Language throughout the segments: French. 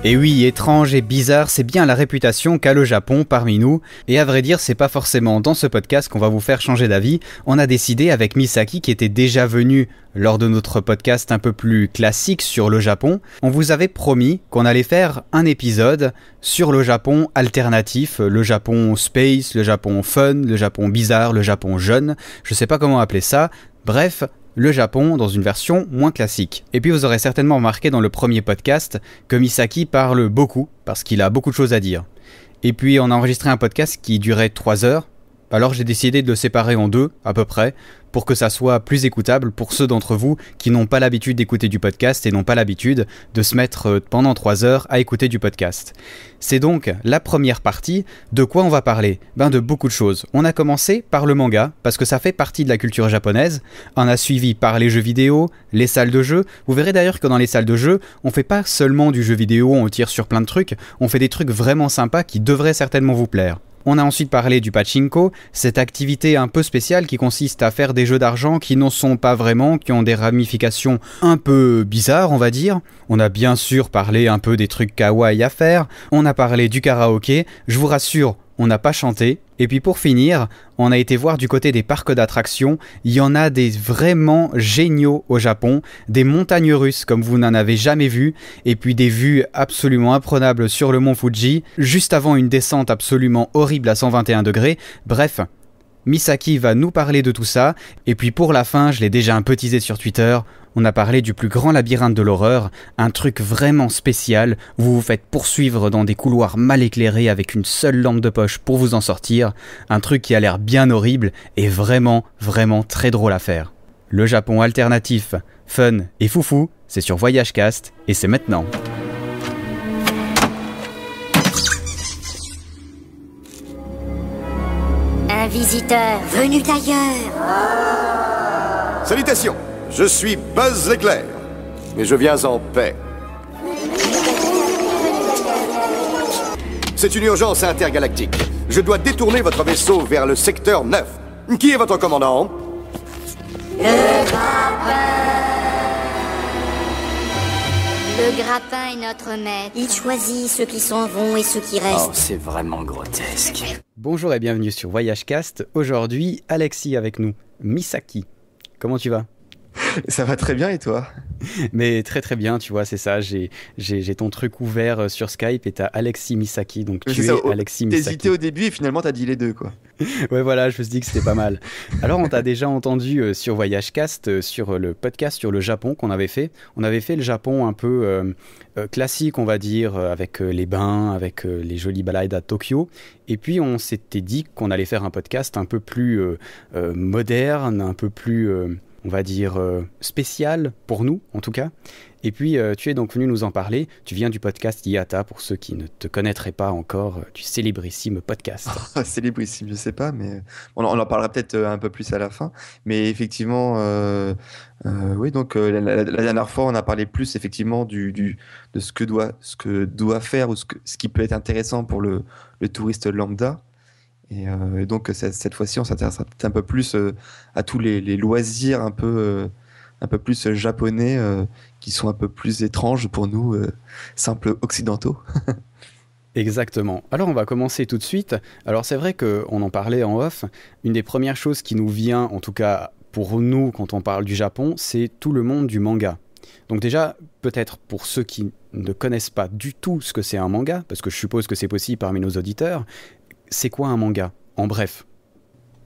Et oui, étrange et bizarre, c'est bien la réputation qu'a le Japon parmi nous. Et à vrai dire, c'est pas forcément dans ce podcast qu'on va vous faire changer d'avis. On a décidé avec Misaki, qui était déjà venu lors de notre podcast un peu plus classique sur le Japon, on vous avait promis qu'on allait faire un épisode sur le Japon alternatif, le Japon space, le Japon fun, le Japon bizarre, le Japon jeune, je sais pas comment appeler ça, bref, le Japon dans une version moins classique. Et puis vous aurez certainement remarqué dans le premier podcast que Misaki parle beaucoup, parce qu'il a beaucoup de choses à dire. Et puis on a enregistré un podcast qui durait 3 heures, alors j'ai décidé de le séparer en 2, à peu près, pour que ça soit plus écoutable pour ceux d'entre vous qui n'ont pas l'habitude d'écouter du podcast et n'ont pas l'habitude de se mettre pendant 3 heures à écouter du podcast. C'est donc la première partie. De quoi on va parler ? De beaucoup de choses. On a commencé par le manga, parce que ça fait partie de la culture japonaise. On a suivi par les jeux vidéo, les salles de jeu. Vous verrez d'ailleurs que dans les salles de jeu, on fait pas seulement du jeu vidéo, on tire sur plein de trucs, on fait des trucs vraiment sympas qui devraient certainement vous plaire. On a ensuite parlé du pachinko, cette activité un peu spéciale qui consiste à faire des jeux d'argent qui n'en sont pas vraiment, qui ont des ramifications un peu bizarres, on va dire. On a bien sûr parlé un peu des trucs kawaii à faire. On a parlé du karaoké. Je vous rassure, on n'a pas chanté. Et puis pour finir, on a été voir du côté des parcs d'attractions. Il y en a des vraiment géniaux au Japon, des montagnes russes comme vous n'en avez jamais vu, et puis des vues absolument imprenables sur le mont Fuji, juste avant une descente absolument horrible à 121 degrés. Bref, Misaki va nous parler de tout ça, et puis pour la fin, je l'ai déjà un peu teasé sur Twitter, on a parlé du plus grand labyrinthe de l'horreur, un truc vraiment spécial, vous vous faites poursuivre dans des couloirs mal éclairés avec une seule lampe de poche pour vous en sortir, un truc qui a l'air bien horrible et vraiment, vraiment très drôle à faire. Le Japon alternatif, fun et foufou, c'est sur VoyageCast, et c'est maintenant. Un visiteur venu d'ailleurs. Salutations, je suis Buzz l'éclair, et je viens en paix. C'est une urgence intergalactique. Je dois détourner votre vaisseau vers le secteur 9. Qui est votre commandant ? Le grappin est notre maître. Il choisit ceux qui s'en vont et ceux qui restent. Oh, c'est vraiment grotesque. Bonjour et bienvenue sur VoyageCast. Aujourd'hui, Alexis avec nous. Misaki, comment tu vas ? Ça va très bien et toi ? Mais très très bien, tu vois, c'est ça, j'ai ton truc ouvert sur Skype et t'as Alexis Misaki, donc tu es Alexis Misaki. T'as hésité au début et finalement t'as dit les deux, quoi. Ouais, voilà, je me suis dit que c'était pas mal. Alors on t'a déjà entendu sur VoyageCast, sur le podcast sur le Japon qu'on avait fait. On avait fait le Japon un peu classique, on va dire, avec les bains, avec les jolies balades à Tokyo. Et puis on s'était dit qu'on allait faire un podcast un peu plus moderne, un peu plus... on va dire spécial pour nous en tout cas. Et puis tu es donc venu nous en parler. Tu viens du podcast IATA, pour ceux qui ne te connaîtraient pas encore, du célébrissime podcast. Célébrissime, je sais pas, mais on en parlera peut-être un peu plus à la fin. Mais effectivement, oui, donc la dernière fois, on a parlé plus effectivement de ce que doit faire ou ce qui peut être intéressant pour le touriste lambda. Et donc cette fois-ci, on s'intéresse un peu plus à tous les loisirs un peu plus japonais qui sont un peu plus étranges pour nous, simples occidentaux. Exactement. Alors on va commencer tout de suite. Alors c'est vrai qu'on en parlait en off. Une des premières choses qui nous vient, en tout cas pour nous quand on parle du Japon, c'est tout le monde du manga. Donc déjà, peut-être pour ceux qui ne connaissent pas du tout ce que c'est un manga, parce que je suppose que c'est possible parmi nos auditeurs, c'est quoi un manga, en bref ?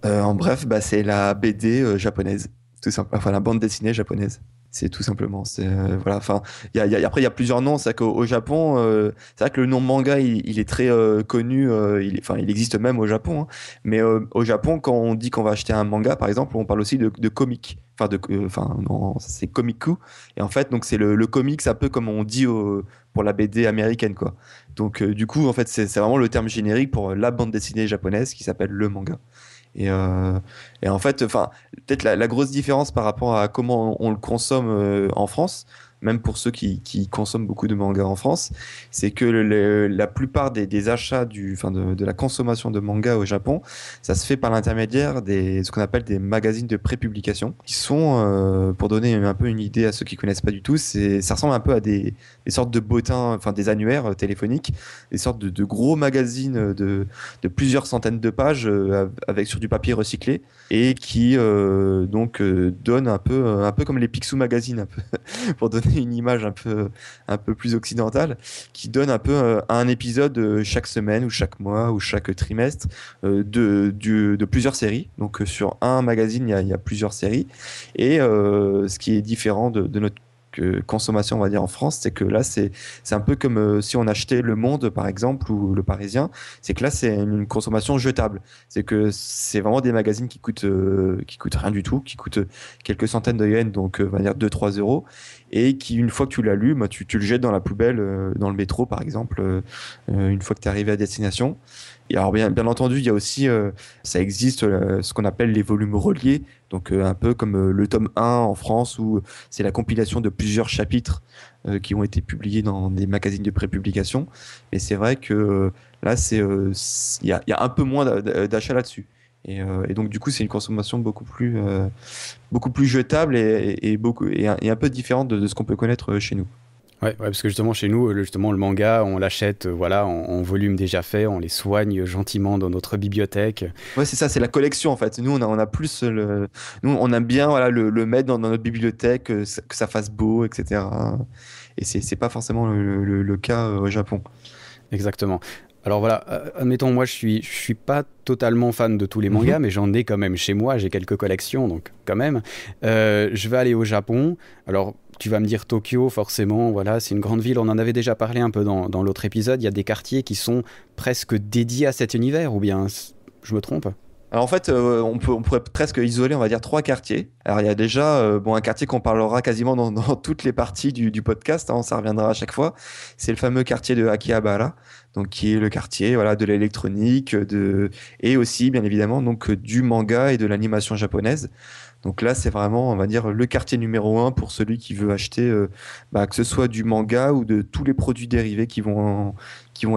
En bref, c'est la BD japonaise, tout simplement. Enfin, la bande dessinée japonaise. C'est tout simplement. Voilà. Enfin, après, il y a plusieurs noms. C'est qu'au Japon, c'est vrai que le nom manga, il est très connu. Il existe même au Japon. Hein. Mais au Japon, quand on dit qu'on va acheter un manga, par exemple, on parle aussi de comic. Non, c'est komiku. Et en fait, donc c'est le comic, c'est un peu comme on dit pour la BD américaine, quoi. Donc, du coup, en fait, c'est vraiment le terme générique pour la bande dessinée japonaise qui s'appelle le manga. Et en fait, peut-être la grosse différence par rapport à comment on le consomme en France, même pour ceux qui consomment beaucoup de mangas en France, c'est que la plupart des achats de la consommation de mangas au Japon, ça se fait par l'intermédiaire ce qu'on appelle des magazines de prépublication, qui sont, pour donner un peu une idée à ceux qui connaissent pas du tout, ça ressemble un peu à des sortes de bottins, enfin des annuaires téléphoniques, des sortes de gros magazines de plusieurs centaines de pages avec sur du papier recyclé et qui donnent un peu comme les Picsou Magazine, un peu pour donner une image un peu plus occidentale, qui donne un peu un épisode chaque semaine ou chaque mois ou chaque trimestre de plusieurs séries. Donc sur un magazine, il y a plusieurs séries. Et ce qui est différent de notre consommation, on va dire, en France, c'est que là, c'est un peu comme si on achetait Le Monde, par exemple, ou Le Parisien. C'est que là, c'est une consommation jetable. C'est que c'est vraiment des magazines qui coûtent rien du tout, qui coûtent quelques centaines de yens, donc on va dire 2-3 euros, et qui, une fois que tu l'as lu, bah, tu le jettes dans la poubelle, dans le métro, par exemple, une fois que tu es arrivé à destination. Et alors, bien entendu, il y a aussi, ça existe, ce qu'on appelle les volumes reliés, donc un peu comme le tome 1 en France, où c'est la compilation de plusieurs chapitres qui ont été publiés dans des magazines de prépublication. Mais c'est vrai que là, il y a un peu moins d'achats là-dessus. Et donc, du coup, c'est une consommation beaucoup plus jetable et un peu différente de ce qu'on peut connaître chez nous. Ouais, parce que justement chez nous, le manga, on l'achète en volume déjà fait, on les soigne gentiment dans notre bibliothèque. Ouais, c'est ça, c'est la collection en fait. Nous, on a plus nous, on aime bien le mettre dans notre bibliothèque, que ça fasse beau, etc. Et c'est pas forcément le cas au Japon. Exactement. Alors voilà, admettons, moi je suis pas totalement fan de tous les mangas, mais j'en ai quand même chez moi, j'ai quelques collections, donc quand même. Je vais aller au Japon. Alors tu vas me dire Tokyo, forcément, voilà, c'est une grande ville, on en avait déjà parlé un peu dans l'autre épisode, il y a des quartiers qui sont presque dédiés à cet univers, ou bien je me trompe ? Alors en fait, on pourrait presque isoler, on va dire, 3 quartiers. Alors il y a déjà un quartier qu'on parlera quasiment dans toutes les parties du podcast, hein, ça reviendra à chaque fois. C'est le fameux quartier de Akihabara, donc qui est le quartier de l'électronique, et aussi bien évidemment donc du manga et de l'animation japonaise. Donc là, c'est vraiment, on va dire, le quartier numéro 1 pour celui qui veut acheter, que ce soit du manga ou de tous les produits dérivés qui vont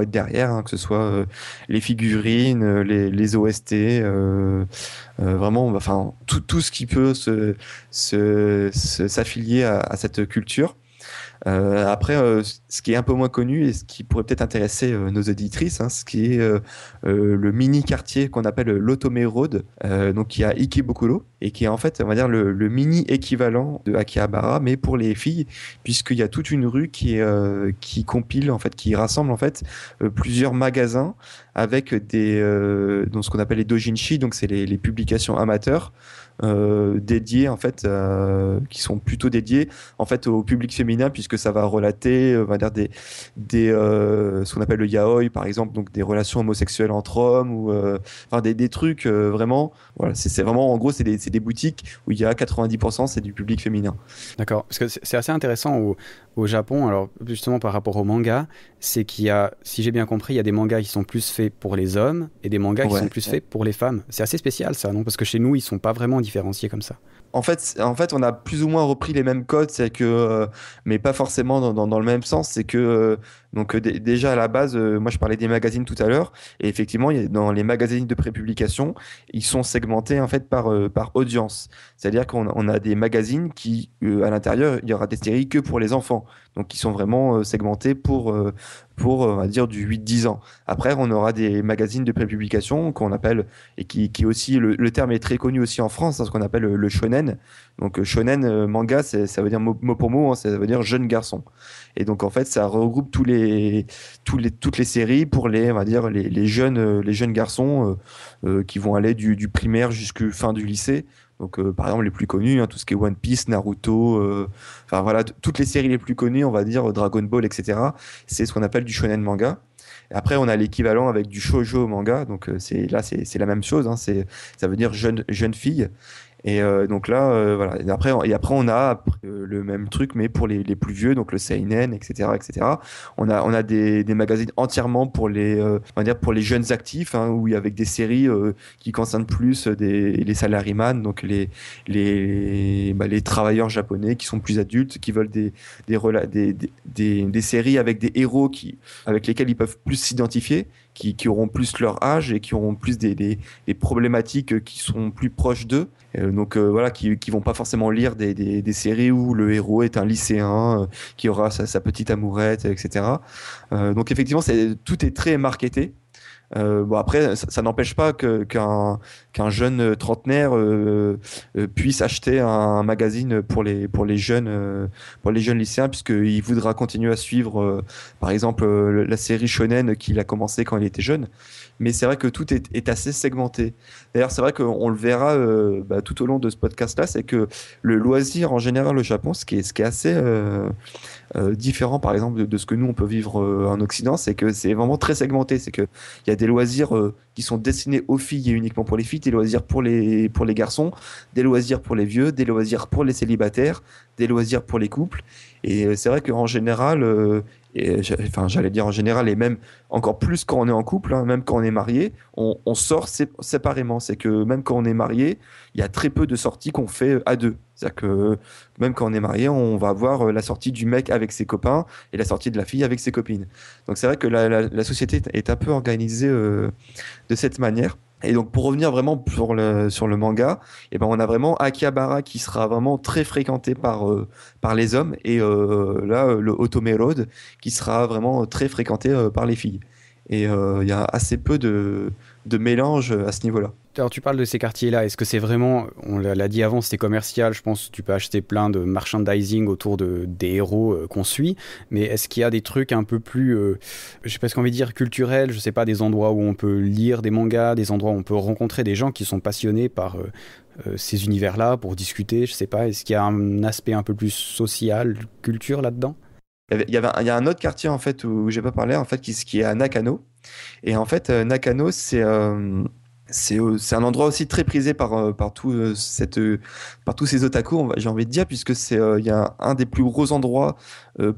être derrière, hein, que ce soit les figurines, les OST, vraiment, enfin, tout ce qui peut s'affilier à cette culture. Après, ce qui est un peu moins connu et ce qui pourrait peut-être intéresser nos auditrices, hein, ce qui est le mini quartier qu'on appelle l'Otome Road, donc qui est à Ikebukuro et qui est en fait, on va dire, le mini équivalent de Akihabara, mais pour les filles, puisqu'il y a toute une rue qui compile, en fait, qui rassemble en fait plusieurs magasins avec donc ce qu'on appelle les dojinshi, donc c'est les publications amateurs. Dédiés en fait qui sont plutôt dédiés en fait au public féminin, puisque ça va relater on va dire ce qu'on appelle le yaoi par exemple, donc des relations homosexuelles entre hommes ou enfin des trucs vraiment, voilà, c'est vraiment, en gros, c'est des boutiques où il y a 90% c'est du public féminin. D'accord, parce que c'est assez intéressant au Japon, alors justement par rapport au manga, c'est qu'il y a, si j'ai bien compris, il y a des mangas qui sont plus faits pour les hommes et des mangas qui sont plus faits pour les femmes. C'est assez spécial ça, non ? Parce que chez nous, ils sont pas vraiment différenciés comme ça. En fait, on a plus ou moins repris les mêmes codes, c'est que, mais pas forcément dans le même sens. C'est que déjà à la base, moi je parlais des magazines tout à l'heure, et effectivement, dans les magazines de prépublication, ils sont segmentés en fait par audience. C'est-à-dire qu'on a des magazines qui, à l'intérieur, il y aura des séries que pour les enfants, donc qui sont vraiment segmentés pour on va dire du 8-10 ans. Après, on aura des magazines de prépublication qu'on appelle, et qui aussi, le terme est très connu aussi en France, hein, ce qu'on appelle le shonen. Donc shonen manga, ça veut dire mot pour mot, hein, ça veut dire jeune garçon. Et donc en fait, ça regroupe toutes les séries pour on va dire les jeunes garçons qui vont aller du primaire jusqu'à fin du lycée. Donc par exemple les plus connus, hein, tout ce qui est One Piece, Naruto, enfin voilà, toutes les séries les plus connues, on va dire Dragon Ball, etc. C'est ce qu'on appelle du shonen manga. Et après on a l'équivalent avec du shoujo manga, donc c'est la même chose, hein, ça veut dire jeune fille. Et donc là, voilà. Et après, on a le même truc, mais pour les plus vieux, donc le seinen, etc., etc. On a des magazines entièrement pour on va dire pour les jeunes actifs, hein, où il y avec des séries qui concernent plus les salaryman, donc les travailleurs japonais qui sont plus adultes, qui veulent des séries avec des héros avec lesquels ils peuvent plus s'identifier, qui auront plus leur âge et qui auront plus des problématiques qui sont plus proches d'eux. Donc voilà, qui vont pas forcément lire des séries où le héros est un lycéen qui aura sa petite amourette, etc. Donc effectivement, tout est très marketé. Bon après, ça n'empêche pas qu'un jeune trentenaire puisse acheter un magazine pour les jeunes lycéens, puisqu'il voudra continuer à suivre, par exemple, la série Shonen qu'il a commencé quand il était jeune. Mais c'est vrai que tout est assez segmenté. D'ailleurs, c'est vrai qu'on le verra tout au long de ce podcast-là, c'est que le loisir en général au Japon, ce qui est assez différent, par exemple, de ce que nous on peut vivre en Occident, c'est que c'est vraiment très segmenté. C'est que il y a des loisirs qui sont destinés aux filles et uniquement pour les filles, des loisirs pour les garçons, des loisirs pour les vieux, des loisirs pour les célibataires, des loisirs pour les couples. Et c'est vrai qu'en général, j'allais dire en général, et même encore plus quand on est en couple, hein, même quand on est marié, on sort séparément. C'est que même quand on est marié, il y a très peu de sorties qu'on fait à deux. C'est-à-dire que même quand on est marié, on va avoir la sortie du mec avec ses copains et la sortie de la fille avec ses copines. Donc c'est vrai que la société est un peu organisée de cette manière. Et donc pour revenir vraiment sur le manga, eh ben on a vraiment Akihabara qui sera vraiment très fréquenté par les hommes, et le Otome Road qui sera vraiment très fréquenté par les filles. Et il y a assez peu de mélange à ce niveau-là. Alors tu parles de ces quartiers-là, est-ce que c'est vraiment, on l'a dit avant, c'était commercial, je pense que tu peux acheter plein de merchandising autour des héros qu'on suit, mais est-ce qu'il y a des trucs un peu plus, je sais pas ce qu'on veut dire, culturels, je sais pas, des endroits où on peut lire des mangas, des endroits où on peut rencontrer des gens qui sont passionnés par ces univers-là pour discuter, je sais pas, est-ce qu'il y a un aspect un peu plus social, culture là-dedans ? Il y a un autre quartier en fait où j'ai pas parlé, en fait, qui est à Nakano. Et en fait, Nakano, c'est un endroit aussi très prisé par tous ces otaku, j'ai envie de dire, puisque il y a un des plus gros endroits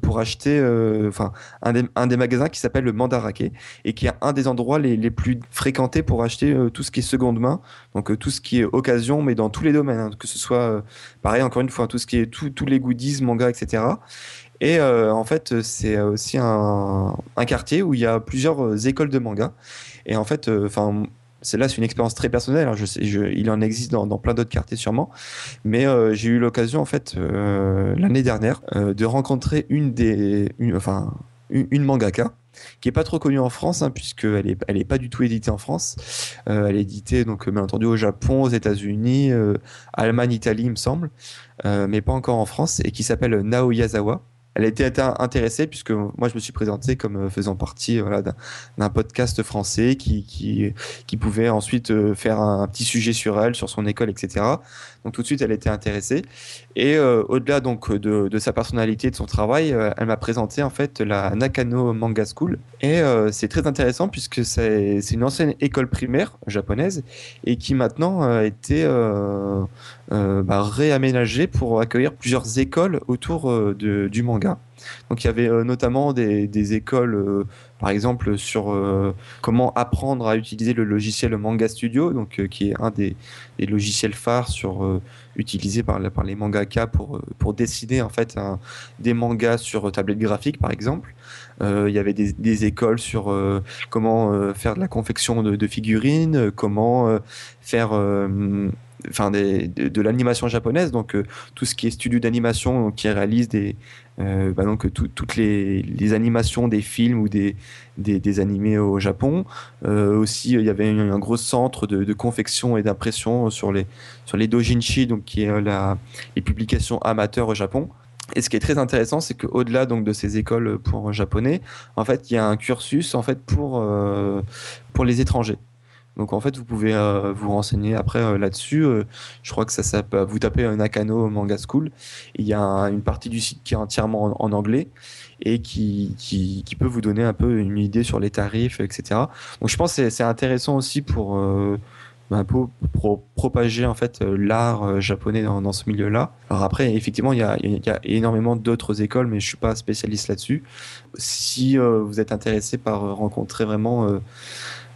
pour acheter, un des magasins qui s'appelle le Mandarake, et qui est un des endroits les plus fréquentés pour acheter tout ce qui est seconde main, donc tout ce qui est occasion, mais dans tous les domaines, hein, que ce soit, pareil, encore une fois, tout ce qui est tous les goodies, mangas, etc. Et en fait, c'est aussi un quartier où il y a plusieurs écoles de manga. Et en fait, c'est une expérience très personnelle, hein. Il en existe dans plein d'autres quartiers sûrement. Mais j'ai eu l'occasion, en fait, l'année dernière, de rencontrer une mangaka qui est pas trop connue en France, hein, puisqu'elle est pas du tout éditée en France. Elle est éditée, donc, bien entendu, au Japon, aux États-Unis, Allemagne, Italie, il me semble, mais pas encore en France, et qui s'appelle Nao Yazawa. Elle a été intéressée, puisque moi je me suis présenté comme faisant partie, voilà, d'un podcast français qui pouvait ensuite faire un petit sujet sur elle, sur son école, etc. Donc tout de suite elle était intéressée, et au-delà donc de sa personnalité, de son travail, elle m'a présenté en fait la Nakano Manga School, et c'est très intéressant puisque c'est une ancienne école primaire japonaise, et qui maintenant a été réaménagée pour accueillir plusieurs écoles autour du manga. Donc il y avait notamment des écoles, par exemple sur comment apprendre à utiliser le logiciel Manga Studio, donc qui est un des logiciels phares utilisés par les mangaka pour dessiner en fait des mangas sur tablette graphique, par exemple. Il y avait des écoles sur comment faire de la confection de figurines, comment faire de l'animation japonaise, donc tout ce qui est studio d'animation qui réalise toutes les animations des films ou des animés au Japon. Aussi, il y avait un gros centre de confection et d'impression sur les doujinshi, donc qui est les publications amateurs au Japon. Et ce qui est très intéressant, c'est qu'au-delà donc de ces écoles pour japonais, en fait, il y a un cursus en fait pour les étrangers. Donc en fait, vous pouvez vous renseigner après là-dessus. Je crois que vous tapez Nakano Manga School. Il y a une partie du site qui est entièrement en anglais, et qui peut vous donner un peu une idée sur les tarifs, etc. Donc je pense que c'est intéressant aussi pour propager en fait l'art japonais dans ce milieu-là. Alors après, effectivement, il y a énormément d'autres écoles, mais je suis pas spécialiste là-dessus. Si vous êtes intéressé par rencontrer vraiment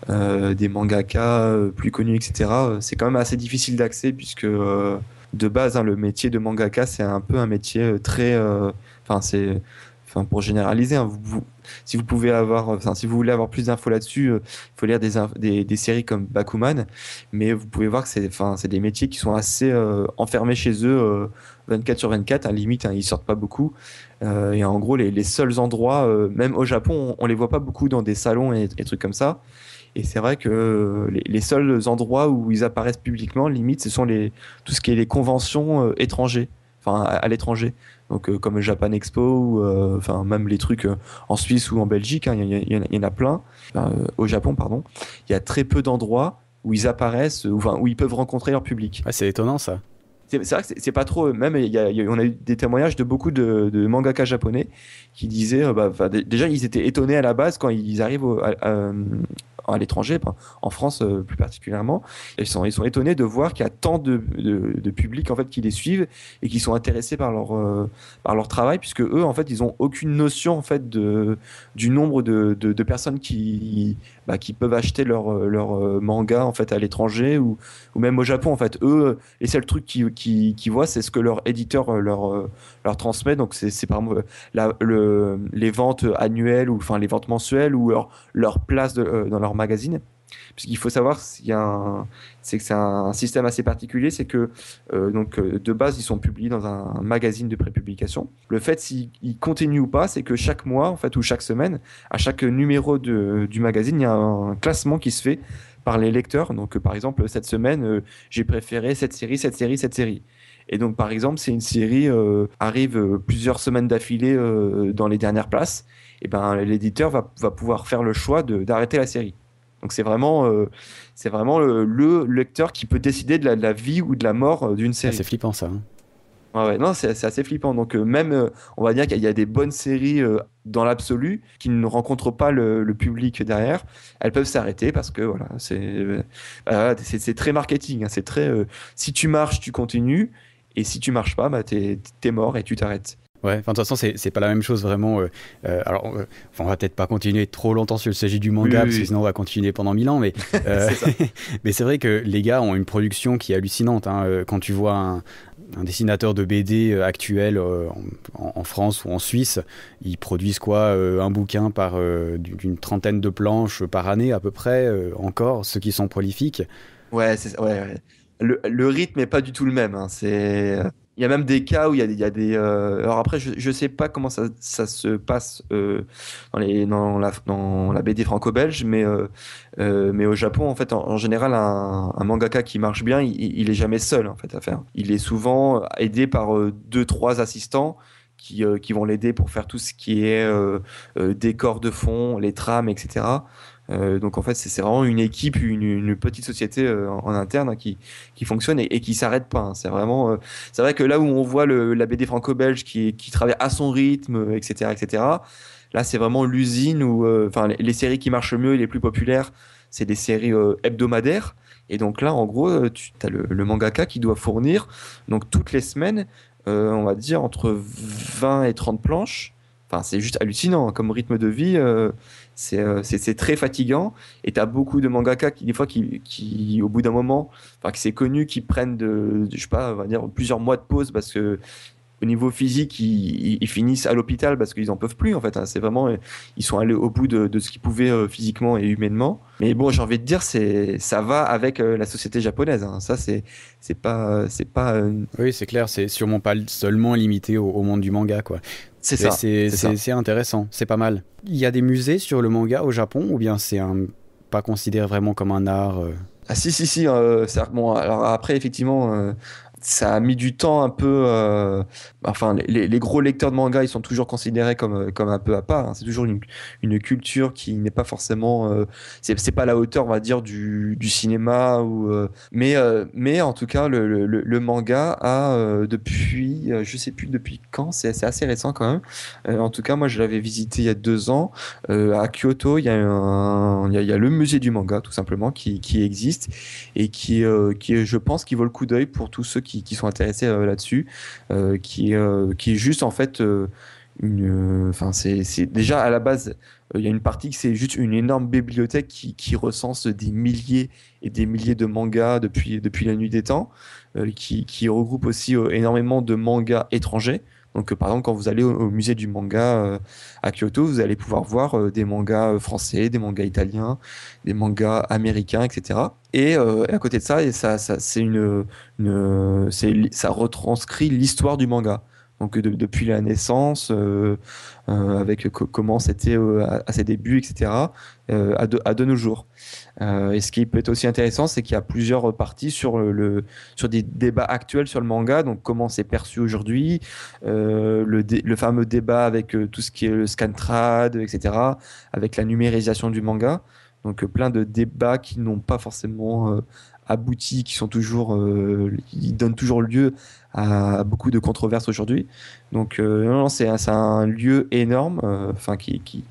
des mangaka plus connus, etc., c'est quand même assez difficile d'accès puisque de base, hein, le métier de mangaka, c'est un peu un métier très, pour généraliser, hein, si vous pouvez si vous voulez avoir plus d'infos là-dessus, il faut lire des séries comme Bakuman, mais vous pouvez voir que c'est des métiers qui sont assez enfermés chez eux, 24 sur 24, à limite, hein, ils sortent pas beaucoup. Et en gros, les seuls endroits, même au Japon, on les voit pas beaucoup dans des salons et trucs comme ça. Et c'est vrai que les seuls endroits où ils apparaissent publiquement, limite, ce sont tout ce qui est les conventions étrangers, à l'étranger. Donc comme Japan Expo ou même les trucs en Suisse ou en Belgique, hein, il y en a plein. Au Japon, pardon, il y a très peu d'endroits où ils apparaissent, où ils peuvent rencontrer leur public. Ouais, c'est étonnant ça. C'est vrai que c'est pas trop. Même on a eu des témoignages de beaucoup de mangaka japonais qui disaient, déjà ils étaient étonnés à la base quand ils arrivent à l'étranger, en France plus particulièrement. Ils sont étonnés de voir qu'il y a tant de publics en fait qui les suivent et qui sont intéressés par leur travail, puisque eux en fait ils ont aucune notion en fait du nombre de personnes qui peuvent acheter leur manga en fait à l'étranger ou même au Japon. En fait, eux, les seuls trucs qu'ils voient, c'est ce que leur éditeur leur transmet. Donc c'est par exemple les ventes annuelles ou les ventes mensuelles ou leur place dans leur magazine. Puisqu'il faut savoir, c'est que c'est un système assez particulier, c'est que de base ils sont publiés dans un magazine de prépublication. Le fait s'ils continuent ou pas, c'est que chaque mois en fait ou chaque semaine, à chaque numéro du magazine, il y a un classement qui se fait par les lecteurs. Donc par exemple cette semaine, j'ai préféré cette série. Et donc par exemple, si une série arrive plusieurs semaines d'affilée dans les dernières places, et ben l'éditeur va pouvoir faire le choix d'arrêter la série. Donc c'est vraiment le lecteur qui peut décider de la vie ou de la mort d'une série. C'est flippant ça. Hein. Ouais, non, c'est assez flippant. Donc même, on va dire qu'il y a des bonnes séries dans l'absolu qui ne rencontrent pas le public derrière. Elles peuvent s'arrêter parce que voilà, c'est très marketing. Hein, c'est très si tu marches, tu continues, et si tu marches pas, t'es mort et tu t'arrêtes. Ouais, de toute façon, c'est pas la même chose vraiment. On va peut-être pas continuer trop longtemps sur le sujet du manga, parce que sinon on va continuer pendant 1000 ans. Mais, mais c'est vrai que les gars ont une production qui est hallucinante. Hein. Quand tu vois un dessinateur de BD actuel en France ou en Suisse, ils produisent quoi un bouquin par d'une trentaine de planches par année à peu près, encore, ceux qui sont prolifiques. Ouais, le rythme est pas du tout le même. Hein. Il y a même des cas où il y a des. Alors après, je sais pas comment ça se passe dans la BD franco-belge, mais au Japon, en fait, en général, un mangaka qui marche bien, il est jamais seul en fait à faire. Il est souvent aidé par 2-3 assistants qui vont l'aider pour faire tout ce qui est décor de fond, les trames, etc. Donc en fait c'est vraiment une équipe, une petite société en interne, hein, qui fonctionne et qui s'arrête pas. Hein. C'est vraiment c'est vrai que là où on voit la BD franco-belge qui travaille à son rythme, etc. Là c'est vraiment l'usine où les séries qui marchent mieux et les plus populaires, c'est des séries hebdomadaires. Et donc là en gros tu as le mangaka qui doit fournir donc toutes les semaines on va dire entre 20 et 30 planches. Enfin, c'est juste hallucinant, hein, comme rythme de vie. C'est très fatigant. Et tu as beaucoup de mangaka des fois, qui au bout d'un moment, qui c'est connu, qui prennent je sais pas, on va dire plusieurs mois de pause parce que au niveau physique, ils finissent à l'hôpital parce qu'ils en peuvent plus, en fait. Hein. C'est vraiment, ils sont allés au bout de ce qu'ils pouvaient physiquement et humainement. Mais bon, j'ai envie de dire, ça va avec la société japonaise. Hein. Ça, c'est pas. Oui, c'est clair. C'est sûrement pas seulement limité au monde du manga, quoi. C'est ça. C'est intéressant. C'est pas mal. Il y a des musées sur le manga au Japon, ou bien c'est pas considéré vraiment comme un art Ah si. Bon, alors après, effectivement, ça a mis du temps un peu. Enfin, les gros lecteurs de manga, ils sont toujours considérés comme un peu à part, hein. C'est toujours une culture qui n'est pas forcément. C'est pas à la hauteur, on va dire, du cinéma. Mais en tout cas, le manga a, depuis. Je sais plus depuis quand, c'est assez récent quand même. En tout cas, moi, je l'avais visité il y a 2 ans. À Kyoto, il y a le musée du manga, tout simplement, qui existe et qui, je pense, qui vaut le coup d'œil pour tous ceux qui sont intéressés là-dessus, qui est juste en fait enfin c'est déjà à la base il y a une partie que c'est juste une énorme bibliothèque qui recense des milliers et des milliers de mangas depuis la nuit des temps, qui regroupe aussi énormément de mangas étrangers. Donc, par exemple, quand vous allez au musée du manga à Kyoto, vous allez pouvoir voir des mangas français, des mangas italiens, des mangas américains, etc. Et à côté de ça, ça retranscrit l'histoire du manga. Donc, depuis la naissance, avec comment c'était à ses débuts, etc., à de nos jours. Et ce qui peut être aussi intéressant, c'est qu'il y a plusieurs parties sur des débats actuels sur le manga, donc comment c'est perçu aujourd'hui, le fameux débat avec tout ce qui est le scantrad, etc., avec la numérisation du manga. Donc plein de débats qui n'ont pas forcément abouti, qui sont toujours, ils donnent toujours lieu à beaucoup de controverses aujourd'hui. Donc non, c'est un lieu énorme, enfin qui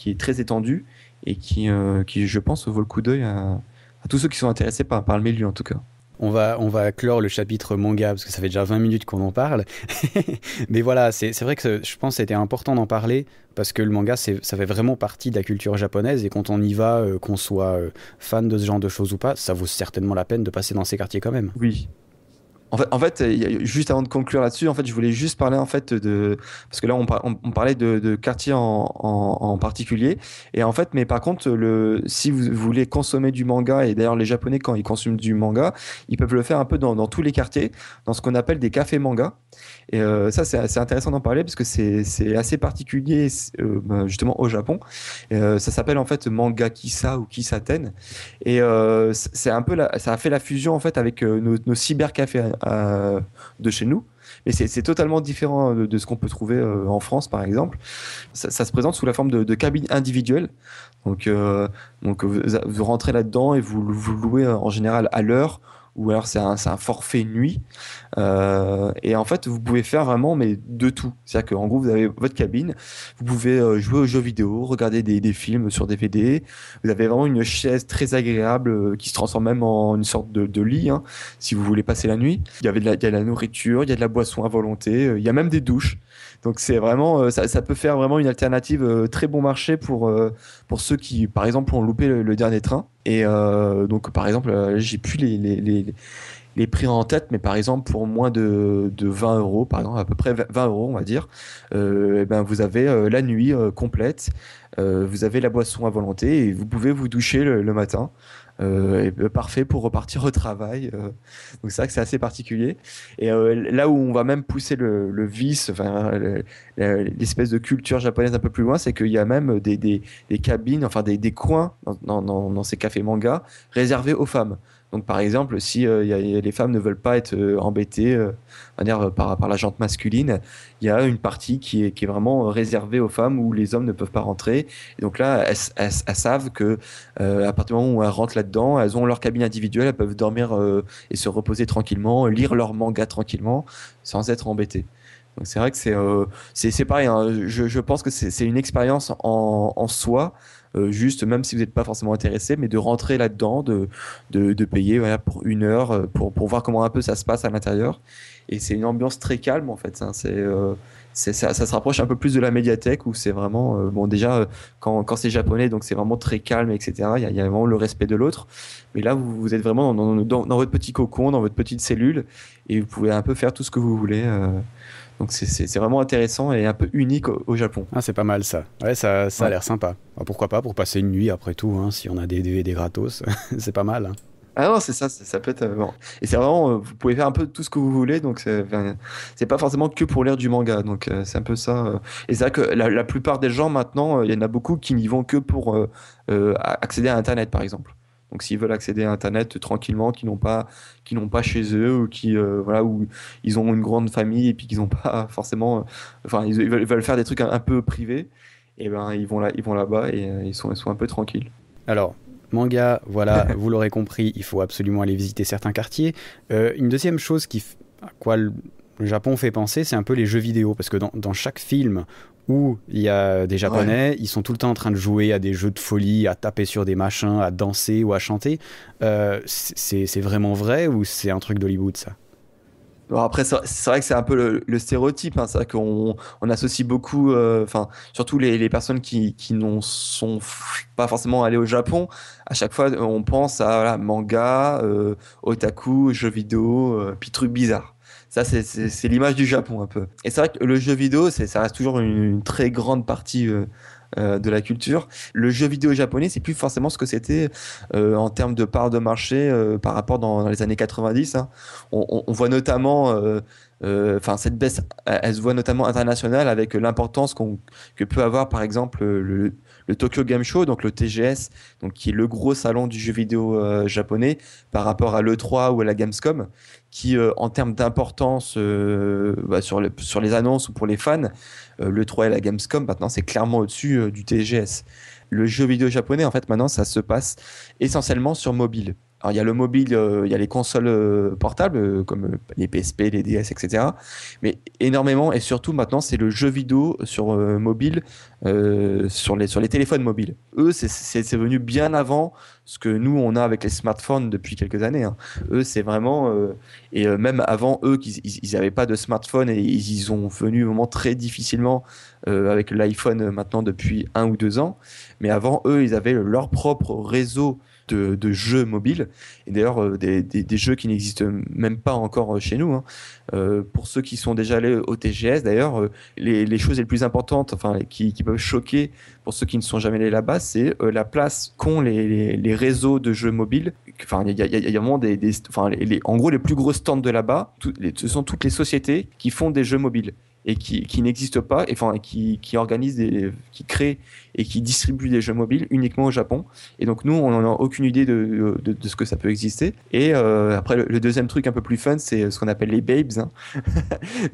est très étendu et qui, je pense, vaut le coup d'œil à tous ceux qui sont intéressés par le milieu, en tout cas. On va clore le chapitre manga parce que ça fait déjà 20 minutes qu'on en parle. Mais voilà, c'est vrai que je pense que c'était important d'en parler parce que le manga, ça fait vraiment partie de la culture japonaise et quand on y va, qu'on soit fan de ce genre de choses ou pas, ça vaut certainement la peine de passer dans ces quartiers quand même. Oui. En fait, juste avant de conclure là-dessus, en fait, je voulais juste parler en fait parce que là on parlait de quartier en particulier et en fait, mais par contre, si vous voulez consommer du manga et d'ailleurs les Japonais quand ils consomment du manga, ils peuvent le faire un peu dans tous les quartiers, dans ce qu'on appelle des cafés manga. Et ça, c'est intéressant d'en parler parce que c'est assez particulier justement au Japon. Ça s'appelle en fait manga kissa ou kissaten et c'est un peu ça a fait la fusion en fait avec nos cybercafés de chez nous. Mais c'est totalement différent de ce qu'on peut trouver en France, par exemple. Ça se présente sous la forme de cabines individuelles. Donc vous rentrez là-dedans et vous louez en général à l'heure ou alors c'est un forfait nuit. Et en fait, vous pouvez faire vraiment mais de tout. C'est-à-dire qu'en gros, vous avez votre cabine, vous pouvez jouer aux jeux vidéo, regarder des films sur DVD. Vous avez vraiment une chaise très agréable qui se transforme même en une sorte de lit, hein, si vous voulez passer la nuit. Il y a de la nourriture, il y a de la boisson à volonté, il y a même des douches. Donc c'est vraiment, ça peut faire vraiment une alternative très bon marché pour ceux qui, par exemple, ont loupé le dernier train. Et donc, par exemple, j'ai plus les prix en tête, mais par exemple, pour moins de 20 euros, par exemple, à peu près 20 euros, on va dire, et ben, vous avez la nuit complète, vous avez la boisson à volonté et vous pouvez vous doucher le matin. Parfait pour repartir au travail. Donc c'est vrai que c'est assez particulier. Et là où on va même pousser le vice, enfin l'espèce de culture japonaise un peu plus loin, c'est qu'il y a même des cabines, enfin des coins dans ces cafés manga réservés aux femmes. Donc par exemple, si les femmes ne veulent pas être embêtées par la jante masculine, il y a une partie qui est vraiment réservée aux femmes où les hommes ne peuvent pas rentrer. Et donc là, elles savent que à partir du moment où elles rentrent là-dedans, elles ont leur cabine individuelle, elles peuvent dormir et se reposer tranquillement, lire leur manga tranquillement, sans être embêtées. Donc c'est vrai que c'est pareil, hein. Je pense que c'est une expérience en soi. Juste, même si vous n'êtes pas forcément intéressé, mais de rentrer là-dedans, de payer voilà, pour 1 heure, pour voir comment un peu ça se passe à l'intérieur. Et c'est une ambiance très calme en fait. Hein. Ça se rapproche un peu plus de la médiathèque où c'est vraiment, bon déjà, quand c'est japonais, donc c'est vraiment très calme, etc. Il y a vraiment le respect de l'autre. Mais là, vous êtes vraiment dans votre petit cocon, dans votre petite cellule, et vous pouvez un peu faire tout ce que vous voulez. Donc c'est vraiment intéressant et un peu unique au Japon. Ah, c'est pas mal ça. Ouais, ça a l'air sympa. Alors, pourquoi pas pour passer une nuit après tout, hein, si on a des DVD gratos, c'est pas mal. Hein. Ah non, c'est ça, ça peut être bon. Et c'est vraiment, vous pouvez faire un peu tout ce que vous voulez, donc c'est pas forcément que pour lire du manga, donc c'est un peu ça. Et c'est vrai que la plupart des gens maintenant, il y en a beaucoup qui n'y vont que pour accéder à Internet, par exemple. Donc s'ils veulent accéder à Internet tranquillement, qui n'ont pas chez eux, ou voilà, où ils ont une grande famille et puis qu'ils n'ont pas forcément, enfin ils veulent faire des trucs un peu privés, et ben ils vont là-bas et ils sont un peu tranquilles. Alors, manga, voilà, vous l'aurez compris, il faut absolument aller visiter certains quartiers. Une deuxième chose à quoi le Japon fait penser, c'est un peu les jeux vidéo, parce que dans chaque film où il y a des Japonais, ils sont tout le temps en train de jouer à des jeux de folie, à taper sur des machins, à danser ou à chanter. C'est vraiment vrai ou c'est un truc d'Hollywood, ça? Alors après, c'est vrai que c'est un peu le stéréotype. Hein. C'est vrai qu'on associe beaucoup, surtout les personnes qui n'ont sont pas forcément allées au Japon. À chaque fois, on pense à voilà, manga, otaku, jeux vidéo, puis trucs bizarres. Ça, c'est l'image du Japon un peu. Et c'est vrai que le jeu vidéo, ça reste toujours une très grande partie de la culture. Le jeu vidéo japonais, c'est plus forcément ce que c'était en termes de part de marché par rapport dans les années 90. Hein. On voit notamment, cette baisse, elle se voit notamment internationale avec l'importance que peut avoir par exemple le Tokyo Game Show, donc le TGS, donc qui est le gros salon du jeu vidéo japonais par rapport à l'E3 ou à la Gamescom, qui en termes d'importance sur les annonces ou pour les fans, l'E3 et la Gamescom maintenant c'est clairement au-dessus du TGS. Le jeu vidéo japonais en fait maintenant ça se passe essentiellement sur mobile. Alors il y a le mobile, il y a les consoles portables comme les PSP, les DS, etc. Mais énormément et surtout maintenant c'est le jeu vidéo sur mobile, sur les téléphones mobiles. Eux c'est venu bien avant ce que nous on a avec les smartphones depuis quelques années. Hein. Eux c'est vraiment même avant eux ils n'avaient pas de smartphone et ils ont venu vraiment très difficilement avec l'iPhone maintenant depuis 1 ou 2 ans. Mais avant eux ils avaient leur propre réseau de jeux mobiles, et d'ailleurs des jeux qui n'existent même pas encore chez nous. Hein. Pour ceux qui sont déjà allés au TGS, d'ailleurs, les choses les plus importantes, enfin qui peuvent choquer pour ceux qui ne sont jamais allés là-bas, c'est la place qu'ont les réseaux de jeux mobiles. Enfin, il y a vraiment en gros les plus gros stands de là-bas, ce sont toutes les sociétés qui font des jeux mobiles et qui n'existent pas, qui organisent qui créent et qui distribuent des jeux mobiles uniquement au Japon. Et donc nous, on n'en a aucune idée de ce que ça peut exister. Et après, le deuxième truc un peu plus fun, c'est ce qu'on appelle les babes. Hein.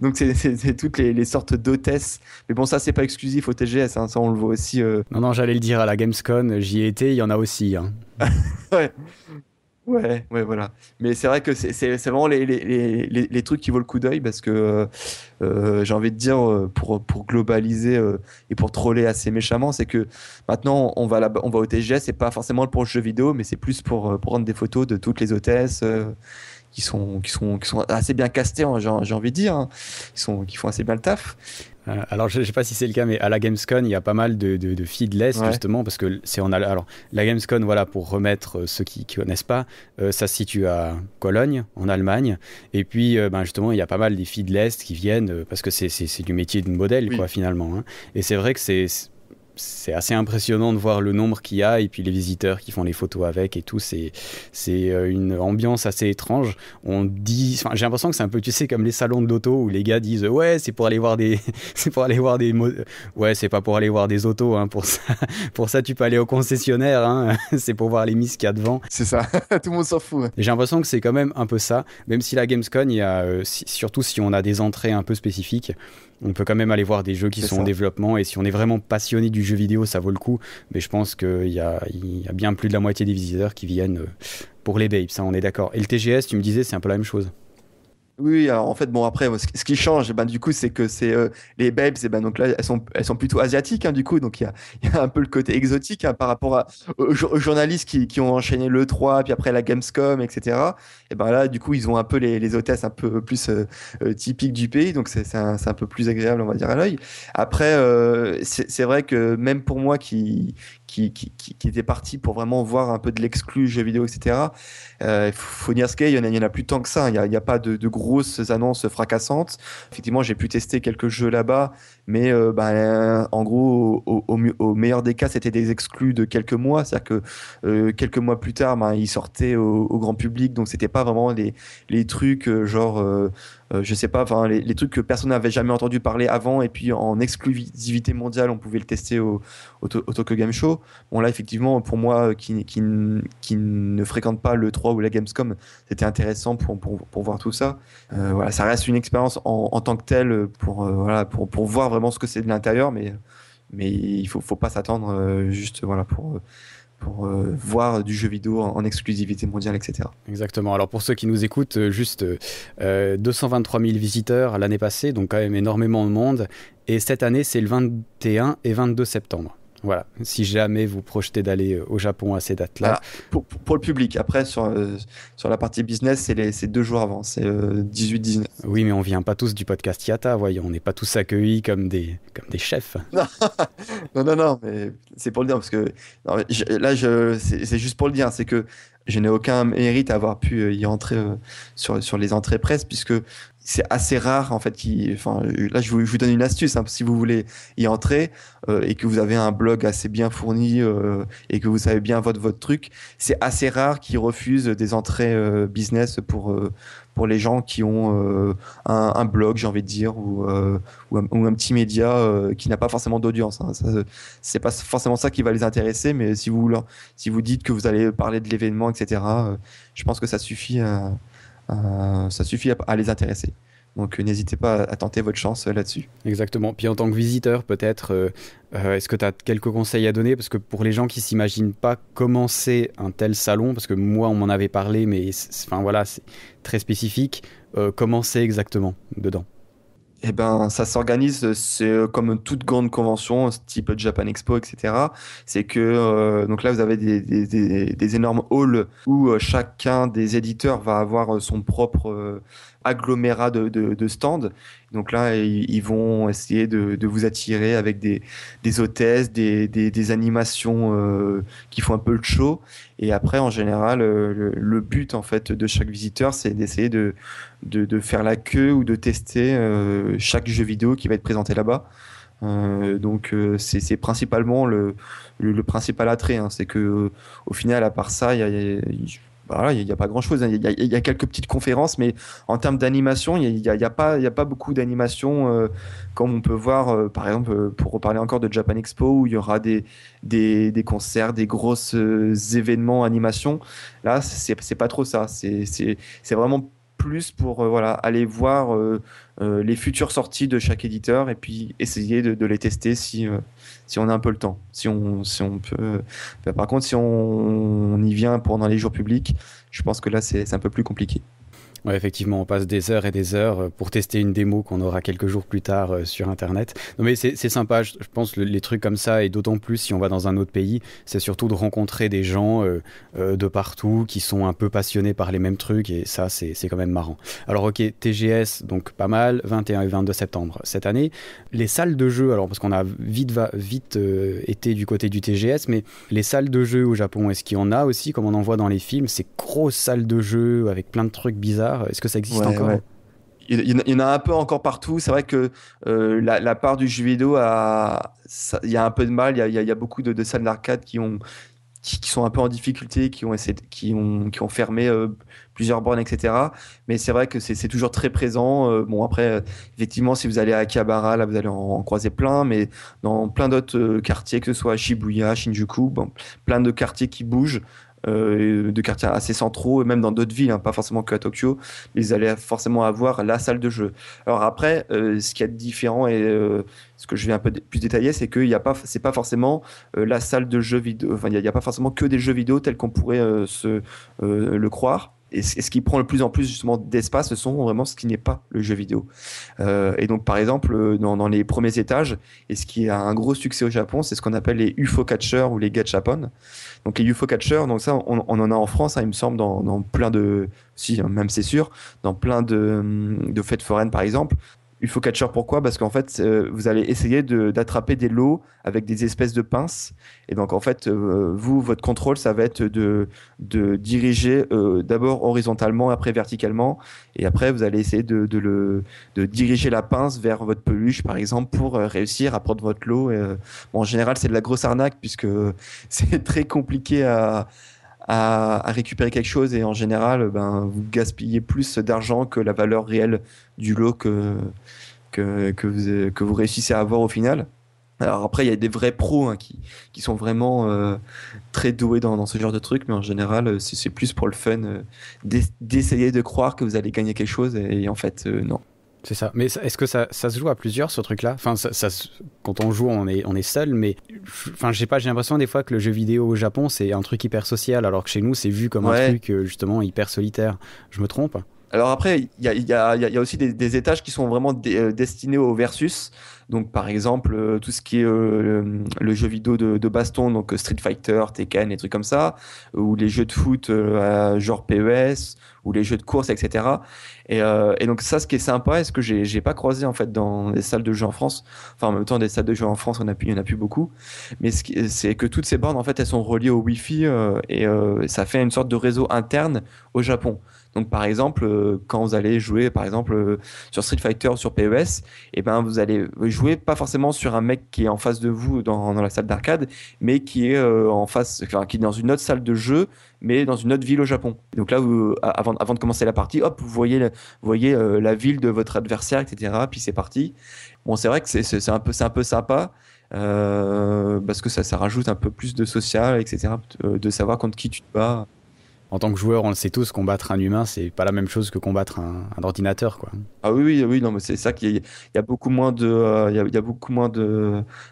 Donc c'est toutes les sortes d'hôtesses. Mais bon, ça, c'est pas exclusif au TGS. Hein. Ça, on le voit aussi. Non, j'allais le dire à la Gamescom, j'y ai été, il y en a aussi. Hein. Ouais, voilà. Mais c'est vrai que c'est vraiment les trucs qui vaut le coup d'œil parce que j'ai envie de dire pour globaliser et pour troller assez méchamment, c'est que maintenant on va au TGS, c'est pas forcément pour le jeu vidéo, mais c'est plus pour prendre des photos de toutes les hôtesses qui sont assez bien castées, hein, j'ai envie de dire, hein, qui font assez bien le taf. Alors je ne sais pas si c'est le cas, mais à la Gamescom il y a pas mal de filles de l'Est justement, parce que alors la Gamescom, voilà, pour remettre ceux qui connaissent pas, ça se situe à Cologne en Allemagne, et puis justement il y a pas mal des filles de l'Est qui viennent parce que c'est du métier de modèle, quoi, finalement, hein. Et c'est vrai que c'est assez impressionnant de voir le nombre qu'il y a et puis les visiteurs qui font les photos avec et tout. C'est une ambiance assez étrange. J'ai l'impression que c'est un peu, tu sais, comme les salons de l'auto où les gars disent ouais, c'est pour aller voir des ouais, c'est pas pour aller voir des autos, hein. Pour ça tu peux aller au concessionnaire, hein. C'est pour voir les miss qu'il y a devant. C'est ça. Tout le monde s'en fout. Et j'ai l'impression que c'est quand même un peu ça, même si la Gamescom, il y a surtout si on a des entrées un peu spécifiques, on peut quand même aller voir des jeux qui sont en développement, et si on est vraiment passionné du jeu vidéo, ça vaut le coup. Mais je pense qu'il y a bien plus de la moitié des visiteurs qui viennent pour les babes, ça on est d'accord. Et le TGS, tu me disais, c'est un peu la même chose. Oui, alors en fait, bon, après, ce qui change, du coup, c'est que c'est les babes, donc là, elles sont plutôt asiatiques, hein, du coup, donc il y a un peu le côté exotique, hein, par rapport aux journalistes qui ont enchaîné l'E3, puis après la Gamescom, etc. Et ben là, du coup, ils ont un peu les hôtesses un peu plus typiques du pays, donc c'est un peu plus agréable, on va dire, à l'œil. Après, c'est vrai que même pour moi qui était parti pour vraiment voir un peu de l'exclu jeux vidéo, etc. Faut dire ce qu'il y en a plus tant que ça. Il n'y a pas de grosses annonces fracassantes. Effectivement, j'ai pu tester quelques jeux là-bas, mais en gros, au meilleur des cas, c'était des exclus de quelques mois. C'est-à-dire que quelques mois plus tard, ils sortaient au grand public, donc c'était pas vraiment les trucs genre je sais pas, enfin les trucs que personne n'avait jamais entendu parler avant, et puis en exclusivité mondiale, on pouvait le tester au Tokyo Game Show. Bon là, effectivement, pour moi, qui ne fréquente pas le 3 ou la Gamescom, c'était intéressant pour voir tout ça. Voilà, ça reste une expérience en tant que telle pour voir vraiment ce que c'est de l'intérieur, mais il faut pas s'attendre juste voilà pour voir du jeu vidéo en exclusivité mondiale, etc. Exactement. Alors pour ceux qui nous écoutent, juste 223 000 visiteurs l'année passée, donc quand même énormément de monde. Et cette année, c'est le 21 et 22 septembre. Voilà, si jamais vous projetez d'aller au Japon à ces dates-là. Alors, pour le public, après sur la partie business, c'est 2 jours avant, c'est 18-19. Oui, mais on vient pas tous du podcast Yata, voyons, on n'est pas tous accueillis comme des chefs. Non, mais c'est pour le dire, parce que non, c'est juste pour le dire, c'est que je n'ai aucun mérite à avoir pu y entrer sur les entrées presse, puisque c'est assez rare en fait. Là, je vous donne une astuce, hein, si vous voulez y entrer et que vous avez un blog assez bien fourni et que vous savez bien votre truc, c'est assez rare qu'ils refusent des entrées business pour les gens qui ont un blog, j'ai envie de dire, ou un petit média qui n'a pas forcément d'audience. Hein. C'est pas forcément ça qui va les intéresser, mais si vous dites que vous allez parler de l'événement, etc., je pense que ça suffit à les intéresser. Donc n'hésitez pas à tenter votre chance là-dessus. Exactement. Puis en tant que visiteur, peut-être, est-ce que tu as quelques conseils à donner? Parce que pour les gens qui ne s'imaginent pas comment c'est un tel salon, parce que moi on m'en avait parlé, mais c'est très spécifique, comment c'est exactement dedans? Eh ben, ça s'organise, c'est comme toute grande convention, type Japan Expo, etc. C'est que donc là, vous avez des énormes halls où chacun des éditeurs va avoir son propre agglomérat de stands. Donc là, ils vont essayer de vous attirer avec des hôtesses, des animations qui font un peu le show. Et après, en général, le but en fait de chaque visiteur, c'est d'essayer de faire la queue ou de tester chaque jeu vidéo qui va être présenté là-bas. Donc c'est principalement le principal attrait, hein. C'est que au final, à part ça, il y a pas grand chose, hein. Il y a quelques petites conférences, mais en termes d'animation, il y a pas beaucoup d'animation comme on peut voir par exemple pour reparler encore de Japan Expo, où il y aura des concerts, des grosses événements animation. Là, c'est pas trop ça, c'est vraiment plus pour aller voir les futures sorties de chaque éditeur et puis essayer de les tester si on a un peu le temps, si on peut. Par contre, si on y vient pendant les jours publics, je pense que là c'est un peu plus compliqué. Ouais, effectivement, on passe des heures et des heures pour tester une démo qu'on aura quelques jours plus tard sur Internet. Non, mais c'est sympa, je pense, les trucs comme ça, et d'autant plus si on va dans un autre pays, c'est surtout de rencontrer des gens de partout qui sont un peu passionnés par les mêmes trucs, et ça, c'est quand même marrant. Alors, ok, TGS, donc pas mal, 21 et 22 septembre cette année. Les salles de jeu, alors parce qu'on a vite été du côté du TGS, mais les salles de jeu au Japon, est-ce qu'il y en a aussi, comme on en voit dans les films, ces grosses salles de jeu avec plein de trucs bizarres? Est-ce que ça existe encore? Ouais. Il y en a un peu encore partout. C'est vrai que la part du jeu vidéo, il y a un peu de mal. Il y a beaucoup de salles d'arcade qui sont un peu en difficulté, qui ont fermé plusieurs bornes, etc. Mais c'est vrai que c'est toujours très présent. Bon, après, effectivement, si vous allez à Akihabara, là, vous allez en croiser plein, mais dans plein d'autres quartiers, que ce soit Shibuya, Shinjuku, plein de quartiers qui bougent. De quartiers assez centraux, et même dans d'autres villes, hein, pas forcément que à Tokyo, ils allaient forcément avoir la salle de jeu. Alors après, ce qui est différent et ce que je vais un peu plus détailler, c'est que c'est pas forcément la salle de jeux vidéo. Enfin, il y a pas forcément que des jeux vidéo tels qu'on pourrait le croire. Et ce qui prend le plus en plus justement d'espace, ce sont vraiment ce qui n'est pas le jeu vidéo. Et donc par exemple, dans les premiers étages, et ce qui a un gros succès au Japon, c'est ce qu'on appelle les UFO catchers ou les gachapon. Donc les UFO catchers, donc ça, on en a en France, hein, il me semble, dans plein de, si même c'est sûr, dans plein de fêtes foraines par exemple. UFO catcher, pourquoi? Parce qu'en fait, vous allez essayer d'attraper des lots avec des espèces de pinces. Et donc, en fait, votre contrôle, ça va être de diriger d'abord horizontalement, après verticalement. Et après, vous allez essayer de diriger la pince vers votre peluche, par exemple, pour réussir à prendre votre lot. En général, c'est de la grosse arnaque, puisque c'est très compliqué à à récupérer quelque chose et en général, vous gaspillez plus d'argent que la valeur réelle du lot que vous réussissez à avoir au final. Alors après, il y a des vrais pros hein, qui sont vraiment très doués dans ce genre de trucs, mais en général, c'est plus pour le fun d'essayer de croire que vous allez gagner quelque chose et en fait, non. C'est ça. Mais est-ce que ça se joue à plusieurs, ce truc-là ? Enfin, quand on joue, on est seul, mais enfin, j'ai l'impression des fois que le jeu vidéo au Japon, c'est un truc hyper social, alors que chez nous, c'est vu comme un truc justement hyper solitaire. Je me trompe ? Alors après, il y a aussi des étages qui sont vraiment destinés au versus. Donc par exemple, tout ce qui est le jeu vidéo de baston, donc Street Fighter, Tekken, des trucs comme ça, ou les jeux de foot genre PES, ou les jeux de course, etc. Et donc ça, ce qui est sympa, et ce que j'ai pas croisé en fait dans les salles de jeux en France, enfin en même temps des salles de jeux en France, il y en a plus beaucoup, mais c'est que toutes ces bornes en fait, elles sont reliées au Wi-Fi et ça fait une sorte de réseau interne au Japon. Donc par exemple, quand vous allez jouer par exemple sur Street Fighter ou sur PES, et ben vous allez jouer pas forcément sur un mec qui est en face de vous dans la salle d'arcade, mais qui est en face, enfin, qui est dans une autre salle de jeu, mais dans une autre ville au Japon. Donc là, avant de commencer la partie, hop, vous voyez la ville de votre adversaire, etc. Puis c'est parti. Bon, c'est vrai que c'est un peu sympa. Parce que ça rajoute un peu plus de social, etc. De savoir contre qui tu te bats. En tant que joueur, on le sait tous, combattre un humain, c'est pas la même chose que combattre un ordinateur, quoi. Ah oui, non, mais c'est ça qu'il y a beaucoup moins il y a beaucoup moins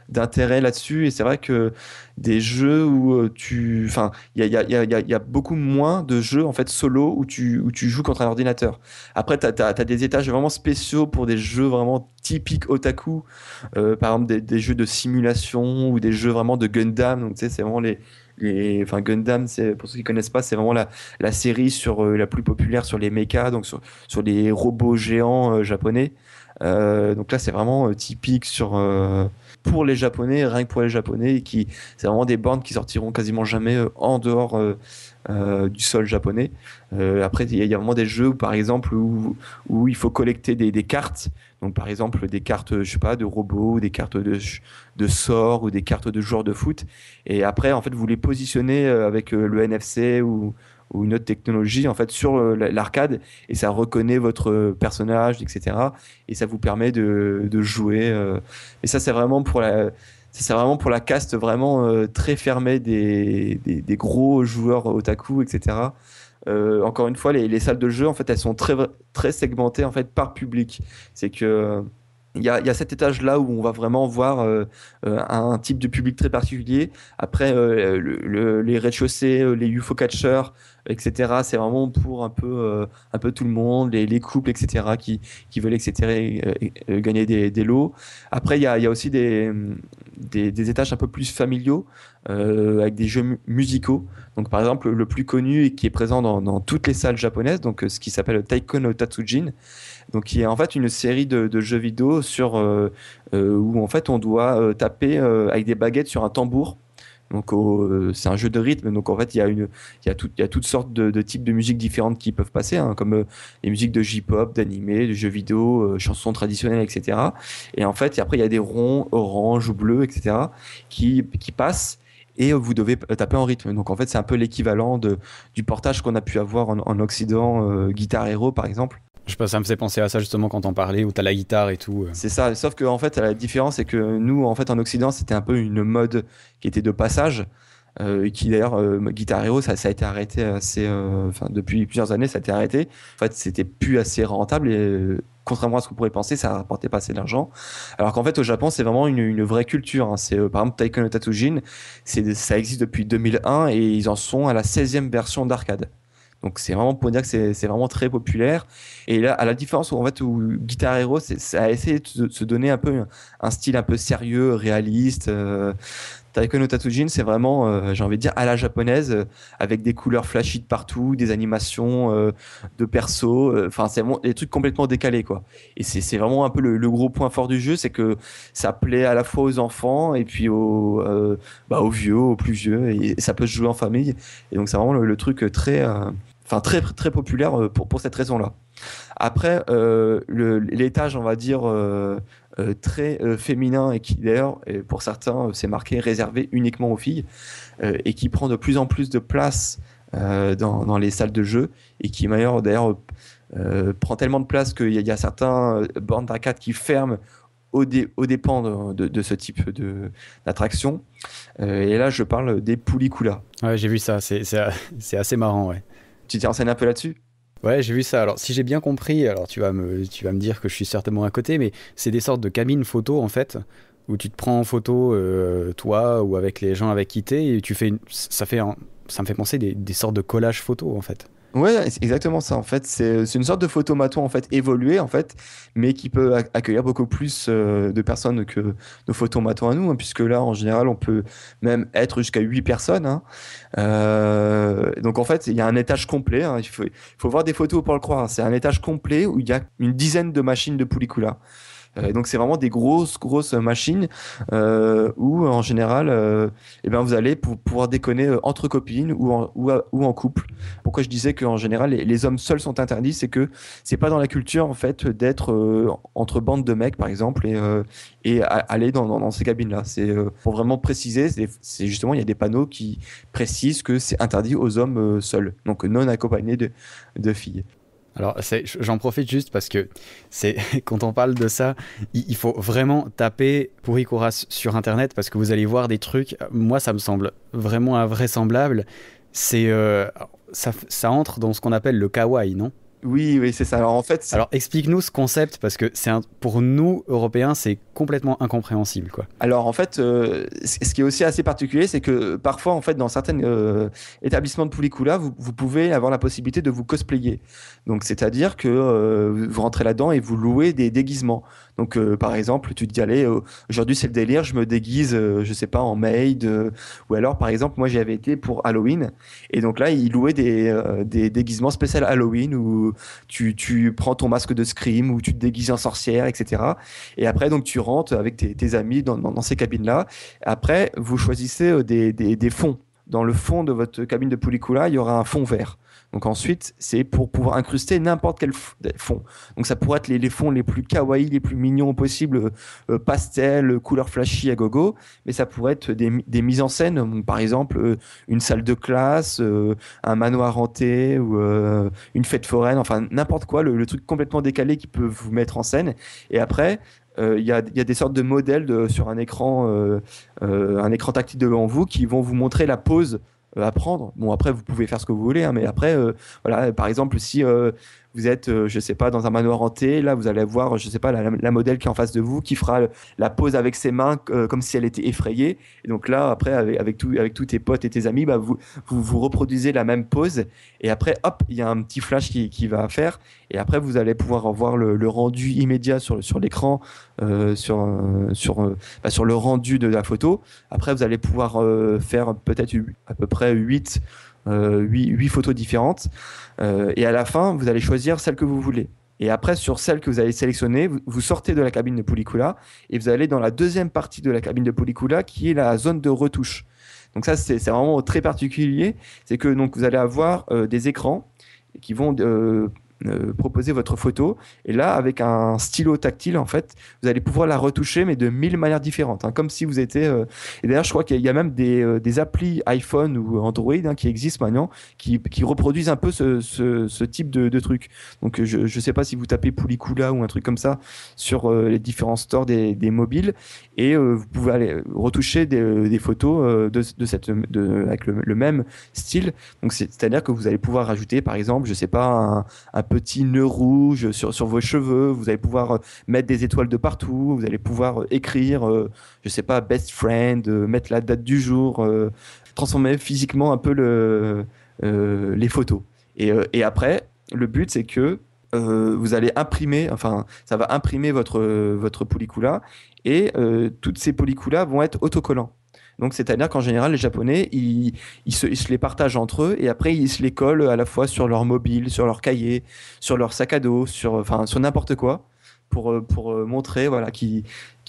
d'intérêt là-dessus. Et c'est vrai que des jeux où il y a beaucoup moins de jeux en fait solo où tu joues contre un ordinateur. Après, t'as des étages vraiment spéciaux pour des jeux vraiment typiques otaku, par exemple des jeux de simulation ou des jeux vraiment de Gundam. Donc tu sais, c'est vraiment Gundam, c'est, pour ceux qui connaissent pas, c'est vraiment la série la plus populaire sur les mechas, donc sur les robots géants japonais. Donc là, c'est vraiment typique pour les Japonais, rien que pour les Japonais, c'est vraiment des bornes qui sortiront quasiment jamais en dehors du sol japonais. Après, il y a vraiment des jeux où, par exemple, où il faut collecter des cartes. Donc, par exemple, des cartes, je sais pas, de robots, des cartes de sorts ou des cartes de joueurs de foot. Et après, en fait, vous les positionnez avec le NFC ou une autre technologie en fait sur l'arcade et ça reconnaît votre personnage, etc. Et ça vous permet de jouer. Et ça, c'est vraiment pour la caste vraiment très fermée des gros joueurs otaku, etc. Encore une fois, les salles de jeu, en fait, elles sont très, très segmentées en fait, par public. C'est que il y a cet étage-là où on va vraiment voir un type de public très particulier. Après, les rez-de-chaussée, les UFO catchers, etc., c'est vraiment pour un peu tout le monde, les couples, etc., qui veulent, etc., gagner des lots. Après, il y a aussi des étages un peu plus familiaux, avec des jeux musicaux. Donc, par exemple, le plus connu et qui est présent dans toutes les salles japonaises, donc ce qui s'appelle Taiko no Tatsujin, donc qui est en fait une série de jeux vidéo où en fait on doit taper avec des baguettes sur un tambour. Donc c'est un jeu de rythme. Donc en fait il y a toutes sortes de types de musiques différentes qui peuvent passer, hein, comme les musiques de J-pop, d'animé, de jeux vidéo, chansons traditionnelles, etc. Et en fait après il y a des ronds, orange ou bleu, etc. qui passent. Et vous devez taper en rythme. Donc en fait c'est un peu l'équivalent du portage qu'on a pu avoir en Occident, Guitar Hero par exemple. Je sais pas, ça me faisait penser à ça justement quand on parlait, où t'as la guitare et tout. C'est ça, sauf que en fait, la différence, c'est que nous, en fait, en Occident, c'était un peu une mode qui était de passage, et qui d'ailleurs, Guitar Hero, ça a été arrêté depuis plusieurs années, ça a été arrêté. En fait, c'était plus assez rentable et contrairement à ce qu'on pourrait penser, ça rapportait pas assez d'argent. Alors qu'en fait, au Japon, c'est vraiment une vraie culture. Hein. C'est par exemple Taiko no Tatsujin, ça existe depuis 2001 et ils en sont à la 16e version d'arcade. Donc c'est vraiment pour dire que c'est vraiment très populaire. Et là, à la différence où Guitar Hero, ça a essayé de se donner un peu un style un peu sérieux, réaliste. Taiko no Tatsujin, c'est vraiment, j'ai envie de dire, à la japonaise, avec des couleurs flashy de partout, des animations de perso. Enfin, c'est des trucs complètement décalés, quoi. Et c'est vraiment un peu le gros point fort du jeu, c'est que ça plaît à la fois aux enfants et puis aux vieux, aux plus vieux. Et ça peut se jouer en famille. Et donc c'est vraiment le truc très très populaire pour cette raison-là. Après, l'étage, on va dire, très féminin et qui d'ailleurs, pour certains, c'est marqué réservé uniquement aux filles et qui prend de plus en plus de place dans les salles de jeu et qui d'ailleurs prend tellement de place qu'il y a certains bornes d'arcade qui ferment aux dépens de ce type d'attraction. Et là, je parle des Poulicula. Ouais, j'ai vu ça, c'est assez marrant, ouais. Tu t'es renseigné un peu là-dessus ? Ouais, j'ai vu ça. Alors, si j'ai bien compris, alors tu vas me dire que je suis certainement à côté, mais c'est des sortes de cabines photo, en fait, où tu te prends en photo, toi, ou avec les gens avec qui t'es, et ça me fait penser des sortes de collages photos, en fait. Ouais, c'est exactement ça. En fait, c'est une sorte de photomaton en fait évolué en fait, mais qui peut accueillir beaucoup plus de personnes que nos photomatons à nous, hein, puisque là, en général, on peut même être jusqu'à 8 personnes. Hein. Donc en fait, il y a un étage complet. Hein. Il faut voir des photos pour le croire. Hein. C'est un étage complet où il y a une dizaine de machines de Poulicula. Donc c'est vraiment des grosses machines où en général vous allez pouvoir déconner entre copines ou en couple. Pourquoi je disais qu'en général les hommes seuls sont interdits, c'est que c'est pas dans la culture en fait d'être entre bandes de mecs par exemple et aller dans ces cabines là. C'est pour vraiment préciser, c'est justement il y a des panneaux qui précisent que c'est interdit aux hommes seuls, donc non accompagnés de filles. Alors, j'en profite juste parce que quand on parle de ça, il faut vraiment taper Pouricuras sur Internet parce que vous allez voir des trucs. Moi, ça me semble vraiment invraisemblable. Ça entre dans ce qu'on appelle le kawaii, non ? Oui, c'est ça. Alors en fait, alors explique-nous ce concept parce que pour nous Européens, c'est complètement incompréhensible, quoi. Alors en fait, ce qui est aussi assez particulier, c'est que parfois en fait dans certains établissements de Poulicula, vous pouvez avoir la possibilité de vous cosplayer. Donc c'est-à-dire que vous rentrez là-dedans et vous louez des déguisements. Donc par exemple, tu te dis allez, aujourd'hui c'est le délire, je me déguise, je sais pas, en maid, ou alors par exemple moi j'y avais été pour Halloween et donc là ils louaient des déguisements spéciaux Halloween où tu prends ton masque de Scream ou tu te déguises en sorcière, etc. Et après, donc, tu rentres avec tes amis dans ces cabines-là. Après, vous choisissez des fonds. Dans le fond de votre cabine de Poulicula, il y aura un fond vert. Donc ensuite, c'est pour pouvoir incruster n'importe quel fond. Donc ça pourrait être les fonds les plus kawaii, les plus mignons possibles, pastel, couleur flashy à gogo, mais ça pourrait être des mises en scène, par exemple une salle de classe, un manoir hanté ou une fête foraine, enfin n'importe quoi, le truc complètement décalé qui peut vous mettre en scène. Et après, il y a des sortes de modèles sur un écran tactile devant vous qui vont vous montrer la pose à prendre. Bon, après, vous pouvez faire ce que vous voulez, hein, mais après, voilà, par exemple, si vous êtes, je sais pas, dans un manoir hanté, là, vous allez voir, je sais pas, la modèle qui est en face de vous, qui fera la pose avec ses mains comme si elle était effrayée. Et donc là, après, avec tous tes potes et tes amis, bah, vous reproduisez la même pose. Et après, hop, il y a un petit flash qui va faire. Et après, vous allez pouvoir voir le rendu immédiat sur l'écran, sur le rendu de la photo. Après, vous allez pouvoir faire peut-être à peu près 8 photos différentes et à la fin vous allez choisir celle que vous voulez et après sur celle que vous allez sélectionner vous sortez de la cabine de Poulicula et vous allez dans la deuxième partie de la cabine de Poulicula qui est la zone de retouche. Donc ça c'est vraiment très particulier, c'est que donc vous allez avoir des écrans qui vont proposer votre photo et là avec un stylo tactile en fait vous allez pouvoir la retoucher mais de 1000 manières différentes, hein, comme si vous étiez et d'ailleurs je crois qu'il y a même des applis iPhone ou Android qui existent maintenant qui reproduisent un peu ce type de truc. Donc je sais pas si vous tapez Poulicula ou un truc comme ça sur les différents stores des mobiles et vous pouvez aller retoucher des photos avec le même style. Donc c'est-à-dire que vous allez pouvoir rajouter par exemple je sais pas un petit nœud rouge sur vos cheveux, vous allez pouvoir mettre des étoiles de partout, vous allez pouvoir écrire, je sais pas, best friend, mettre la date du jour, transformer physiquement un peu les photos. Et après, le but c'est que vous allez imprimer, enfin ça va imprimer votre Poulicula et toutes ces Pouliculas vont être autocollants. Donc, c'est-à-dire qu'en général, les Japonais, ils se les partagent entre eux et après, ils se les collent à la fois sur leur mobile, sur leur cahier, sur leur sac à dos, sur n'importe quoi pour montrer voilà, qu'ils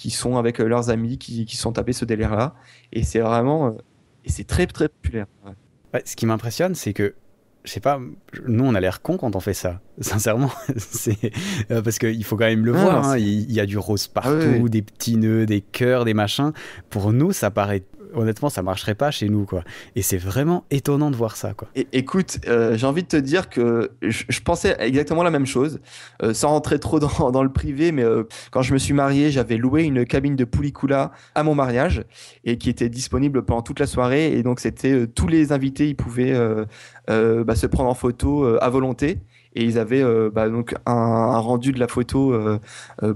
sont avec leurs amis, qui sont tapés ce délire-là. Et c'est vraiment... et c'est très, très populaire. Ouais. Ouais, ce qui m'impressionne, c'est que je sais pas, nous on a l'air con quand on fait ça, sincèrement, c'est parce qu'il faut quand même le voir, hein, il y a du rose partout, des petits nœuds, des cœurs, des machins. Pour nous, ça paraît honnêtement, ça marcherait pas chez nous, quoi. Et c'est vraiment étonnant de voir ça, quoi. Écoute, j'ai envie de te dire que je pensais exactement la même chose, sans rentrer trop dans le privé, mais quand je me suis marié, j'avais loué une cabine de Poulicula à mon mariage et qui était disponible pendant toute la soirée. Et donc, c'était tous les invités, ils pouvaient se prendre en photo à volonté. Et ils avaient donc un rendu de la photo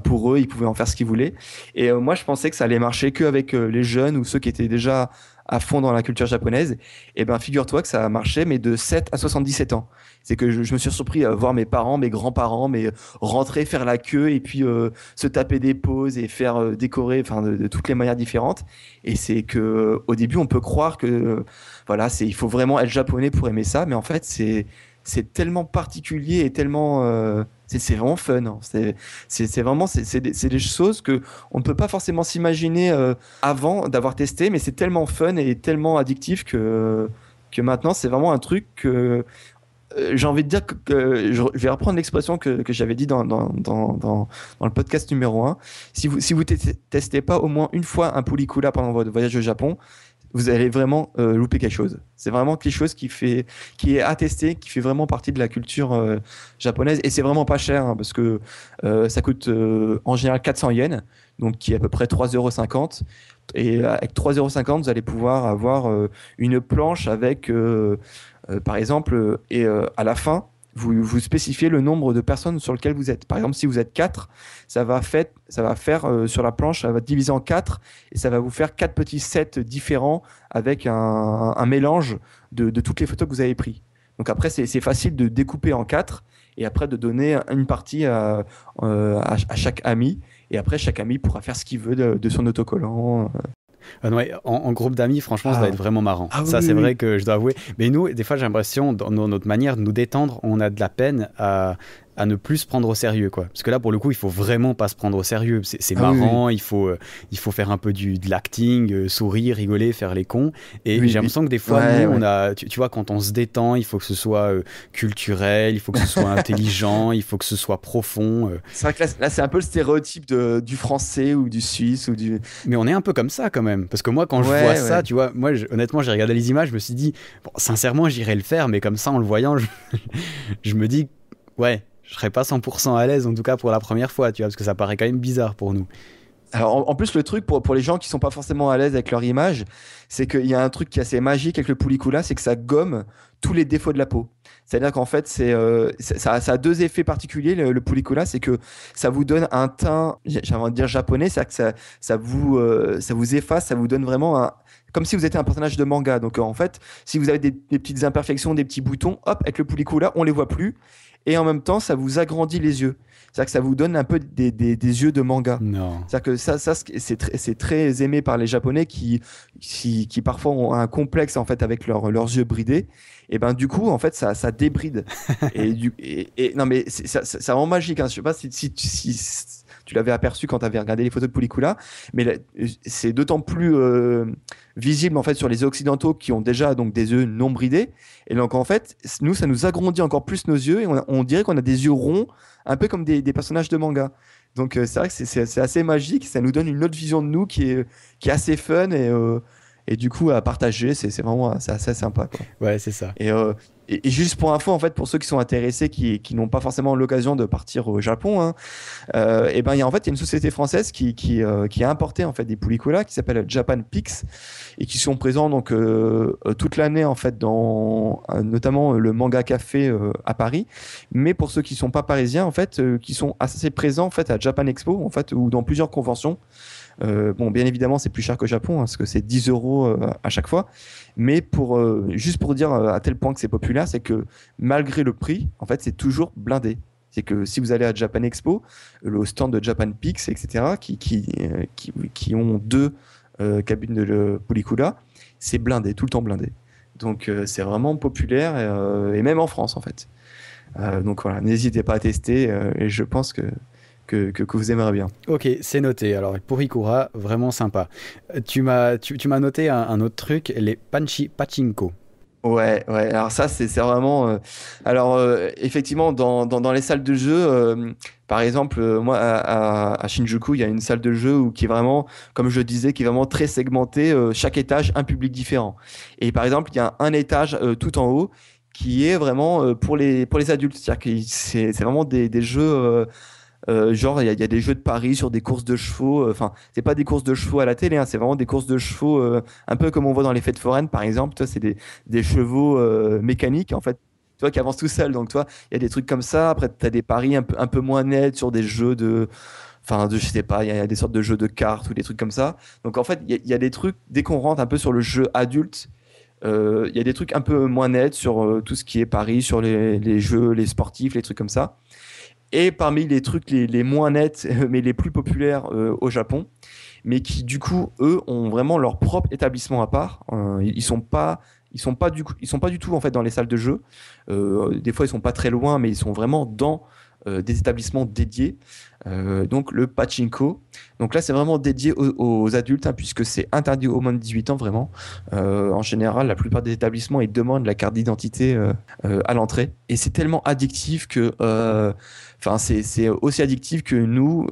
pour eux, ils pouvaient en faire ce qu'ils voulaient. Et moi, je pensais que ça allait marcher qu'avec les jeunes ou ceux qui étaient déjà à fond dans la culture japonaise. Et ben, figure-toi que ça a marché, mais de 7 à 77 ans. C'est que je me suis surpris à voir mes parents, mes grands-parents, rentrer, faire la queue et puis se taper des poses et faire décorer, enfin, de toutes les manières différentes. Et c'est que au début, on peut croire que il faut vraiment être japonais pour aimer ça, mais en fait, c'est tellement particulier et tellement c'est vraiment fun, hein. C'est vraiment c'est des choses que on ne peut pas forcément s'imaginer avant d'avoir testé, mais c'est tellement fun et tellement addictif que maintenant c'est vraiment un truc que j'ai envie de dire que je vais reprendre l'expression que j'avais dit dans le podcast numéro 1. Si vous testez pas au moins une fois un Poulicula pendant votre voyage au Japon, vous allez vraiment louper quelque chose. C'est vraiment quelque chose qui est attesté, qui fait vraiment partie de la culture japonaise. Et c'est vraiment pas cher, hein, parce que ça coûte en général 400 yens, donc qui est à peu près 3,50 €. Et avec 3,50 €, vous allez pouvoir avoir une planche avec, par exemple, à la fin, vous spécifiez le nombre de personnes sur lequel vous êtes. Par exemple, si vous êtes 4, ça va faire sur la planche, ça va diviser en 4 et ça va vous faire 4 petits sets différents avec un mélange de toutes les photos que vous avez prises. Donc après, c'est facile de découper en 4 et après de donner une partie à chaque ami. Et après, chaque ami pourra faire ce qu'il veut de son autocollant. Ouais, en groupe d'amis, franchement, ça doit être vraiment marrant. Ça, c'est vrai que je dois avouer. Mais nous, des fois, j'ai l'impression, dans notre manière de nous détendre, on a de la peine à ne plus se prendre au sérieux, quoi. Parce que là, pour le coup, il faut vraiment pas se prendre au sérieux. C'est marrant, il faut faire un peu de l'acting, sourire, rigoler, faire les cons. Et j'ai l'impression que des fois, on a, tu vois, quand on se détend, il faut que ce soit culturel, il faut que ce soit intelligent, il faut que ce soit profond. C'est vrai que là, c'est un peu le stéréotype du français ou du suisse ou du. Mais on est un peu comme ça quand même. Parce que moi, quand je vois ça, tu vois, moi, honnêtement, j'ai regardé les images, je me suis dit, bon, sincèrement, j'irais le faire, mais comme ça, en le voyant, je me dis, ouais, je serais pas 100% à l'aise, en tout cas pour la première fois, tu vois, parce que ça paraît quand même bizarre pour nous. Alors, en plus, le truc pour les gens qui sont pas forcément à l'aise avec leur image, c'est qu'il y a un truc qui est assez magique avec le Poulicula, c'est que ça gomme tous les défauts de la peau. C'est-à-dire qu'en fait, ça a deux effets particuliers, le Poulicula, c'est que ça vous donne un teint, j'ai envie de dire japonais, c'est-à-dire que ça vous efface, ça vous donne vraiment comme si vous étiez un personnage de manga. Donc en fait, si vous avez des petites imperfections, des petits boutons, hop, avec le Poulicula, on les voit plus. Et en même temps, ça vous agrandit les yeux. C'est-à-dire que ça vous donne un peu des yeux de manga. Non. C'est-à-dire que ça c'est très aimé par les Japonais qui parfois ont un complexe en fait avec leurs yeux bridés. Et ben du coup, en fait, ça débride. et non mais c'est vraiment magique. Hein. Je sais pas si tu l'avais aperçu quand tu avais regardé les photos de Poulicula, mais là, c'est d'autant plus visible en fait sur les occidentaux qui ont déjà donc des yeux non bridés. Et donc en fait, nous, ça nous agrandit encore plus nos yeux et on dirait qu'on a des yeux ronds, un peu comme des personnages de manga. Donc c'est vrai que c'est assez magique, ça nous donne une autre vision de nous qui est assez fun et du coup à partager, c'est vraiment assez sympa, quoi. Ouais, c'est ça. Et juste pour info, en fait, pour ceux qui sont intéressés, qui n'ont pas forcément l'occasion de partir au Japon, hein, et ben il y a une société française qui a importé en fait des Poulicula qui s'appelle Japan Pix et qui sont présents donc toute l'année en fait dans notamment le Manga Café à Paris. Mais pour ceux qui sont pas parisiens en fait, qui sont assez présents en fait à Japan Expo en fait ou dans plusieurs conventions. Bon, bien évidemment, c'est plus cher qu'au Japon, hein, parce que c'est 10 € à chaque fois. Mais juste pour dire à tel point que c'est populaire, c'est que malgré le prix, en fait, c'est toujours blindé. C'est que si vous allez à Japan Expo, au stand de Japan Pix, etc., qui ont deux cabines de Poulicula, c'est blindé, tout le temps blindé. Donc c'est vraiment populaire et même en France, en fait. Donc voilà, n'hésitez pas à tester et je pense que vous aimerez bien. Ok, c'est noté. Alors pour Ikura, vraiment sympa. Tu m'as noté un autre truc, les pachinko. Ouais, ouais. Alors ça, c'est vraiment. Effectivement, dans les salles de jeu, par exemple, moi à Shinjuku, il y a une salle de jeu qui est vraiment, comme je le disais, qui est vraiment très segmentée. Chaque étage, un public différent. Et par exemple, il y a un étage tout en haut qui est vraiment pour les adultes. C'est-à-dire que c'est vraiment des jeux. Genre, il y a des jeux de paris sur des courses de chevaux. Enfin, c'est pas des courses de chevaux à la télé, hein, c'est vraiment des courses de chevaux, un peu comme on voit dans les fêtes foraines, par exemple. Toi, c'est des chevaux mécaniques, en fait, tu vois, qui avancent tout seuls. Donc, toi, il y a des trucs comme ça. Après, tu as des paris un peu moins nets sur des jeux de. Enfin, je sais pas, il y a des sortes de jeux de cartes ou des trucs comme ça. Donc, en fait, il y a des trucs, dès qu'on rentre un peu sur le jeu adulte, il y a des trucs un peu moins nets sur tout ce qui est paris, sur les jeux, les sportifs, les trucs comme ça. Et parmi les trucs les moins nets, mais les plus populaires au Japon, mais qui du coup, eux, ont vraiment leur propre établissement à part. Ils sont pas du tout en fait dans les salles de jeu. Des fois, ils sont pas très loin, mais ils sont vraiment dans des établissements dédiés. Donc le pachinko. Donc là, c'est vraiment dédié aux adultes, hein, puisque c'est interdit aux moins de 18 ans, vraiment. En général, la plupart des établissements, ils demandent la carte d'identité à l'entrée. Et c'est tellement addictif que... Enfin, c'est aussi addictif que nous,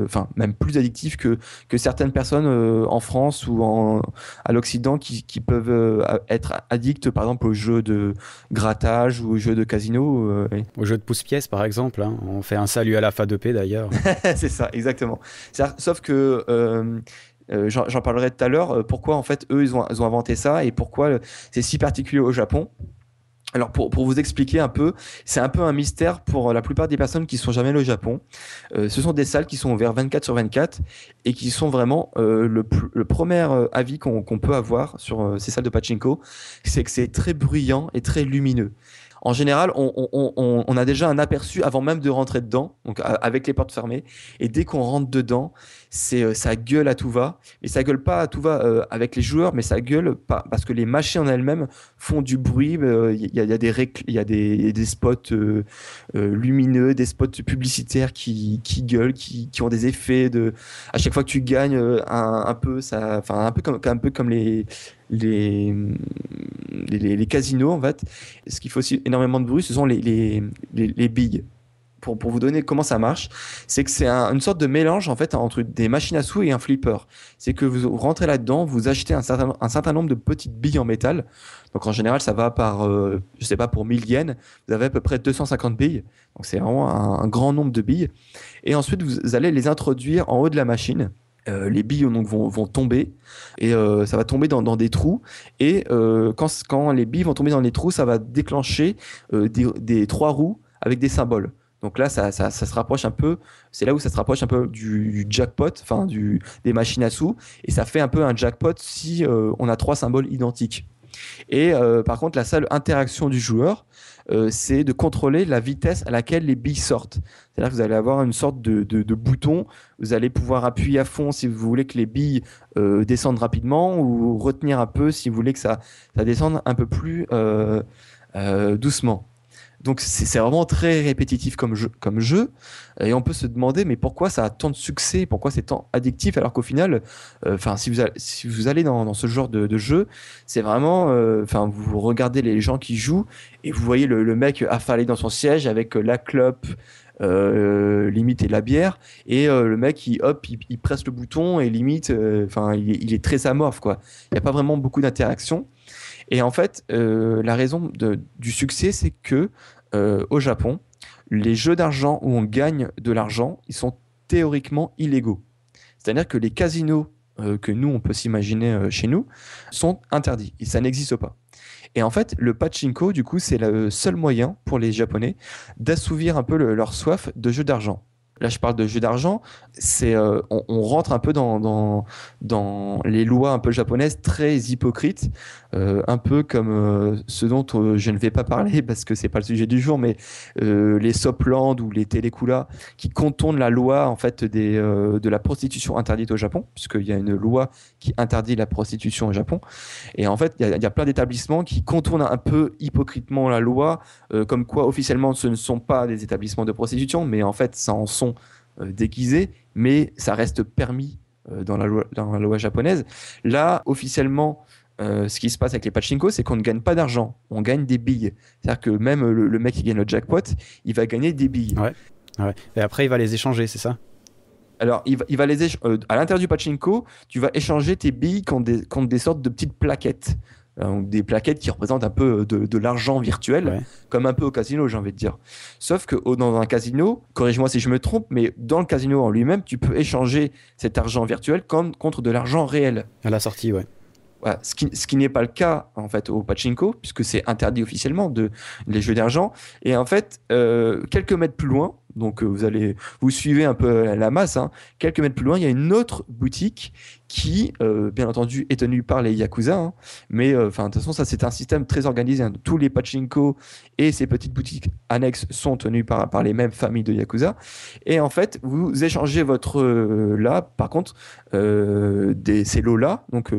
enfin, même plus addictif que certaines personnes en France ou à l'Occident qui peuvent être addicts, par exemple, aux jeux de grattage ou aux jeux de casino. Au jeu de pouce-pièce, par exemple, hein. On fait un salut à la FA2P d'ailleurs. C'est ça, exactement. Sauf que j'en parlerai tout à l'heure. Pourquoi en fait eux ils ont inventé ça et pourquoi c'est si particulier au Japon. Alors pour vous expliquer un peu, c'est un peu un mystère pour la plupart des personnes qui sont jamais allées au Japon. Ce sont des salles qui sont ouvertes 24/24 et qui sont vraiment le premier avis qu'on peut avoir sur ces salles de pachinko, c'est que c'est très bruyant et très lumineux. En général, on a déjà un aperçu avant même de rentrer dedans, donc avec les portes fermées. Et dès qu'on rentre dedans, ça gueule à tout va. Et ça gueule pas à tout va avec les joueurs, mais ça gueule pas, parce que les machines en elles-mêmes font du bruit. Il y a des spots lumineux, des spots publicitaires qui gueulent, qui ont des effets de. À chaque fois que tu gagnes un peu, ça, enfin un peu comme les casinos en fait. Ce qui fait aussi énormément de bruit, ce sont les billes. Pour vous donner comment ça marche, c'est que c'est une sorte de mélange en fait entre des machines à sous et un flipper. C'est que vous rentrez là-dedans, vous achetez un certain nombre de petites billes en métal. Donc en général, ça va par, je sais pas, pour 1000 yens, vous avez à peu près 250 billes. Donc c'est vraiment un grand nombre de billes. Et ensuite, vous allez les introduire en haut de la machine. Les billes donc, vont tomber et ça va tomber dans des trous et quand les billes vont tomber dans les trous, ça va déclencher des trois roues avec des symboles. Donc là, ça se rapproche un peu, c'est là où ça se rapproche un peu du jackpot, enfin des machines à sous, et ça fait un peu un jackpot si on a trois symboles identiques. Et par contre, la seule interaction du joueur, c'est de contrôler la vitesse à laquelle les billes sortent. C'est-à-dire que vous allez avoir une sorte de bouton, vous allez pouvoir appuyer à fond si vous voulez que les billes descendent rapidement ou retenir un peu si vous voulez que ça descende un peu plus doucement. Donc c'est vraiment très répétitif comme jeu, et on peut se demander mais pourquoi ça a tant de succès, pourquoi c'est tant addictif alors qu'au final, enfin si vous allez dans ce genre de jeu, c'est vraiment, enfin vous regardez les gens qui jouent et vous voyez le mec affalé dans son siège avec la clope. Limite et la bière et le mec il presse le bouton et limite enfin il est très amorphe quoi, il n'y a pas vraiment beaucoup d'interaction. Et en fait, la raison du succès, c'est que au Japon, les jeux d'argent où on gagne de l'argent, ils sont théoriquement illégaux. C'est-à-dire que les casinos que nous, on peut s'imaginer chez nous, sont interdits. Et ça n'existe pas. Et en fait, le pachinko, du coup, c'est le seul moyen pour les Japonais d'assouvir un peu leur soif de jeux d'argent. Là, je parle de jeux d'argent. On rentre un peu dans les lois un peu japonaises très hypocrites, un peu comme ce dont je ne vais pas parler parce que c'est pas le sujet du jour, mais les Sopland ou les Télécula qui contournent la loi en fait de la prostitution interdite au Japon, puisqu'il y a une loi qui interdit la prostitution au Japon. Et en fait, il y a plein d'établissements qui contournent un peu hypocritement la loi, comme quoi officiellement ce ne sont pas des établissements de prostitution, mais en fait ça en sont déguisés, mais ça reste permis dans la loi japonaise. Là, officiellement, ce qui se passe avec les pachinko, c'est qu'on ne gagne pas d'argent, on gagne des billes. C'est-à-dire que même le mec qui gagne le jackpot, il va gagner des billes. Ouais. Et après, il va les échanger, c'est ça? Alors, il va à l'intérieur du pachinko, tu vas échanger tes billes contre des sortes de petites plaquettes. Donc des plaquettes qui représentent un peu de l'argent virtuel, comme un peu au casino, j'ai envie de dire. Sauf que dans un casino, corrige-moi si je me trompe, mais dans le casino en lui-même, tu peux échanger cet argent virtuel contre de l'argent réel. À la sortie, ouais. Voilà, ce qui n'est pas le cas en fait au pachinko, puisque c'est interdit officiellement les jeux d'argent. Et en fait, quelques mètres plus loin, donc vous suivez un peu la masse, hein, quelques mètres plus loin, il y a une autre boutique qui, bien entendu, est tenue par les Yakuza, hein, mais de toute façon, ça c'est un système très organisé. Hein. Tous les pachinko et ces petites boutiques annexes sont tenues par les mêmes familles de Yakuza. Et en fait, vous échangez votre par contre, ces lots-là, donc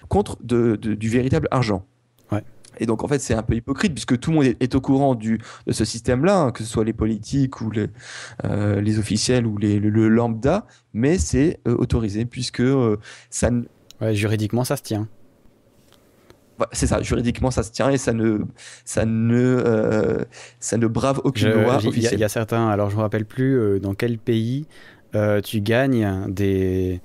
contre du véritable argent. Ouais. Et donc, en fait, c'est un peu hypocrite puisque tout le monde est au courant de ce système-là, hein, que ce soit les politiques ou les officiels ou le lambda, mais c'est autorisé puisque ça... Ouais, juridiquement, ça se tient. C'est ça, juridiquement ça se tient et ça ne brave aucune loi officielle. Il y a certains, alors je me rappelle plus dans quel pays tu gagnes des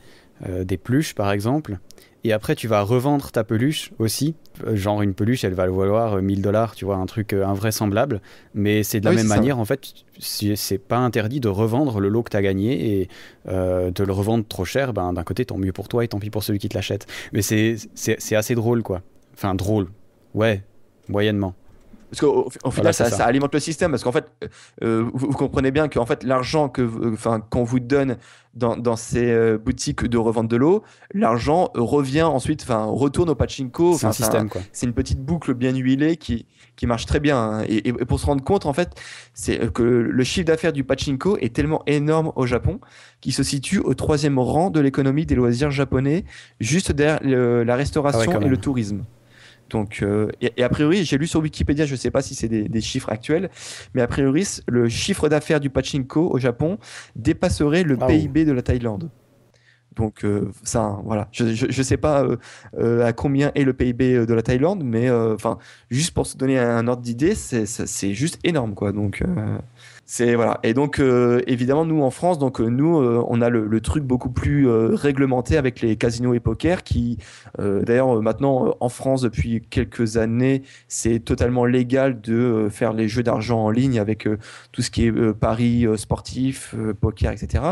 peluches par exemple, et après tu vas revendre ta peluche aussi, genre une peluche elle va le valoir $1000, tu vois, un truc invraisemblable, mais c'est de la même manière en fait, c'est pas interdit de revendre le lot que tu as gagné et de le revendre trop cher, d'un côté tant mieux pour toi et tant pis pour celui qui te l'achète, mais c'est assez drôle quoi. Enfin, drôle. Ouais, moyennement. Parce qu'au final, ça alimente le système. Parce qu'en fait, vous comprenez bien qu'en fait, l'argent qu'on vous donne dans ces boutiques de revente de l'eau, l'argent revient ensuite, retourne au pachinko. C'est un système, quoi. C'est une petite boucle bien huilée qui marche très bien. Hein. Et pour se rendre compte, en fait, c'est que le chiffre d'affaires du pachinko est tellement énorme au Japon qu'il se situe au 3e rang de l'économie des loisirs japonais, juste derrière la restauration et le tourisme. Donc, et a priori, j'ai lu sur Wikipédia, je ne sais pas si c'est des chiffres actuels, mais a priori, le chiffre d'affaires du pachinko au Japon dépasserait le PIB de la Thaïlande. Donc, voilà. Je ne sais pas à combien est le PIB de la Thaïlande, mais juste pour se donner un ordre d'idée, c'est juste énorme, quoi. Donc, voilà. Et donc, évidemment, nous en France, on a le truc beaucoup plus réglementé avec les casinos et poker qui, d'ailleurs, maintenant en France depuis quelques années, c'est totalement légal de faire les jeux d'argent en ligne avec tout ce qui est paris sportifs, poker, etc.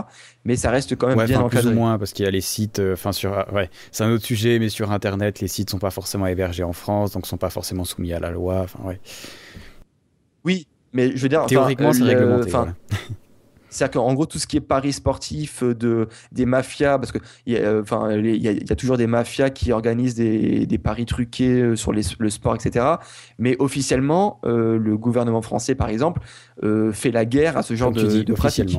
Mais ça reste quand même bien encadré. Plus ou moins, parce qu'il y a les sites, c'est un autre sujet, mais sur Internet, les sites sont pas forcément hébergés en France, donc sont pas forcément soumis à la loi. Oui. Mais je veux dire, théoriquement, c'est réglementé. Voilà. C'est-à-dire qu'en gros, tout ce qui est paris sportifs, des mafias, parce qu'il y a toujours des mafias qui organisent des paris truqués sur le sport, etc. Mais officiellement, le gouvernement français, par exemple, fait la guerre à ce genre de pratiques.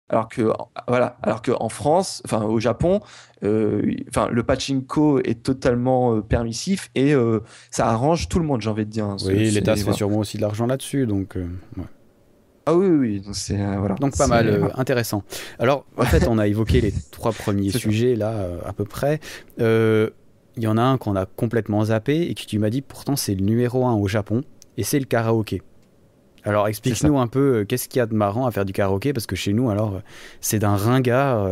Alors que en France, au Japon, le pachinko est totalement permissif et ça arrange tout le monde, j'ai envie de dire. Hein. Oui, l'État se fait sûrement aussi de l'argent là-dessus, donc. Ouais. Ah oui, donc pas mal, intéressant. Alors, en fait, on a évoqué les 3 premiers sujets là, à peu près. Il y en a un qu'on a complètement zappé et que tu m'as dit pourtant c'est le numéro 1 au Japon et c'est le karaoké. Alors explique-nous un peu qu'est-ce qu'il y a de marrant à faire du karaoké, parce que chez nous alors c'est d'un ringard.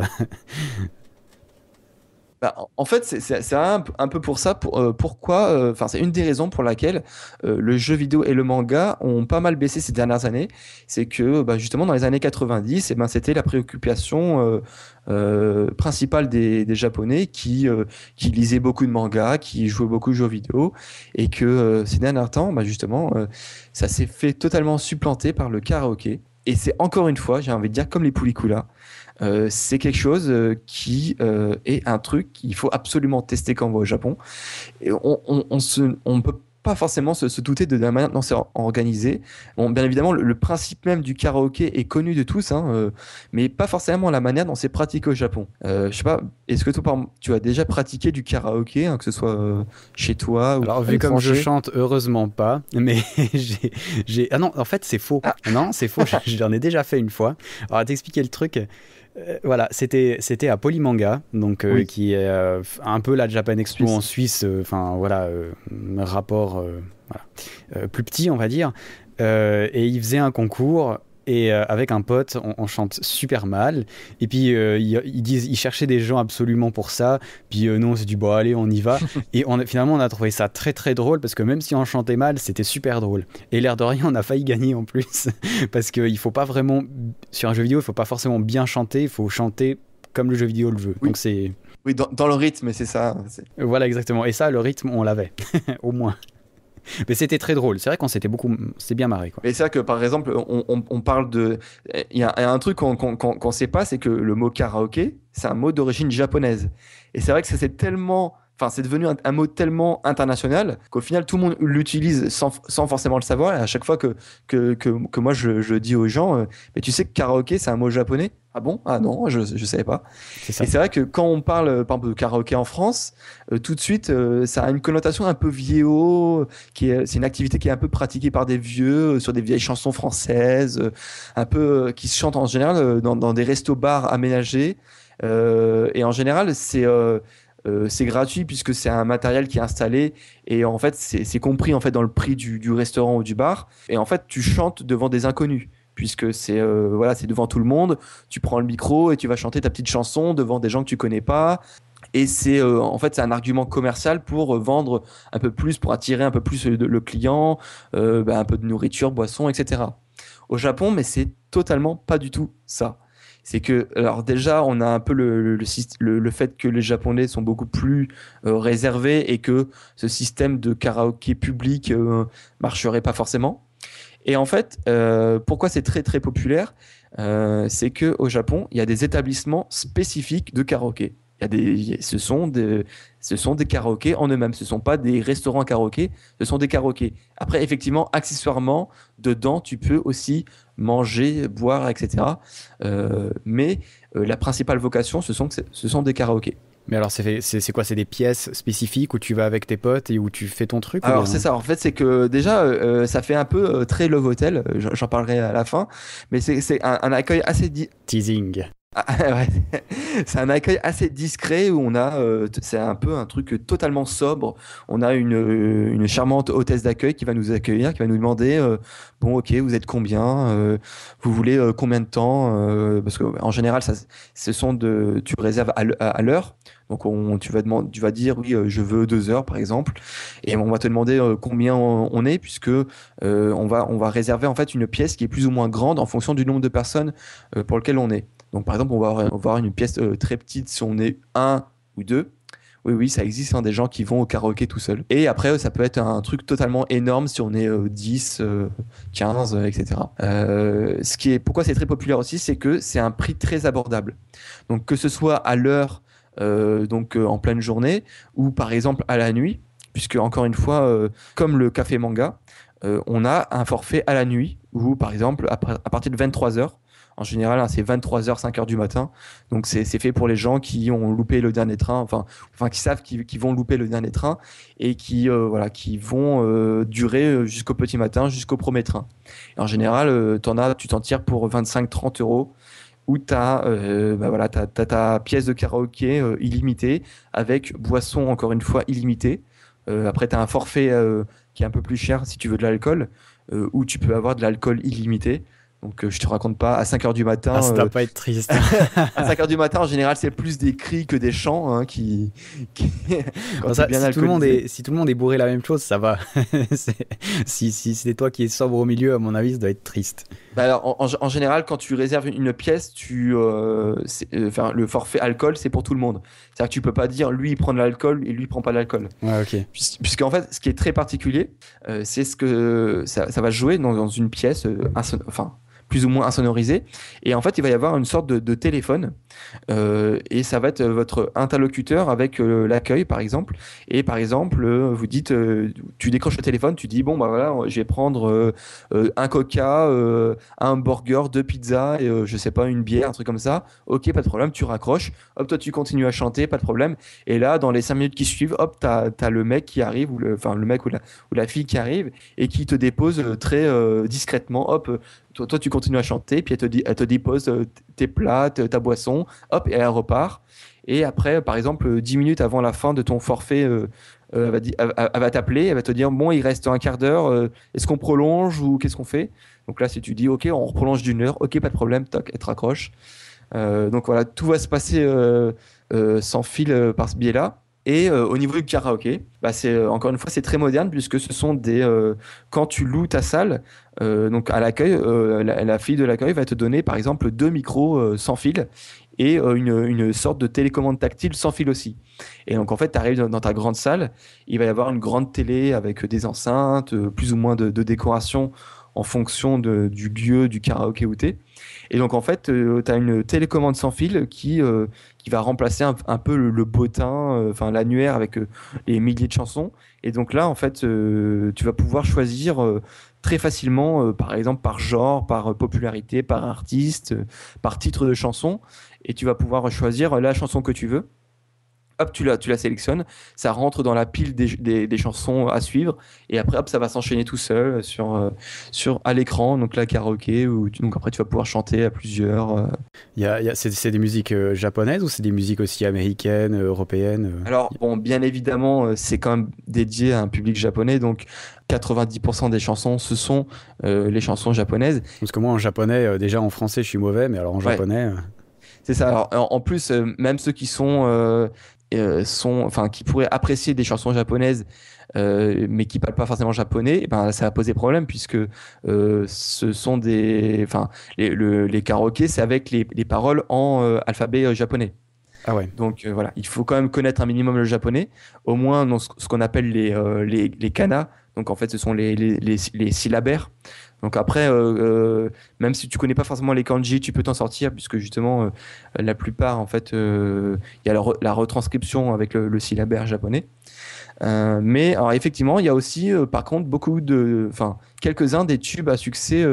En fait, c'est un peu pour ça. Pourquoi c'est une des raisons pour laquelle le jeu vidéo et le manga ont pas mal baissé ces dernières années. C'est que justement dans les années 90, c'était la préoccupation principale des Japonais qui lisaient beaucoup de mangas, qui jouaient beaucoup de jeux vidéo, et que ces derniers temps, justement, ça s'est fait totalement supplanter par le karaoké. Et c'est encore une fois, j'ai envie de dire, comme les poulicoulas. C'est quelque chose qui est un truc qu'il faut absolument tester quand on va au Japon. Et on peut pas forcément se douter de la manière dont c'est organisé. Bon, bien évidemment, le principe même du karaoké est connu de tous, hein, mais pas forcément la manière dont c'est pratiqué au Japon. Je sais pas, est-ce que toi, tu as déjà pratiqué du karaoké, hein, que ce soit chez toi ou alors, vu comme je chante, heureusement pas, mais Ah non, en fait, c'est faux. Non, c'est faux, j'en ai déjà fait une fois. Alors, à t'expliquer le truc... Voilà, c'était à Polymanga, donc Oui. qui est un peu la Japan Expo Suisse. en Suisse, enfin voilà, rapport voilà, plus petit on va dire. Et il faisait un concours. Et avec un pote, on chante super mal. Et puis ils cherchaient des gens absolument pour ça. Puis nous on s'est dit bon allez on y va. Et finalement on a trouvé ça très très drôle parce que même si on chantait mal, c'était super drôle. Et l'air de rien on a failli gagner en plus parce qu'il faut pas vraiment sur un jeu vidéo il faut pas forcément bien chanter, il faut chanter comme le jeu vidéo le veut. Oui. Donc c'est Oui, dans le rythme, c'est ça. voilà exactement. Et ça le rythme on l'avait au moins. Mais c'était très drôle. C'est vrai qu'on s'était bien marré quoi. Mais c'est vrai que par exemple, on parle de. Il y a un truc qu'on sait pas, c'est que le mot karaoké, c'est un mot d'origine japonaise. Et c'est vrai que ça, c'est tellement. Enfin, c'est devenu un mot tellement international qu'au final, tout le monde l'utilise sans forcément le savoir. Et à chaque fois que moi, je dis aux gens, mais tu sais que karaoké, c'est un mot japonais? Ah bon? Ah non, je savais pas. C'est ça. Et c'est vrai que quand on parle, par exemple, de karaoké en France, tout de suite, ça a une connotation un peu vieillot, c'est une activité qui est un peu pratiquée par des vieux, sur des vieilles chansons françaises, un peu, qui se chantent en général dans des restos-bars aménagés. Et en général, c'est gratuit puisque c'est un matériel qui est installé et en fait c'est compris en fait dans le prix du restaurant ou du bar et en fait tu chantes devant des inconnus puisque c'est voilà, c'est devant tout le monde, tu prends le micro et tu vas chanter ta petite chanson devant des gens que tu connais pas et c'est en fait c'est un argument commercial pour vendre un peu plus, pour attirer un peu plus le client, un peu de nourriture, boisson, etc. Au Japon, mais c'est totalement pas du tout ça. C'est que, alors déjà, on a un peu le fait que les Japonais sont beaucoup plus réservés et que ce système de karaoké public marcherait pas forcément. Et en fait, pourquoi c'est très très populaire, c'est que au Japon, il y a des établissements spécifiques de karaoké. Ce sont des karaokés en eux-mêmes. Ce ne sont pas des restaurants karaokés, ce sont des karaokés. Après, effectivement, accessoirement, dedans, tu peux aussi manger, boire, etc. Mais la principale vocation, ce sont des karaokés. Mais alors c'est quoi? C'est des pièces spécifiques où tu vas avec tes potes et où tu fais ton truc? Alors c'est ça, en fait c'est que déjà ça fait un peu très Love Hotel, j'en parlerai à la fin, mais c'est un accueil assez teasing. Ouais. C'est un accueil assez discret où on a, c'est un peu un truc totalement sobre. On a une charmante hôtesse d'accueil qui va nous accueillir, qui va nous demander bon, ok, vous êtes combien, vous voulez combien de temps, parce que en général, tu réserves à l'heure. Donc tu vas dire oui, je veux 2 heures par exemple, et on va te demander combien on est puisque on va réserver en fait une pièce qui est plus ou moins grande en fonction du nombre de personnes pour lequel on est. Donc, par exemple, on va avoir une pièce très petite si on est 1 ou 2. Oui, ça existe, hein, des gens qui vont au karaoké tout seuls. Et après, ça peut être un truc totalement énorme si on est 10, 15, etc. Pourquoi c'est très populaire aussi, c'est que c'est un prix très abordable. Donc, que ce soit à l'heure, en pleine journée, ou par exemple à la nuit, puisque encore une fois, comme le café manga, on a un forfait à la nuit, où par exemple, à partir de 23h, en général, hein, c'est 23h, 5h du matin. Donc, c'est fait pour les gens qui ont loupé le dernier train, enfin qui savent qu'ils vont louper le dernier train et qui vont durer jusqu'au petit matin, jusqu'au premier train. Et en général, tu t'en tires pour 25-30 euros où tu as ta pièce de karaoké illimitée avec boisson, encore une fois, illimitée. Après, tu as un forfait qui est un peu plus cher si tu veux de l'alcool, où tu peux avoir de l'alcool illimité. Donc, je te raconte pas, à 5h du matin. Ah, ça doit pas être triste. À 5h du matin, en général, c'est plus des cris que des chants. Hein, quand ça, si tout le monde est bourré la même chose, ça va. Si c'est toi qui es sobre au milieu, à mon avis, ça doit être triste. Bah alors, en général, quand tu réserves une pièce, le forfait alcool, c'est pour tout le monde. C'est-à-dire que tu peux pas dire lui il prend de l'alcool et lui il prend pas de l'alcool. Ouais, ok. Puisqu'en fait, ce qui est très particulier, c'est ce que ça va jouer dans une pièce, plus ou moins insonorisé, et en fait il va y avoir une sorte de téléphone et ça va être votre interlocuteur avec l'accueil par exemple, et par exemple vous dites tu décroches le téléphone, tu dis bon bah voilà, je vais prendre un coca, un burger, 2 pizzas et je sais pas, une bière, un truc comme ça. Ok, pas de problème, tu raccroches, hop, toi tu continues à chanter, pas de problème, et là dans les 5 minutes qui suivent, hop, t'as le mec qui arrive, ou le mec ou la fille qui arrive et qui te dépose très discrètement, hop, toi, tu continues à chanter, puis elle te dépose tes plats, ta boisson, hop, et elle repart. Et après, par exemple, 10 minutes avant la fin de ton forfait, elle va t'appeler, elle va te dire, bon, il reste un quart d'heure, est-ce qu'on prolonge ou qu'est-ce qu'on fait? Donc là, si tu dis, ok, on prolonge d'1 heure, ok, pas de problème, toc, elle te raccroche. Donc voilà, tout va se passer sans fil par ce biais-là. Et au niveau du karaoké, bah encore une fois, c'est très moderne puisque ce sont quand tu loues ta salle, donc à l'accueil, la fille de l'accueil va te donner par exemple 2 micros sans fil et une sorte de télécommande tactile sans fil aussi. Et donc en fait, tu arrives dans ta grande salle, il va y avoir une grande télé avec des enceintes, plus ou moins de décoration en fonction du lieu du karaoké où t'es. Et donc en fait, tu as une télécommande sans fil qui va remplacer un peu le bottin, enfin l'annuaire avec les milliers de chansons. Et donc là, en fait, tu vas pouvoir choisir très facilement, par exemple par genre, par popularité, par artiste, par titre de chanson. Et tu vas pouvoir choisir la chanson que tu veux. Hop, tu la sélectionnes, ça rentre dans la pile des chansons à suivre, et après, hop, ça va s'enchaîner tout seul à l'écran, donc là, karaoké, donc après, tu vas pouvoir chanter à plusieurs. C'est des musiques japonaises ou c'est des musiques aussi américaines, européennes Alors, bon, bien évidemment, c'est quand même dédié à un public japonais, donc 90% des chansons, ce sont les chansons japonaises. Parce que moi, en japonais, déjà en français, je suis mauvais, mais alors en japonais... C'est ça. Alors, en plus, même ceux qui qui pourraient apprécier des chansons japonaises, mais qui parlent pas forcément japonais, eh ben ça va poser problème puisque ce sont les karaokés, c'est avec les paroles en alphabet japonais. Ah ouais. Donc voilà, il faut quand même connaître un minimum le japonais, au moins dans ce qu'on appelle les kana. Donc en fait, ce sont les syllabaires. Donc après, même si tu connais pas forcément les kanji, tu peux t'en sortir puisque justement la plupart, en fait, il y a la retranscription avec le syllabaire japonais. Mais alors effectivement, il y a aussi, par contre, quelques-uns des tubes à succès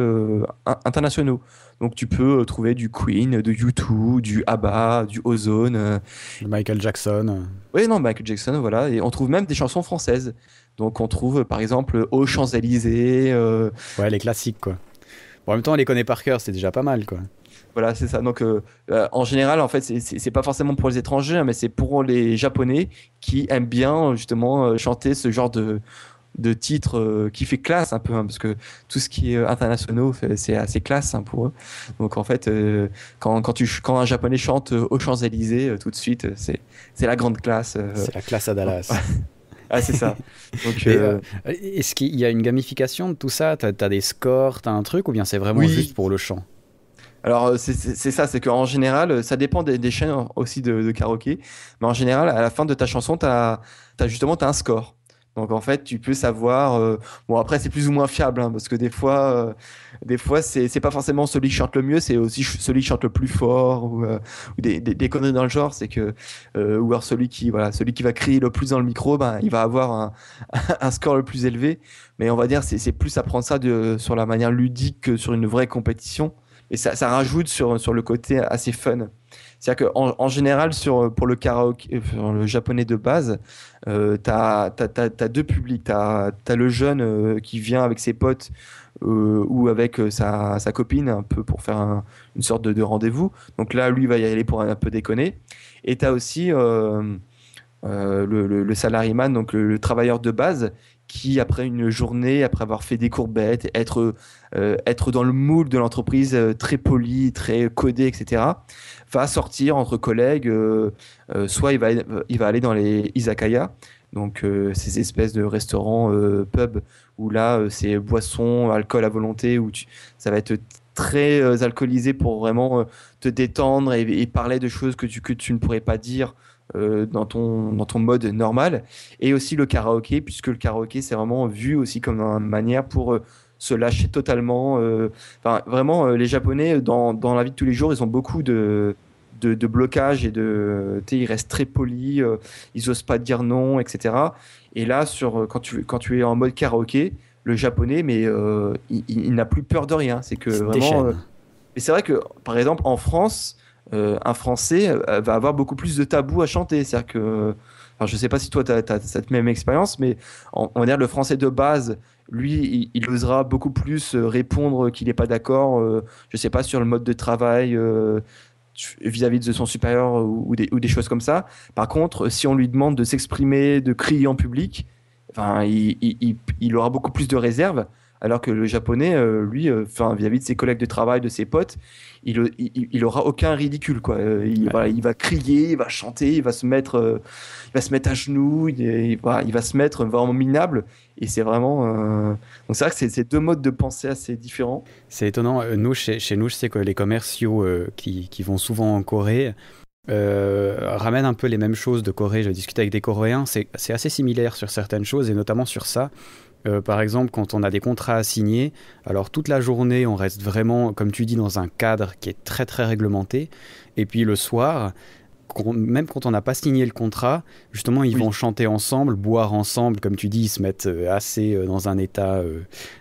internationaux. Donc tu peux trouver du Queen, de U2, du ABBA, du Ozone, Michael Jackson. Oui, non, Michael Jackson, voilà. Et on trouve même des chansons françaises. Donc on trouve par exemple Aux Champs-Élysées. Ouais, les classiques quoi. Bon, en même temps, on les connaît par cœur, c'est déjà pas mal quoi. Voilà, c'est ça. Donc en général, en fait, c'est pas forcément pour les étrangers, hein, mais c'est pour les Japonais qui aiment bien justement chanter ce genre de titres qui fait classe un peu, hein, parce que tout ce qui est internationaux, c'est assez classe hein, pour eux. Donc en fait, quand un Japonais chante Aux Champs-Élysées, tout de suite, c'est la grande classe. C'est la classe à Dallas. Ah, c'est ça. Donc, est-ce qu'il y a une gamification de tout ça? T'as des scores, t'as un truc, ou bien c'est vraiment juste pour le chant? Alors c'est ça, c'est qu'en général, ça dépend des chaînes aussi de karaoké, mais en général, à la fin de ta chanson, t'as un score. Donc en fait, tu peux savoir. Bon, après, c'est plus ou moins fiable, hein, parce que des fois, c'est pas forcément celui qui chante le mieux, c'est aussi celui qui chante le plus fort, ou des conneries dans le genre. C'est que ou alors celui qui va crier le plus dans le micro, ben il va avoir un score le plus élevé. Mais on va dire, c'est plus à prendre ça sur la manière ludique que sur une vraie compétition. Et ça rajoute sur le côté assez fun. C'est-à-dire qu'en général, pour le karaoké, pour le japonais de base, t'as deux publics. T'as le jeune qui vient avec ses potes ou avec sa copine, un peu pour faire une sorte de rendez-vous. Donc là, lui va y aller pour un peu déconner. Et t'as aussi le salariman, donc le travailleur de base, qui après une journée, après avoir fait des courbettes, être dans le moule de l'entreprise, très poli, très codé, etc., va sortir entre collègues, soit il va aller dans les izakaya, donc ces espèces de restaurants pub où là c'est boisson, alcool à volonté, où ça va être très alcoolisé pour vraiment te détendre et parler de choses que tu ne pourrais pas dire dans ton mode normal. Et aussi le karaoké, puisque le karaoké c'est vraiment vu aussi comme une manière pour se lâcher totalement. Vraiment, les Japonais dans la vie de tous les jours, ils ont beaucoup de blocage et ils restent très polis, ils osent pas dire non, etc. Et là, quand tu es en mode karaoké, le japonais, mais il n'a plus peur de rien. C'est que vraiment. Et c'est vrai que, par exemple, en France, un Français va avoir beaucoup plus de tabous à chanter. C'est-à-dire que enfin, je sais pas si toi tu as cette même expérience, mais on va dire le français de base, lui, il osera beaucoup plus répondre qu'il n'est pas d'accord, je sais pas, sur le mode de travail vis-à-vis de son supérieur ou des choses comme ça. Par contre, si on lui demande de s'exprimer, de crier en public, enfin, il aura beaucoup plus de réserve. Alors que le japonais, lui, enfin, vis-à-vis de ses collègues de travail, de ses potes, il aura aucun ridicule, quoi. Voilà, il va crier, il va chanter, il va se mettre à genoux, voilà, il va se mettre vraiment minable. Et c'est vraiment. Donc c'est vrai que c'est deux modes de pensée assez différents. C'est étonnant. Nous, chez nous, je sais que les commerciaux qui vont souvent en Corée ramènent un peu les mêmes choses de Corée. Je discute avec des Coréens, c'est assez similaire sur certaines choses et notamment sur ça. Par exemple, quand on a des contrats à signer, alors toute la journée, on reste vraiment, comme tu dis, dans un cadre qui est très très réglementé. Et puis le soir, même quand on n'a pas signé le contrat, justement, ils vont chanter ensemble, boire ensemble, comme tu dis, ils se mettent assez dans un état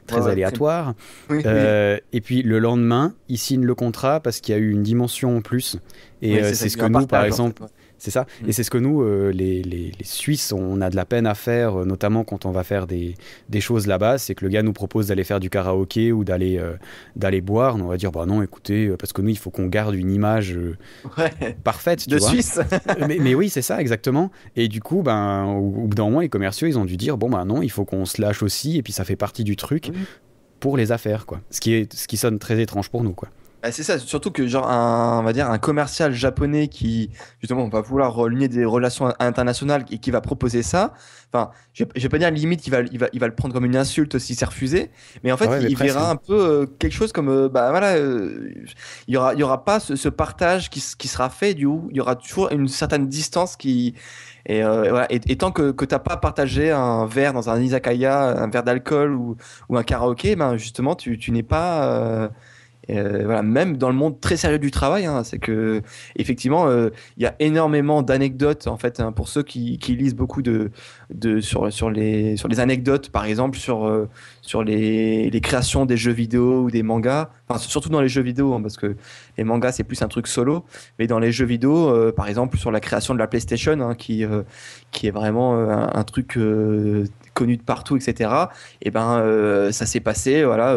très aléatoire. Oui. Et puis le lendemain, ils signent le contrat parce qu'il y a eu une dimension en plus. Et c'est ce que nous, par exemple... C'est ça. Et c'est ce que nous, les Suisses, on a de la peine à faire, notamment quand on va faire des choses là-bas. C'est que le gars nous propose d'aller faire du karaoké ou d'aller boire. On va dire, bah non, écoutez, parce que nous, il faut qu'on garde une image parfaite. Tu de vois. Suisse. mais oui, c'est ça, exactement. Et du coup, au bout d'un moment, les commerciaux, ils ont dû dire, bon, bah non, il faut qu'on se lâche aussi. Et puis, ça fait partie du truc pour les affaires, quoi. Ce qui sonne très étrange pour nous, quoi. C'est ça, surtout que genre on va dire un commercial japonais qui justement va vouloir lier des relations internationales et qui va proposer ça. Enfin, je vais pas dire limite il va le prendre comme une insulte si c'est refusé, mais en fait il verra un peu quelque chose comme bah voilà, il y aura pas ce partage qui sera fait, du coup il y aura toujours une certaine distance qui voilà. Et tant que t'as pas partagé un verre dans un izakaya, un verre d'alcool ou un karaoké, ben justement tu n'es pas voilà, même dans le monde très sérieux du travail, hein, c'est que effectivement, il y a énormément d'anecdotes en fait, hein, pour ceux qui lisent beaucoup sur les anecdotes, par exemple sur les créations des jeux vidéo ou des mangas, enfin surtout dans les jeux vidéo, hein, parce que les mangas c'est plus un truc solo, mais dans les jeux vidéo, par exemple sur la création de la PlayStation, hein, qui est vraiment un truc connu de partout, etc. Et ben ça s'est passé, voilà.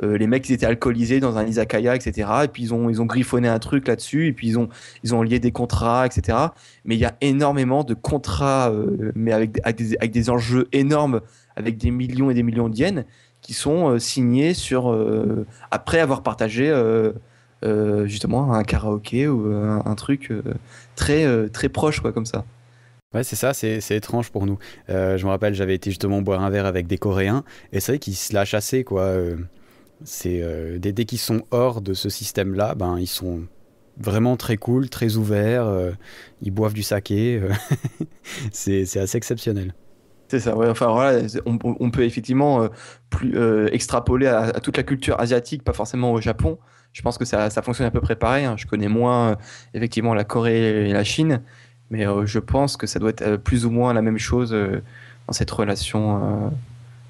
Les mecs ils étaient alcoolisés dans un izakaya, etc. Et puis ils ont griffonné un truc là-dessus, et puis ils ont lié des contrats, etc. Mais il y a énormément de contrats, mais avec des enjeux énormes, avec des millions et des millions de yens, qui sont signés après avoir partagé justement un karaoké ou un truc très proche, quoi, comme ça. Ouais, c'est ça, c'est étrange pour nous. Je me rappelle, j'avais été justement boire un verre avec des Coréens, et c'est vrai qu'ils se lâchent assez, quoi. Dès qu'ils sont hors de ce système-là, ben, ils sont vraiment très cool, très ouverts, ils boivent du saké, c'est assez exceptionnel. C'est ça, ouais. Enfin, voilà, on peut effectivement extrapoler à toute la culture asiatique, pas forcément au Japon. Je pense que ça fonctionne à peu près pareil, hein. Je connais moins effectivement la Corée et la Chine, mais je pense que ça doit être plus ou moins la même chose dans cette relation,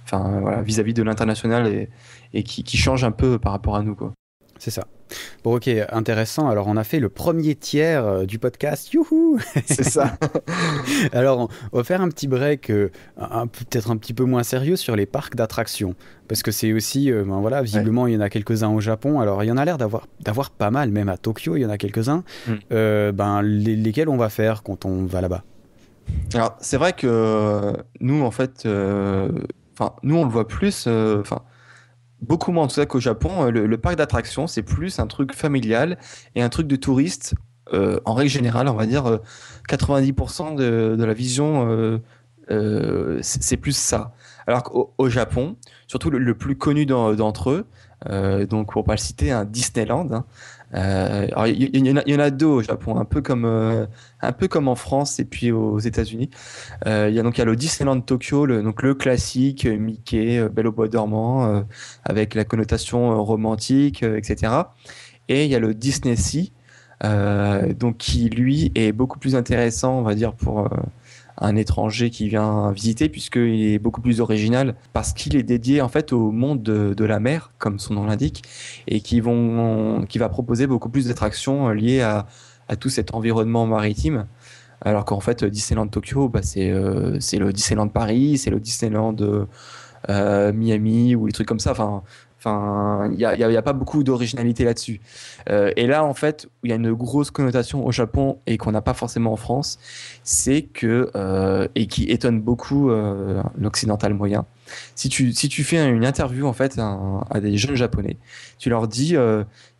enfin voilà, vis-à-vis de l'international et qui change un peu par rapport à nous, quoi. C'est ça. Bon, ok, intéressant. Alors, on a fait le premier tiers du podcast. Youhou! C'est ça. Alors, on va faire un petit break, peut-être un petit peu moins sérieux sur les parcs d'attractions. Parce que c'est aussi, ben voilà, visiblement, il y en a quelques-uns au Japon. Alors, il y en a l'air d'avoir pas mal, même à Tokyo, il y en a quelques-uns. Lesquels on va faire quand on va là-bas? Alors, c'est vrai que nous, en fait, nous, on le voit plus, beaucoup moins en tout cas qu'au Japon. Le parc d'attractions, c'est plus un truc familial et un truc de touriste. En règle générale, on va dire 90% de la vision, c'est plus ça. Alors qu'au Japon, surtout le plus connu d'entre eux, donc pour pas le citer, un Disneyland, hein. Alors il y en a deux au Japon, un peu comme en France et puis aux États-Unis. Il y a le Disneyland Tokyo, donc le classique Mickey, Belle au bois dormant, avec la connotation romantique, etc. Et il y a le Disney Sea, donc qui lui est beaucoup plus intéressant, on va dire, pour un étranger qui vient visiter, puisqu'il est beaucoup plus original, parce qu'il est dédié en fait au monde de la mer, comme son nom l'indique, et qui va proposer beaucoup plus d'attractions liées à tout cet environnement maritime. Alors qu'en fait, Disneyland Tokyo, bah, c'est le Disneyland Paris, c'est le Disneyland Miami ou les trucs comme ça. Enfin, il y a pas beaucoup d'originalité là-dessus. Et là, en fait, où il y a une grosse connotation au Japon et qu'on n'a pas forcément en France, c'est que et qui étonne beaucoup l'occidental moyen. Si tu fais une interview en fait à des jeunes japonais, tu leur dis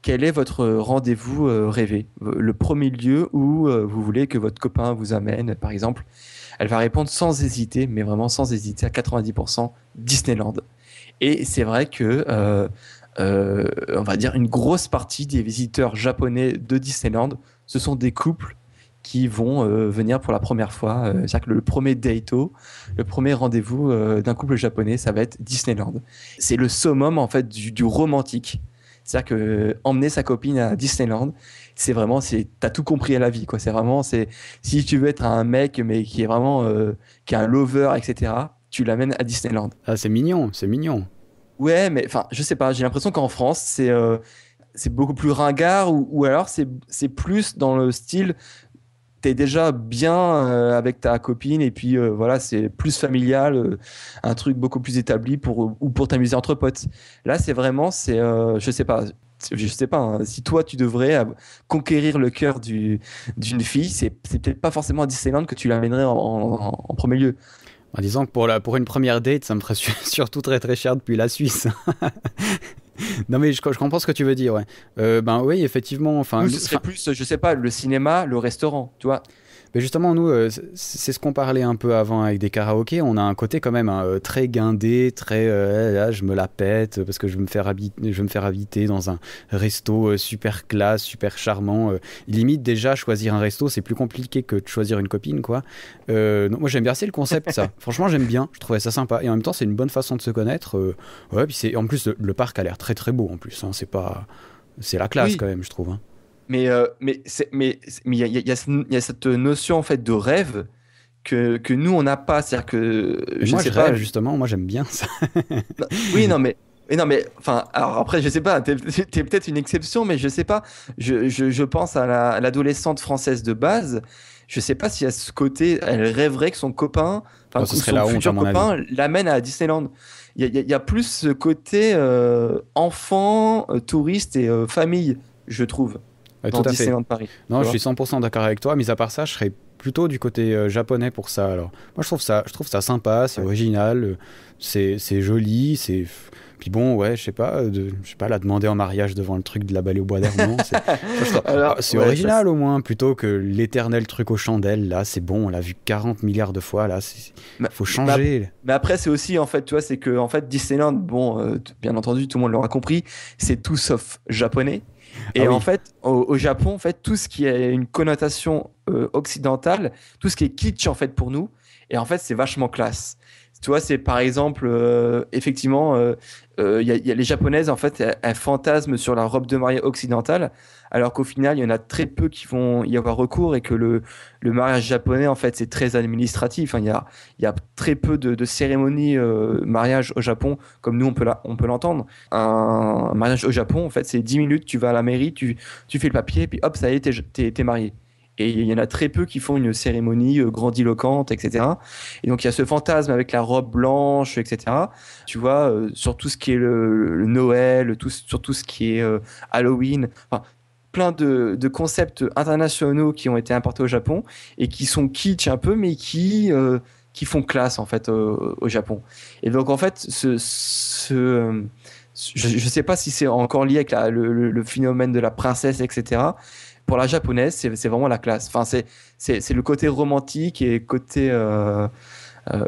quel est votre rendez-vous rêvé, le premier lieu où vous voulez que votre copain vous amène, par exemple. Elle va répondre sans hésiter, mais vraiment sans hésiter à 90% Disneyland. Et c'est vrai que, on va dire, une grosse partie des visiteurs japonais de Disneyland, ce sont des couples qui vont venir pour la première fois. C'est-à-dire que le premier le premier rendez-vous d'un couple japonais, ça va être Disneyland. C'est le summum en fait du romantique. C'est-à-dire que emmener sa copine à Disneyland, t'as tout compris à la vie, quoi. Si tu veux être un mec mais qui est vraiment qui est un lover, etc. Tu l'amènes à Disneyland. Ah, c'est mignon, c'est mignon. Ouais, mais enfin, je sais pas. J'ai l'impression qu'en France, c'est beaucoup plus ringard ou alors c'est plus dans le style. T'es déjà bien avec ta copine et puis voilà, c'est plus familial, un truc beaucoup plus établi pour t'amuser entre potes. Là, je sais pas. Je sais pas, hein, si toi tu devrais conquérir le cœur d'une fille, c'est peut-être pas forcément à Disneyland que tu l'amènerais en premier lieu. En disant que pour une première date, ça me ferait surtout très très cher depuis la Suisse. Non mais je comprends ce que tu veux dire, ouais. Ben oui, effectivement. Enfin, Nous, ce serait plus, je sais pas, le cinéma, le restaurant, tu vois. Mais justement, nous, c'est ce qu'on parlait un peu avant avec des karaokés. On a un côté quand même très guindé, très là, je me la pète parce que je veux me faire inviter dans un resto super classe, super charmant. Limite, déjà, choisir un resto, c'est plus compliqué que de choisir une copine, quoi. Donc, moi, j'aime bien assez le concept, ça. Franchement, j'aime bien. Je trouvais ça sympa. Et en même temps, c'est une bonne façon de se connaître. Ouais, puis en plus, le parc a l'air très très beau en plus. Hein. C'est la classe, oui, quand même, je trouve. Hein. Mais il y a cette notion en fait de rêve que nous on n'a pas, c'est-à-dire que je sais pas, justement, moi j'aime bien ça. Oui, non mais enfin, alors après je sais pas, t'es peut-être une exception, mais je sais pas. Je pense à l'adolescente française de base. Je sais pas si à ce côté elle rêverait que son copain, enfin son futur copain, l'amène à Disneyland. Il y a plus ce côté enfant, touriste et famille, je trouve. Dans Disneyland Paris. Non, je suis 100% d'accord avec toi. Mis à part ça, je serais plutôt du côté japonais pour ça. Alors, moi, je trouve ça sympa, c'est original, c'est joli, c'est. Puis bon, ouais, je sais pas, la demander en mariage devant le truc de la Belle au bois d'Hermont, c'est original au moins, plutôt que l'éternel truc aux chandelles. Là, c'est bon, on l'a vu 40 milliards de fois. Là, faut changer. Mais après, c'est aussi en fait, tu vois, c'est que en fait, Disneyland, bon, bien entendu, tout le monde l'aura compris, c'est tout sauf japonais. Et en fait, au Japon, en fait, tout ce qui a une connotation occidentale, tout ce qui est kitsch en fait pour nous, et en fait, c'est vachement classe. Tu vois, c'est par exemple, effectivement, y a les Japonaises, en fait, elles fantasment sur la robe de mariée occidentale, alors qu'au final, il y en a très peu qui vont y avoir recours et que le mariage japonais, en fait, c'est très administratif. Hein. Il y a très peu de cérémonies mariage au Japon, comme nous, on peut l'entendre. Un mariage au Japon, en fait, c'est 10 minutes, tu vas à la mairie, tu fais le papier, puis hop, ça y est, t'es marié. Et il y en a très peu qui font une cérémonie grandiloquente, etc. Et donc, il y a ce fantasme avec la robe blanche, etc. Tu vois, sur tout ce qui est le Noël, sur tout ce qui est Halloween. Enfin, plein de concepts internationaux qui ont été importés au Japon et qui sont kitsch un peu, mais qui font classe, en fait, au Japon. Et donc, en fait, je sais pas si c'est encore lié avec le phénomène de la princesse, etc. Pour la japonaise, c'est vraiment la classe. Enfin, c'est le côté romantique et côté.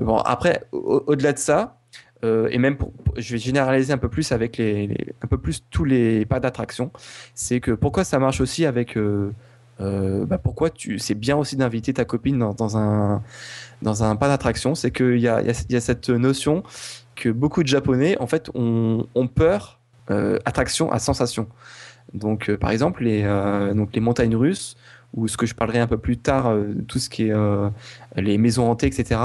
Bon, après, au-delà de ça, et même je vais généraliser un peu plus avec un peu plus tous les parcs d'attractions. C'est que pourquoi ça marche aussi avec. Pourquoi c'est bien aussi d'inviter ta copine dans un parc d'attractions, c'est qu'il y a cette notion que beaucoup de Japonais en fait ont peur attraction à sensation. Donc, par exemple, les montagnes russes ou ce que je parlerai un peu plus tard, tout ce qui est les maisons hantées, etc.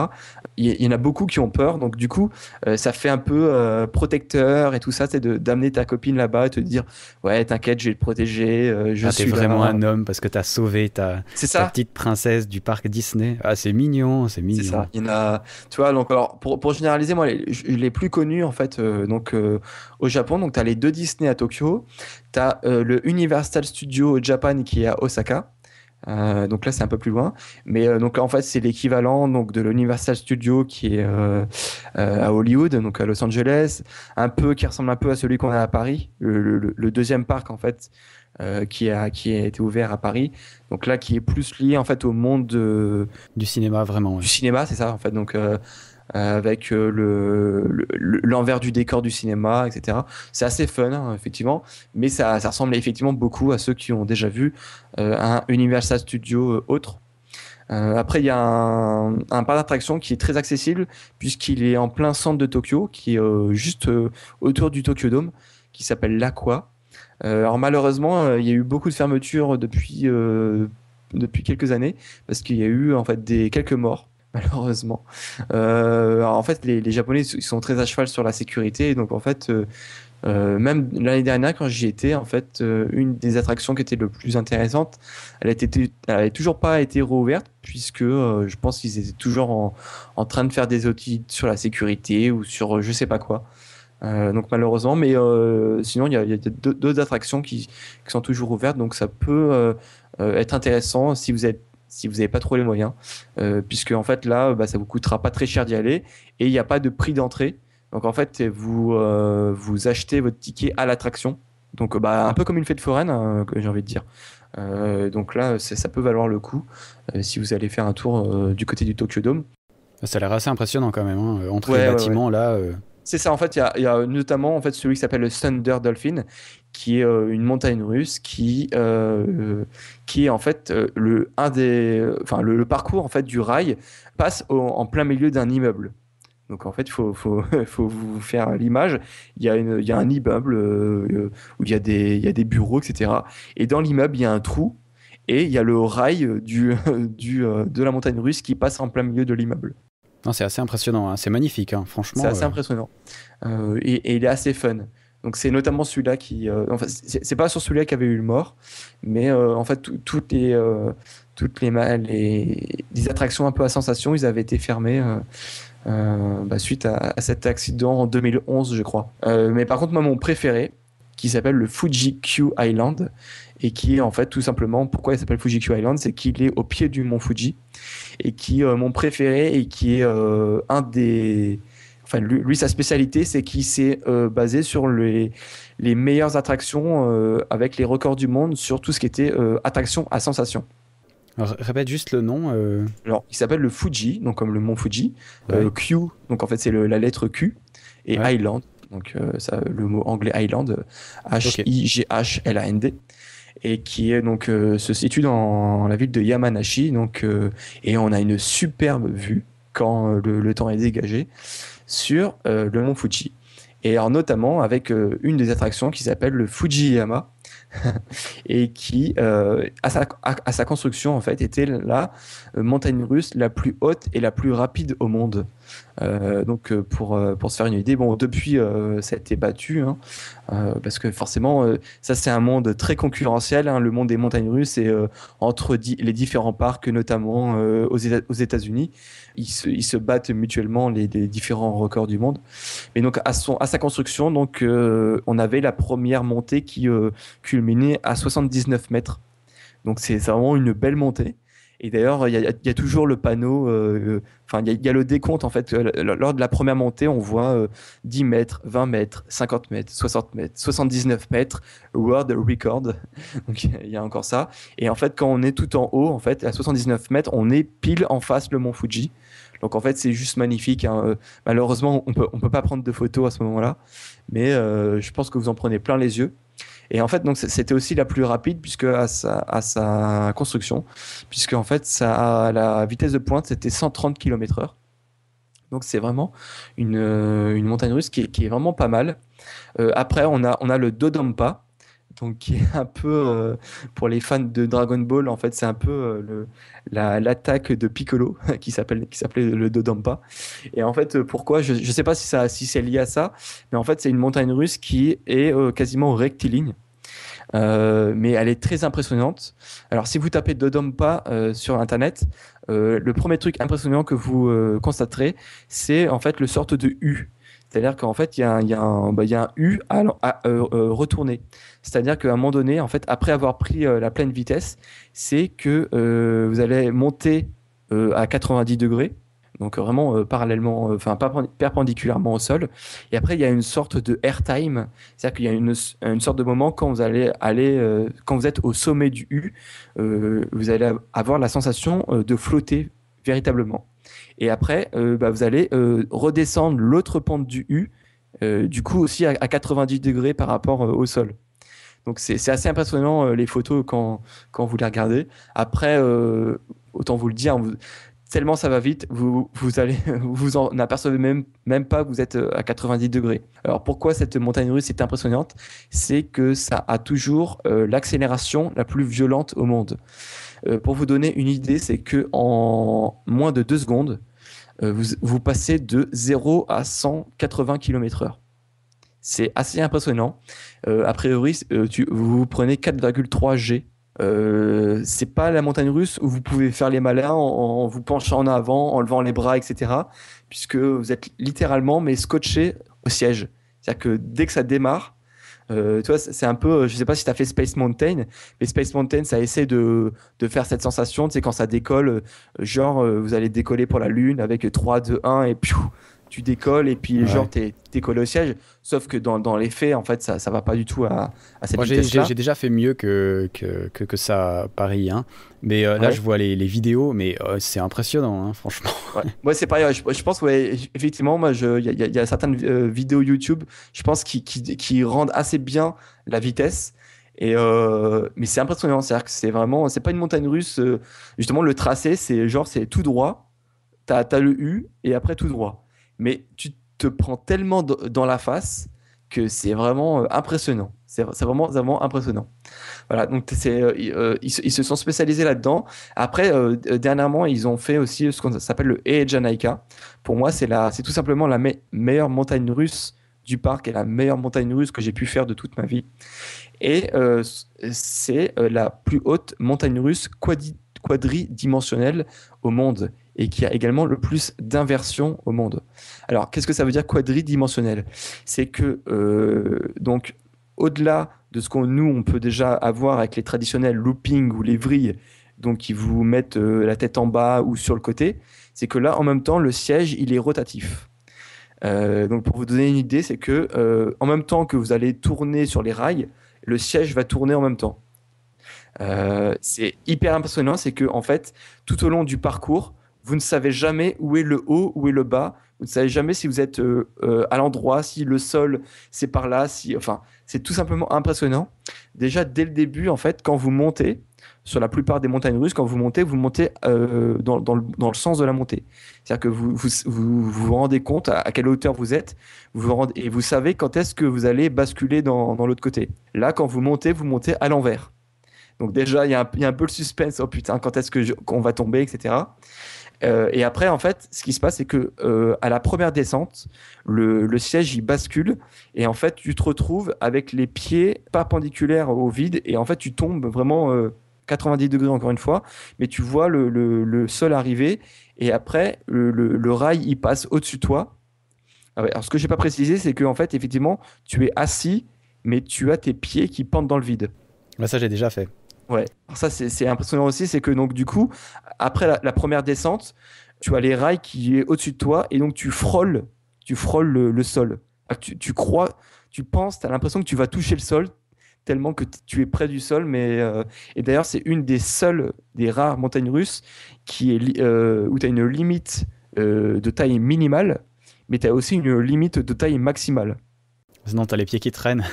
Il y en a beaucoup qui ont peur, donc du coup, ça fait un peu protecteur et tout ça, c'est d'amener ta copine là-bas et te dire, ouais, t'inquiète, je vais te protéger, je T'es suis vraiment là. un homme parce que t'as sauvé ta petite princesse du parc Disney. Ah, c'est mignon, c'est mignon. C'est ça. Il y en a, tu vois, donc alors pour généraliser, moi, les plus connus en fait, au Japon, donc tu as les deux Disney à Tokyo, tu as le Universal Studio Japan qui est à Osaka. Donc là, c'est un peu plus loin, mais donc en fait, c'est l'équivalent donc de l'Universal Studio qui est à Hollywood, donc à Los Angeles, qui ressemble un peu à celui qu'on a à Paris, le deuxième parc en fait, qui a été ouvert à Paris. Donc là, qui est plus lié en fait au monde du cinéma, vraiment. Ouais. Du cinéma, c'est ça en fait. Donc avec l'envers du décor du cinéma, etc. C'est assez fun, hein, effectivement, mais ça ressemble effectivement beaucoup à ceux qui ont déjà vu un Universal Studio autre. Après, il y a un parc d'attractions qui est très accessible puisqu'il est en plein centre de Tokyo, qui est juste autour du Tokyo Dome, qui s'appelle l'Aqua. Alors malheureusement, il y a eu beaucoup de fermetures depuis quelques années parce qu'il y a eu en fait quelques morts. Malheureusement. Alors en fait, les Japonais ils sont très à cheval sur la sécurité, donc en fait, même l'année dernière quand j'y étais, en fait, une des attractions qui était le plus intéressante, elle avait toujours pas été rouverte puisque je pense qu'ils étaient toujours en train de faire des audits sur la sécurité ou sur je sais pas quoi. Donc malheureusement, mais sinon il y a d'autres attractions qui sont toujours ouvertes, donc ça peut être intéressant si vous n'avez pas trop les moyens, puisque en fait là, ça vous coûtera pas très cher d'y aller et il n'y a pas de prix d'entrée. Donc en fait, vous achetez votre ticket à l'attraction. Donc un peu comme une fête foraine, hein, j'ai envie de dire. Donc là, ça peut valoir le coup si vous allez faire un tour du côté du Tokyo Dome. Ça a l'air assez impressionnant quand même, hein. Entre les bâtiments là. C'est ça, en fait, il y a notamment en fait, celui qui s'appelle le Thunder Dolphin, qui est une montagne russe qui est en fait le parcours en fait, du rail passe en plein milieu d'un immeuble. Donc en fait, il faut vous faire l'image. Il y a un immeuble où il y a des bureaux, etc. Et dans l'immeuble, il y a un trou et il y a le rail de la montagne russe qui passe en plein milieu de l'immeuble. Non, c'est assez impressionnant, hein. C'est magnifique, hein. Franchement. C'est assez impressionnant. Et il est assez fun. Donc c'est notamment celui-là qui... enfin, c'est pas sur celui-là qu'il y avait eu le mort, mais en fait, toutes les attractions un peu à sensation, ils avaient été fermées suite à cet accident en 2011, je crois. Mais par contre, moi, mon préféré, qui s'appelle le Fuji Q Island, et qui est en fait tout simplement, pourquoi il s'appelle Fuji Q Island, c'est qu'il est au pied du mont Fuji, et qui est mon préféré, et qui est un des... Enfin, lui, sa spécialité, c'est qu'il s'est basé sur les meilleures attractions avec les records du monde sur tout ce qui était attraction à sensation. Alors, répète juste le nom. Alors, il s'appelle le Fuji, donc comme le mont Fuji. Ouais. Q, donc en fait, c'est la lettre Q, et Ouais. Island, donc le mot anglais Island, H-I-G-H-L-A-N-D. Et qui est donc se situe dans la ville de Yamanashi, donc et on a une superbe vue quand le temps est dégagé sur le mont Fuji. Et alors notamment avec une des attractions qui s'appelle le Fujiyama et qui à sa construction en fait était la montagne russe la plus haute et la plus rapide au monde. Donc pour se faire une idée, bon depuis ça a été battu, hein, parce que forcément ça c'est un monde très concurrentiel, hein, le monde des montagnes russes, et entre les différents parcs, notamment aux États-Unis, ils se battent mutuellement les différents records du monde. Mais donc à sa construction, donc on avait la première montée qui culminait à 79 mètres. Donc c'est vraiment une belle montée. Et d'ailleurs, il y a toujours le panneau, enfin, il y a le décompte, en fait. Lors de la première montée, on voit 10 mètres, 20 mètres, 50 mètres, 60 mètres, 79 mètres, World Record. Donc, il y a encore ça. Et en fait, quand on est tout en haut, en fait, à 79 mètres, on est pile en face le mont Fuji. Donc, en fait, c'est juste magnifique, hein. Malheureusement, on peut pas prendre de photos à ce moment-là. Mais je pense que vous en prenez plein les yeux. Et en fait, donc c'était aussi la plus rapide puisque à sa construction, puisque en fait, la vitesse de pointe c'était 130 km/h. Donc c'est vraiment une montagne russe qui est vraiment pas mal. Après, on a le Dodonpa, donc qui est un peu pour les fans de Dragon Ball, en fait, c'est un peu l'attaque de Piccolo qui s'appelait le Dodonpa. Et en fait, pourquoi je sais pas si c'est lié à ça, mais en fait, c'est une montagne russe qui est quasiment rectiligne. Mais elle est très impressionnante. Alors, si vous tapez Dodonpa sur Internet, le premier truc impressionnant que vous constaterez, c'est en fait le sorte de U. C'est-à-dire qu'en fait, il y a un U à retourner. C'est-à-dire qu'à un moment donné, en fait, après avoir pris la pleine vitesse, c'est que vous allez monter à 90 degrés. Donc vraiment parallèlement, enfin perpendiculairement au sol. Et après, il y a une sorte de airtime, c'est-à-dire qu'il y a une sorte de moment quand vous allez quand vous êtes au sommet du U, vous allez avoir la sensation de flotter véritablement. Et après, vous allez redescendre l'autre pente du U, du coup aussi à 90 degrés par rapport au sol. Donc c'est assez impressionnant les photos quand vous les regardez. Après, autant vous le dire, tellement ça va vite, vous en apercevez même pas que vous êtes à 90 degrés. Alors pourquoi cette montagne russe est impressionnante? C'est que ça a toujours l'accélération la plus violente au monde. Pour vous donner une idée, c'est que en moins de 2 secondes, vous passez de 0 à 180 km/h. C'est assez impressionnant. A priori, vous prenez 4,3 G. C'est pas la montagne russe où vous pouvez faire les malins en vous penchant en avant, en levant les bras, etc. Puisque vous êtes littéralement mais scotché au siège. C'est-à-dire que dès que ça démarre, tu vois, c'est un peu, je sais pas si tu as fait Space Mountain, mais Space Mountain, ça essaie de faire cette sensation, tu sais, quand ça décolle, vous allez décoller pour la Lune avec 3, 2, 1 et puis tu décolles et puis genre t'es collé au siège. Sauf que dans les faits, en fait, ça va pas du tout à cette vitesse-là. J'ai déjà fait mieux que ça à Paris, hein. Mais là, je vois les vidéos, mais c'est impressionnant, hein, franchement. Ouais. Moi, c'est pareil. Je pense, effectivement, moi, il y a certaines vidéos YouTube, je pense, qui rendent assez bien la vitesse. Et mais c'est impressionnant, c'est-à-dire que c'est pas une montagne russe. Justement, le tracé, c'est tout droit. T'as le U et après tout droit. Mais tu te prends tellement dans la face que c'est vraiment impressionnant. C'est vraiment impressionnant. Voilà, donc ils se sont spécialisés là-dedans. Après, dernièrement, ils ont fait aussi ce qu'on s'appelle le Eejanaika. Pour moi, c'est tout simplement la meilleure montagne russe du parc et la meilleure montagne russe que j'ai pu faire de toute ma vie. Et c'est la plus haute montagne russe quadridimensionnelle au monde et qui a également le plus d'inversions au monde. Alors, qu'est-ce que ça veut dire quadridimensionnel? C'est que, donc, au-delà de ce on peut déjà avoir avec les traditionnels looping ou les vrilles, donc qui vous mettent la tête en bas ou sur le côté, c'est que là, en même temps, le siège, il est rotatif. Donc, pour vous donner une idée, c'est que en même temps que vous allez tourner sur les rails, le siège va tourner en même temps. C'est hyper impressionnant, c'est que en fait, tout au long du parcours, vous ne savez jamais où est le haut, où est le bas. Vous ne savez jamais si vous êtes à l'endroit, si le sol c'est par là, enfin, c'est tout simplement impressionnant. Déjà dès le début, en fait, quand vous montez sur la plupart des montagnes russes, quand vous montez dans le sens de la montée. C'est-à-dire que vous rendez compte à quelle hauteur vous êtes, et vous savez quand est-ce que vous allez basculer dans l'autre côté. Là, quand vous montez à l'envers. Donc déjà, il y a un peu le suspense. Oh putain, quand est-ce qu'on va tomber, etc. Et après, en fait, ce qui se passe, c'est que à la première descente, le siège il bascule et en fait, tu te retrouves avec les pieds perpendiculaires au vide et en fait, tu tombes vraiment 90 degrés encore une fois, mais tu vois le sol arriver et après, le rail il passe au-dessus de toi. Alors, ce que j'ai pas précisé, c'est que en fait, effectivement, tu es assis, mais tu as tes pieds qui pendent dans le vide. Bah ça, j'ai déjà fait. Ouais, alors ça c'est impressionnant aussi, c'est que donc du coup, après la première descente, tu as les rails qui est au-dessus de toi et donc tu frôles le sol. Tu penses, tu as l'impression que tu vas toucher le sol tellement que tu es près du sol, et d'ailleurs c'est une des rares montagnes russes où tu as une limite de taille minimale, mais tu as aussi une limite de taille maximale. Sinon, t'as les pieds qui traînent.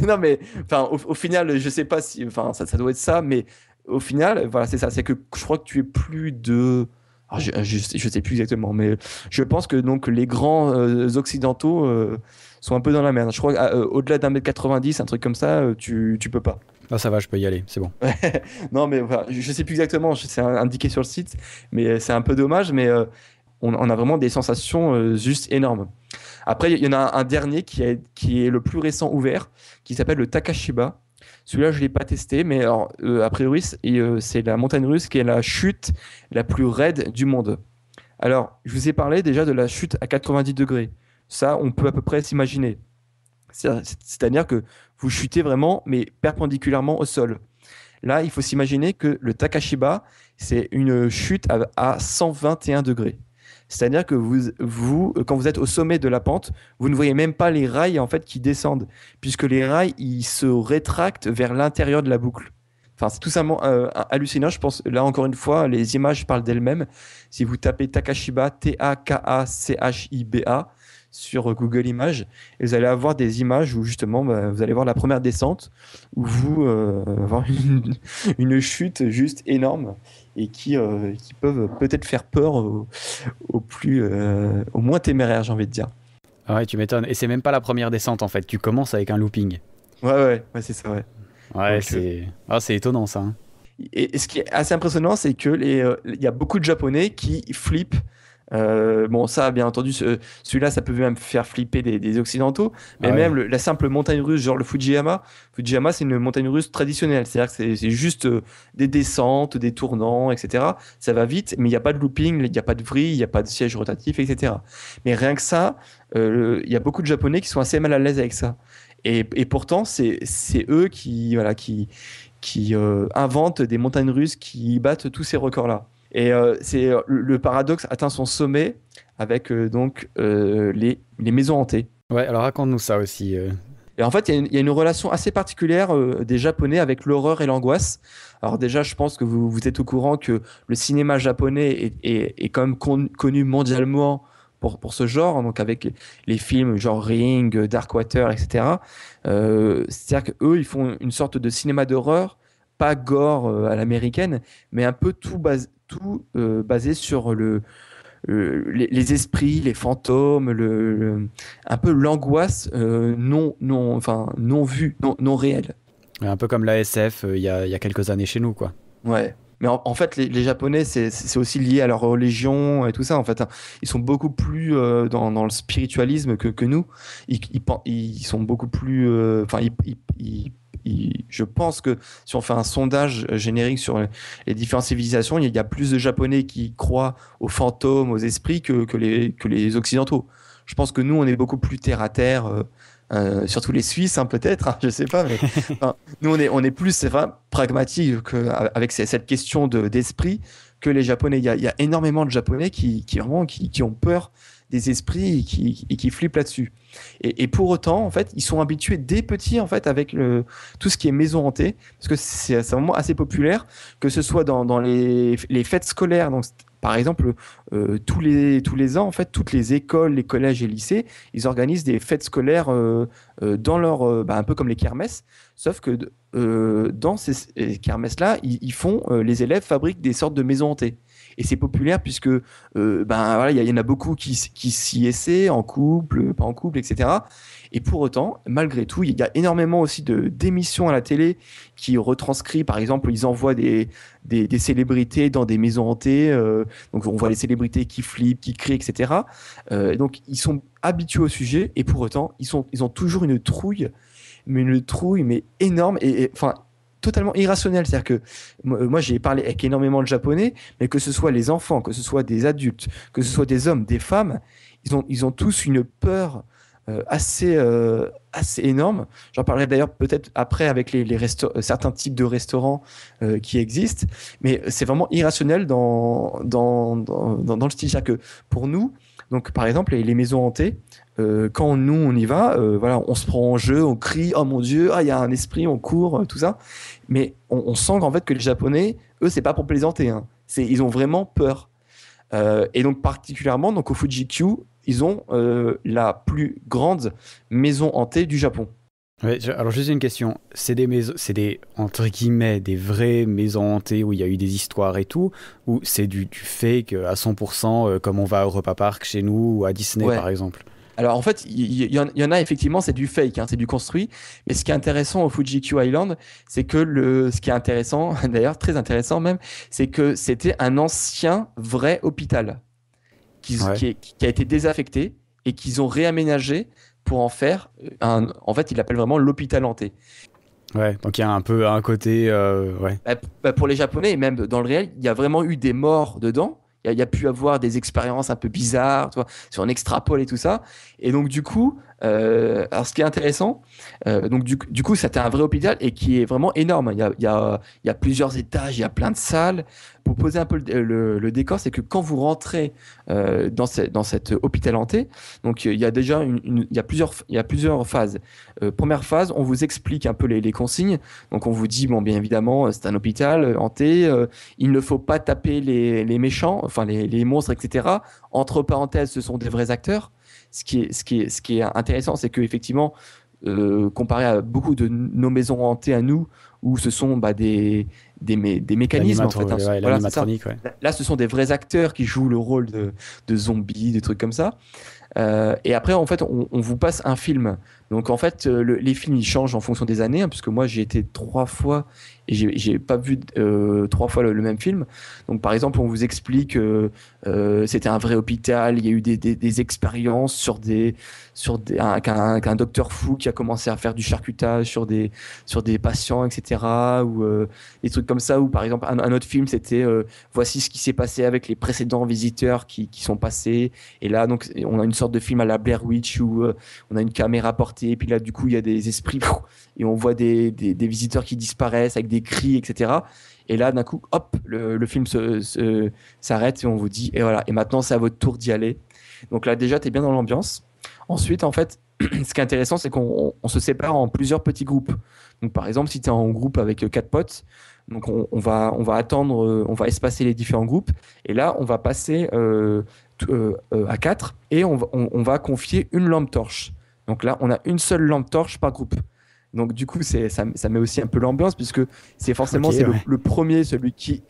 Non, mais au final, je sais pas si, ça doit être ça, mais au final, voilà, c'est ça. C'est que je crois que tu es plus de Alors, je sais plus exactement, mais je pense que donc les grands occidentaux sont un peu dans la merde. Je crois qu'au-delà d'1m90, un truc comme ça, tu peux pas. Ah, ça va, je peux y aller, c'est bon. Non, mais voilà, je sais plus exactement, c'est indiqué sur le site, mais c'est un peu dommage, mais on a vraiment des sensations juste énormes. Après, il y en a un dernier qui est le plus récent ouvert, qui s'appelle le Takashiba. Celui-là, je ne l'ai pas testé, mais alors, a priori, c'est la montagne russe qui est la chute la plus raide du monde. Alors, je vous ai parlé déjà de la chute à 90 degrés. Ça, on peut à peu près s'imaginer. C'est-à-dire que vous chutez vraiment, mais perpendiculairement au sol. Là, il faut s'imaginer que le Takashiba, c'est une chute à 121 degrés. C'est-à-dire que vous, quand vous êtes au sommet de la pente, vous ne voyez même pas les rails en fait qui descendent, puisque les rails ils se rétractent vers l'intérieur de la boucle. Enfin, c'est tout simplement hallucinant. Je pense, là encore une fois, les images parlent d'elles-mêmes. Si vous tapez Takashiba, Takashiba, sur Google Images, et vous allez avoir des images où justement, vous allez voir la première descente, où vous avoir une chute juste énorme et qui peuvent peut-être faire peur au moins téméraire, j'ai envie de dire. Ah ouais, tu m'étonnes. Et c'est même pas la première descente en fait. Tu commences avec un looping. Ouais, c'est ça, ouais. Ouais, Donc, c'est étonnant ça. Hein. Et ce qui est assez impressionnant, c'est que il y a beaucoup de Japonais qui flippent. Bon, ça, bien entendu, celui-là, ça peut même faire flipper des Occidentaux, mais même la simple montagne russe, genre le Fujiyama. Fujiyama, c'est une montagne russe traditionnelle, c'est-à-dire que c'est juste des descentes, des tournants, etc. Ça va vite, mais il n'y a pas de looping, il n'y a pas de vrille, il n'y a pas de siège rotatif, etc. Mais rien que ça, il y a beaucoup de Japonais qui sont assez mal à l'aise avec ça. Et pourtant, c'est eux qui inventent des montagnes russes qui battent tous ces records-là. Et le paradoxe atteint son sommet avec les maisons hantées. Ouais, alors raconte-nous ça aussi. Et en fait, il y a une relation assez particulière des Japonais avec l'horreur et l'angoisse. Alors déjà, je pense que vous êtes au courant que le cinéma japonais est quand même connu mondialement pour ce genre, donc avec les films genre Ring, Darkwater, etc. C'est-à-dire qu'eux, ils font une sorte de cinéma d'horreur, pas gore à l'américaine, mais un peu tout basé sur les esprits, les fantômes, un peu l'angoisse non vue, non réelle. Un peu comme la SF il y a quelques années chez nous, quoi. Ouais. Mais en fait, les Japonais, c'est aussi lié à leur religion et tout ça. En fait, hein. Ils sont beaucoup plus dans le spiritualisme que nous. Ils sont beaucoup plus. Je pense que si on fait un sondage générique sur les différentes civilisations, il y a plus de Japonais qui croient aux fantômes, aux esprits que les Occidentaux. Je pense que nous, on est beaucoup plus terre à terre. Surtout les Suisses, hein, peut-être, hein, je sais pas, mais enfin, nous on est plus, c'est vrai, pragmatique avec cette question d'esprit que les Japonais. Il y a énormément de Japonais qui ont peur des esprits et qui flippent là-dessus. Et pour autant, en fait, ils sont habitués dès petits, en fait, avec tout ce qui est maison hantée, parce que c'est vraiment assez populaire, que ce soit dans les fêtes scolaires. Donc, par exemple, tous les ans, en fait, toutes les écoles, les collèges et lycées, ils organisent des fêtes scolaires dans leur, un peu comme les kermesses, sauf que dans ces kermesses-là, ils font, les élèves fabriquent des sortes de maisons hantées. Et c'est populaire puisque voilà, il y en a beaucoup qui s'y essaient en couple, pas en couple, etc. Et pour autant, malgré tout, il y a énormément aussi d'émissions à la télé qui retranscrivent, par exemple, ils envoient des célébrités dans des maisons hantées. Donc on voit les célébrités qui flippent, qui crient, etc. Donc ils sont habitués au sujet et pour autant, ils ont toujours une trouille mais énorme et enfin totalement irrationnel. C'est-à-dire que moi, j'ai parlé avec énormément de Japonais, mais que ce soit les enfants, que ce soit des adultes, que ce soit des hommes, des femmes, ils ont tous une peur assez énorme. J'en parlerai d'ailleurs peut-être après avec certains types de restaurants qui existent, mais c'est vraiment irrationnel dans le style. C'est-à-dire que pour nous, donc par exemple, les maisons hantées, quand nous on y va, voilà, on se prend en jeu, on crie, oh mon Dieu, il y a un esprit, on court, tout ça. Mais on sent qu'en fait que les Japonais, eux, c'est pas pour plaisanter, hein. Ils ont vraiment peur. Et donc particulièrement, donc au Fuji-Q, ils ont la plus grande maison hantée du Japon. Ouais, alors juste une question, c'est des maisons, c'est des, entre guillemets, des vraies maisons hantées où il y a eu des histoires et tout, ou c'est du fake à 100% comme on va au Europa Park chez nous ou à Disney Ouais. par exemple? Alors en fait, il y en a effectivement, c'est du fake, hein, c'est du construit. Mais ce qui est intéressant au Fuji-Q Island, c'est que ce qui est intéressant, d'ailleurs très intéressant même, c'est que c'était un ancien vrai hôpital Ouais. qui a été désaffecté et qu'ils ont réaménagé pour en faire En fait, ils l'appellent vraiment l'hôpital hanté. Ouais, donc il y a un peu un côté, ouais. Pour les Japonais et même dans le réel, il y a vraiment eu des morts dedans. Il y a pu avoir des expériences un peu bizarres, tu vois, si on extrapole et tout ça. Et donc du coup, alors ce qui est intéressant, donc du coup, c'était un vrai hôpital et qui est vraiment énorme. Il y a plusieurs étages, il y a plein de salles. Pour poser un peu le décor, c'est que quand vous rentrez dans cet hôpital hanté, donc il y a déjà il y a plusieurs phases. Première phase, on vous explique un peu les consignes. Donc on vous dit, bon, bien évidemment, c'est un hôpital hanté. Il ne faut pas taper les méchants, enfin les monstres, etc. Entre parenthèses, ce sont des vrais acteurs. Ce qui est intéressant, c'est que effectivement, comparé à beaucoup de nos maisons hantées à nous, où ce sont des mécanismes en fait. Hein. Ouais, Voilà, c'est ça. l'animatronique, ouais. Là, ce sont des vrais acteurs qui jouent le rôle de zombies, des trucs comme ça. Et après, en fait, on vous passe un film. Donc, en fait, les films, ils changent en fonction des années, hein, puisque moi, j'ai été 3 fois et j'ai pas vu 3 fois le même film. Donc, par exemple, on vous explique c'était un vrai hôpital, il y a eu des expériences qu'un docteur fou qui a commencé à faire du charcutage sur des patients, etc. Ou des trucs comme ça. Ou par exemple, un autre film, c'était voici ce qui s'est passé avec les précédents visiteurs qui sont passés. Et là, donc, on a une sorte de film à la Blair Witch où on a une caméra portée, et puis là, du coup, il y a des esprits, et on voit des visiteurs qui disparaissent avec des cris, etc. Et là, d'un coup, hop, le film s'arrête et on vous dit, et voilà, et maintenant, c'est à votre tour d'y aller. Donc là, déjà, tu es bien dans l'ambiance. Ensuite, en fait, ce qui est intéressant, c'est qu'on se sépare en plusieurs petits groupes. Donc, par exemple, si tu es en groupe avec 4 potes, donc on va attendre, on va espacer les différents groupes, et là, on va passer à 4 et on va confier une lampe torche. Donc là, on a une seule lampe torche par groupe. Donc du coup, ça met aussi un peu l'ambiance puisque c'est forcément Ok, ouais. le premier, celui qui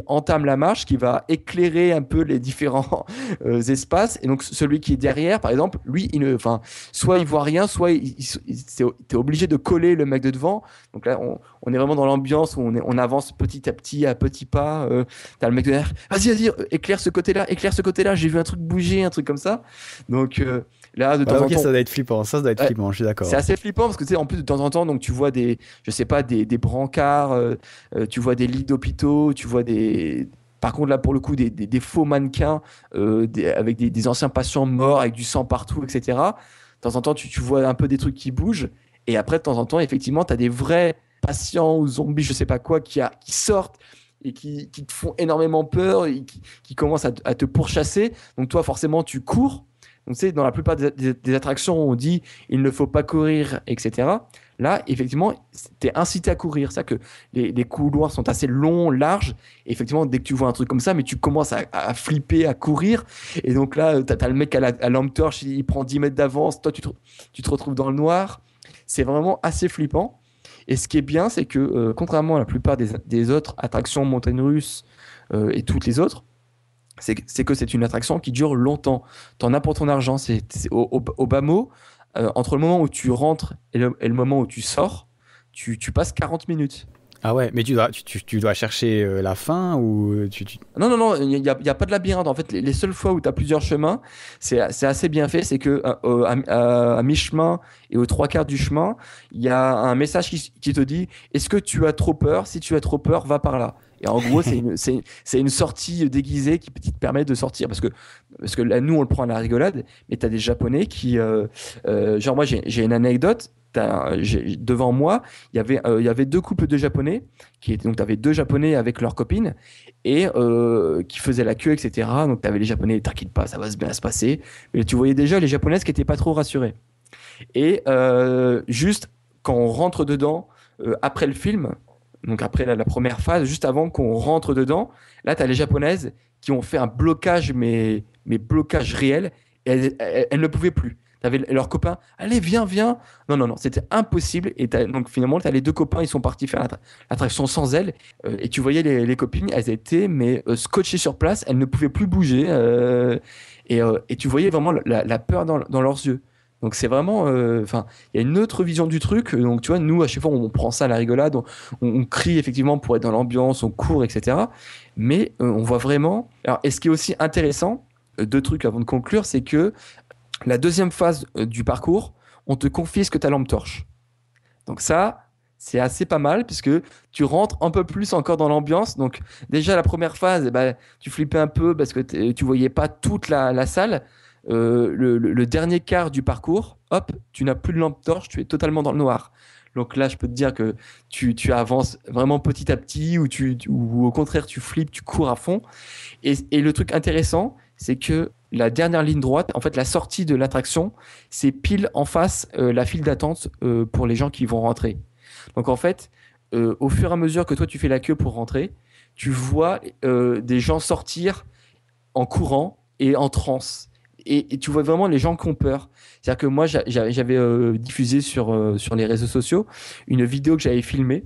entame la marche, qui va éclairer un peu les différents espaces. Et donc celui qui est derrière, par exemple, lui, soit il voit rien, soit t'es obligé de coller le mec de devant. Donc là, on est vraiment dans l'ambiance où on avance petit à petit, à petits pas. T'as le mec de derrière, vas-y, éclaire ce côté-là, j'ai vu un truc bouger, un truc comme ça. Donc là, de temps Ouais, en ok, temps, ça doit être flippant, ça doit être Ouais. flippant, je suis d'accord. c'est assez flippant parce que tu sais, en plus de temps en temps, donc tu vois je sais pas, des brancards, tu vois des lits d'hôpitaux, tu vois par contre là pour le coup des faux mannequins avec des anciens patients morts avec du sang partout, etc. De temps en temps, tu vois un peu des trucs qui bougent et après de temps en temps, effectivement, tu as des vrais patients ou zombies, je sais pas quoi, qui sortent et qui te font énormément peur et qui commencent à te pourchasser. Donc toi, forcément, tu cours. Donc, tu sais, dans la plupart des attractions, on dit il ne faut pas courir, etc. Là, effectivement, tu es incité à courir. C'est-à-dire que les couloirs sont assez longs, larges. Et effectivement, dès que tu vois un truc comme ça, mais tu commences à flipper, à courir. Et donc là, tu as le mec à la lampe torche, il prend 10 mètres d'avance. Toi, tu te retrouves dans le noir. C'est vraiment assez flippant. Et ce qui est bien, c'est que contrairement à la plupart des autres attractions montagnes russes et toutes les autres, c'est que c'est une attraction qui dure longtemps. T'en as pour ton argent. C'est au bas mot, entre le moment où tu rentres et le moment où tu sors, tu passes 40 minutes. Ah ouais, mais tu dois chercher la fin ou Non, il n'y a pas de labyrinthe. En fait, les seules fois où tu as plusieurs chemins, c'est assez bien fait. C'est que à mi-chemin et aux 3 quarts du chemin, il y a un message qui te dit est-ce que tu as trop peur? Si tu as trop peur, va par là. Et en gros, c'est une sortie déguisée qui te permet de sortir. Parce que là, nous, on le prend à la rigolade, mais tu as des Japonais qui. Genre, moi, j'ai une anecdote. Devant moi, il y avait 2 couples de Japonais donc tu avais 2 Japonais avec leurs copines et qui faisaient la queue, etc. Donc tu avais les Japonais, t'inquiète pas, ça va bien se passer. Mais tu voyais déjà les Japonaises qui étaient pas trop rassurées. Et juste quand on rentre dedans, après le film, donc après la première phase, juste avant qu'on rentre dedans, là tu as les Japonaises qui ont fait un blocage, mais blocage réel. Et elles ne pouvaient plus. T'avais leurs copains, allez, viens. Non, c'était impossible. Et donc finalement, t'as les deux copains, ils sont partis faire l'attraction sans elle. Et tu voyais les copines, elles étaient scotchées sur place, elles ne pouvaient plus bouger. Et tu voyais vraiment la peur dans leurs yeux. Donc c'est vraiment, il y a une autre vision du truc. Donc tu vois, nous à chaque fois on prend ça à la rigolade, on crie effectivement pour être dans l'ambiance, on court, etc. Mais on voit vraiment. Alors, et ce qui est aussi intéressant, deux trucs avant de conclure, c'est que la deuxième phase du parcours, on te confisque ta lampe torche. Donc ça, c'est assez pas mal puisque tu rentres un peu plus encore dans l'ambiance. Donc déjà la première phase, tu flippais un peu parce que tu voyais pas toute la salle. Le dernier quart du parcours, hop, tu n'as plus de lampe torche, tu es totalement dans le noir. Donc là, je peux te dire que tu avances vraiment petit à petit, ou au contraire, tu flippes, tu cours à fond. Et le truc intéressant, c'est que la dernière ligne droite, en fait, la sortie de l'attraction, c'est pile en face la file d'attente pour les gens qui vont rentrer. Donc en fait, au fur et à mesure que toi, tu fais la queue pour rentrer, tu vois des gens sortir en courant et en transe. Et tu vois vraiment les gens qui ont peur. C'est-à-dire que moi, j'avais diffusé sur les réseaux sociaux une vidéo que j'avais filmée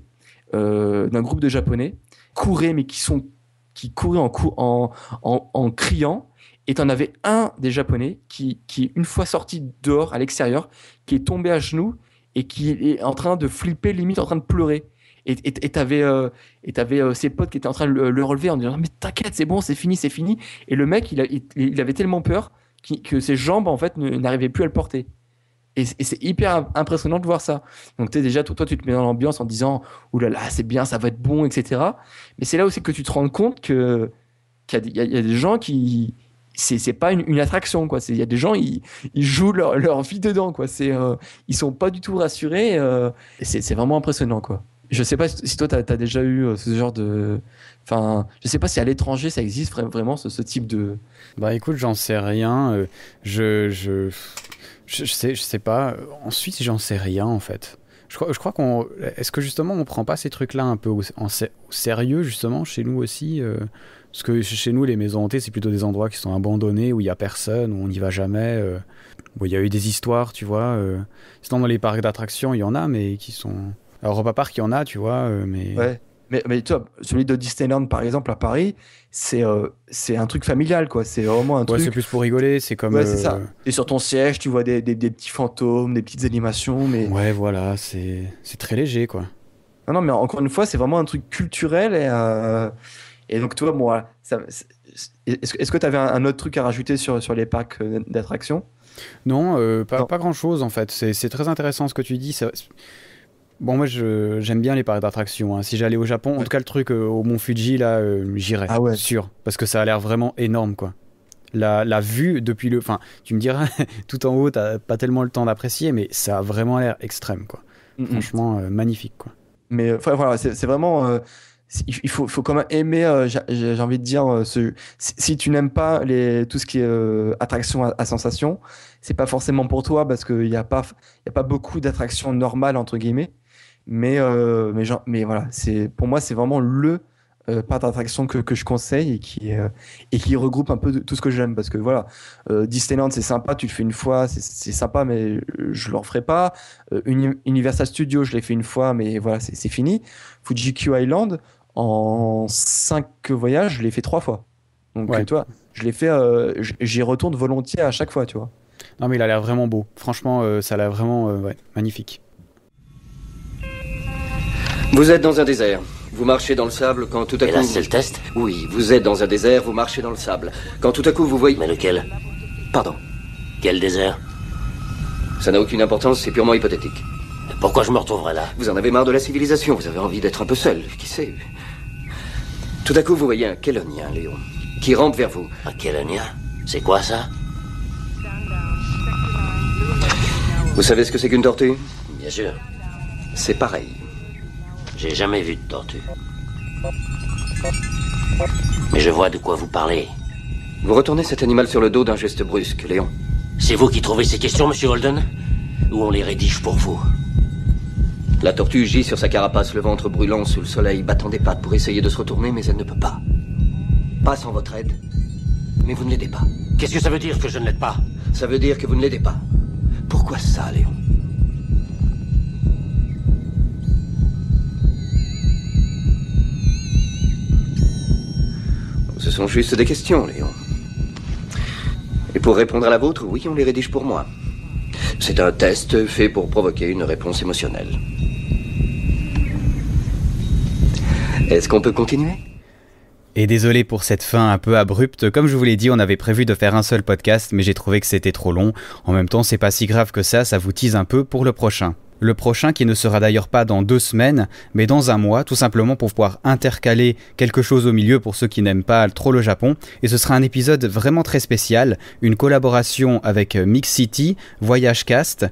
d'un groupe de Japonais qui couraient en criant. Et t'en avais un des Japonais qui, une fois sorti dehors, à l'extérieur, qui est tombé à genoux et qui est en train de flipper, limite en train de pleurer. Et t'avais ses potes qui étaient en train de le relever en disant « Mais t'inquiète, c'est bon, c'est fini. » Et le mec, il avait tellement peur que ses jambes en fait n'arrivaient plus à le porter. Et c'est hyper impressionnant de voir ça. Donc déjà toi tu te mets dans l'ambiance en te disant ouh là là c'est bien, ça va être bon, etc. Mais c'est là aussi que tu te rends compte qu'il y a des gens qui c'est pas une attraction quoi. Il y a des gens ils jouent leur vie dedans quoi. Ils sont pas du tout rassurés. Et c'est vraiment impressionnant quoi. Je sais pas si toi t'as déjà eu ce genre de, je sais pas si à l'étranger ça existe vraiment ce type de. Bah écoute, j'en sais rien. Je sais pas. En Suisse, j'en sais rien en fait. Je crois qu'on. Est-ce que justement on prend pas ces trucs-là un peu au sérieux justement chez nous aussi parce que chez nous les maisons hantées c'est plutôt des endroits qui sont abandonnés où il y a personne, où on n'y va jamais. Où il y a eu des histoires, tu vois. Sinon dans les parcs d'attractions il y en a mais qui sont. Alors Europa Park il y en a, tu vois, mais. Ouais. Mais tu vois, celui de Disneyland par exemple à Paris, c'est un truc familial quoi. C'est vraiment un truc. Ouais, c'est plus pour rigoler, c'est comme. Ouais, c'est ça. Et sur ton siège, tu vois des petits fantômes, des petites animations, mais. Ouais, voilà, c'est très léger quoi. Non, mais encore une fois, c'est vraiment un truc culturel et donc toi, moi, est-ce que tu avais un autre truc à rajouter sur les parcs d'attractions ? Non, pas grand chose en fait. C'est très intéressant ce que tu dis. Bon, moi, j'aime bien les parcs d'attractions. Hein. Si j'allais au Japon, en tout cas, le truc au Mont Fuji, là, j'irais. Ah ouais. Sûr. Parce que ça a l'air vraiment énorme, quoi. La vue depuis le... Enfin, tu me diras, tout en haut, t'as pas tellement le temps d'apprécier, mais ça a vraiment l'air extrême, quoi. Franchement, magnifique, quoi. Mais voilà, c'est vraiment... il faut quand même aimer, j'ai envie de dire, si tu n'aimes pas tout ce qui est attraction à sensation, c'est pas forcément pour toi parce qu'il n'y a pas beaucoup d'attractions normales, entre guillemets. Mais voilà, pour moi, c'est vraiment le parc d'attraction que je conseille et qui regroupe un peu tout ce que j'aime. Parce que voilà, Disneyland, c'est sympa, tu le fais une fois, c'est sympa, mais je le referai pas. Universal Studios, je l'ai fait une fois, mais voilà, c'est fini. Fuji-Q Island, en 5 voyages, je l'ai fait 3 fois. Donc, ouais. Tu vois, je l'ai fait, j'y retourne volontiers à chaque fois, tu vois. Non, mais il a l'air vraiment beau. Franchement, ça a l'air vraiment magnifique. Vous êtes dans un désert. Vous marchez dans le sable quand tout à coup... Et là, c'est le test ? Oui, vous êtes dans un désert, vous marchez dans le sable. Quand tout à coup vous voyez... Mais lequel ? Pardon. Quel désert ? Ça n'a aucune importance, c'est purement hypothétique. Pourquoi je me retrouverais là ? Vous en avez marre de la civilisation, vous avez envie d'être un peu seul, qui sait. Tout à coup vous voyez un Kélonien, Léon, qui rampe vers vous. Un Kélonien ? C'est quoi ça ? Vous savez ce que c'est qu'une tortue ? Bien sûr. C'est pareil. J'ai jamais vu de tortue. Mais je vois de quoi vous parlez. Vous retournez cet animal sur le dos d'un geste brusque, Léon. C'est vous qui trouvez ces questions, monsieur Holden ? Ou on les rédige pour vous ? La tortue gît sur sa carapace, le ventre brûlant sous le soleil, battant des pattes pour essayer de se retourner, mais elle ne peut pas. Pas sans votre aide. Mais vous ne l'aidez pas. Qu'est-ce que ça veut dire que je ne l'aide pas ? Ça veut dire que vous ne l'aidez pas. Pourquoi ça, Léon? Ce sont juste des questions, Léon. Et pour répondre à la vôtre, oui, on les rédige pour moi. C'est un test fait pour provoquer une réponse émotionnelle. Est-ce qu'on peut continuer ? Et désolé pour cette fin un peu abrupte, comme je vous l'ai dit, on avait prévu de faire un seul podcast, mais j'ai trouvé que c'était trop long. En même temps, c'est pas si grave que ça vous tease un peu pour le prochain. Le prochain qui ne sera d'ailleurs pas dans 2 semaines, mais dans 1 mois, tout simplement pour pouvoir intercaler quelque chose au milieu pour ceux qui n'aiment pas trop le Japon. Et ce sera un épisode vraiment très spécial, une collaboration avec Mixcity, Voyage Cast.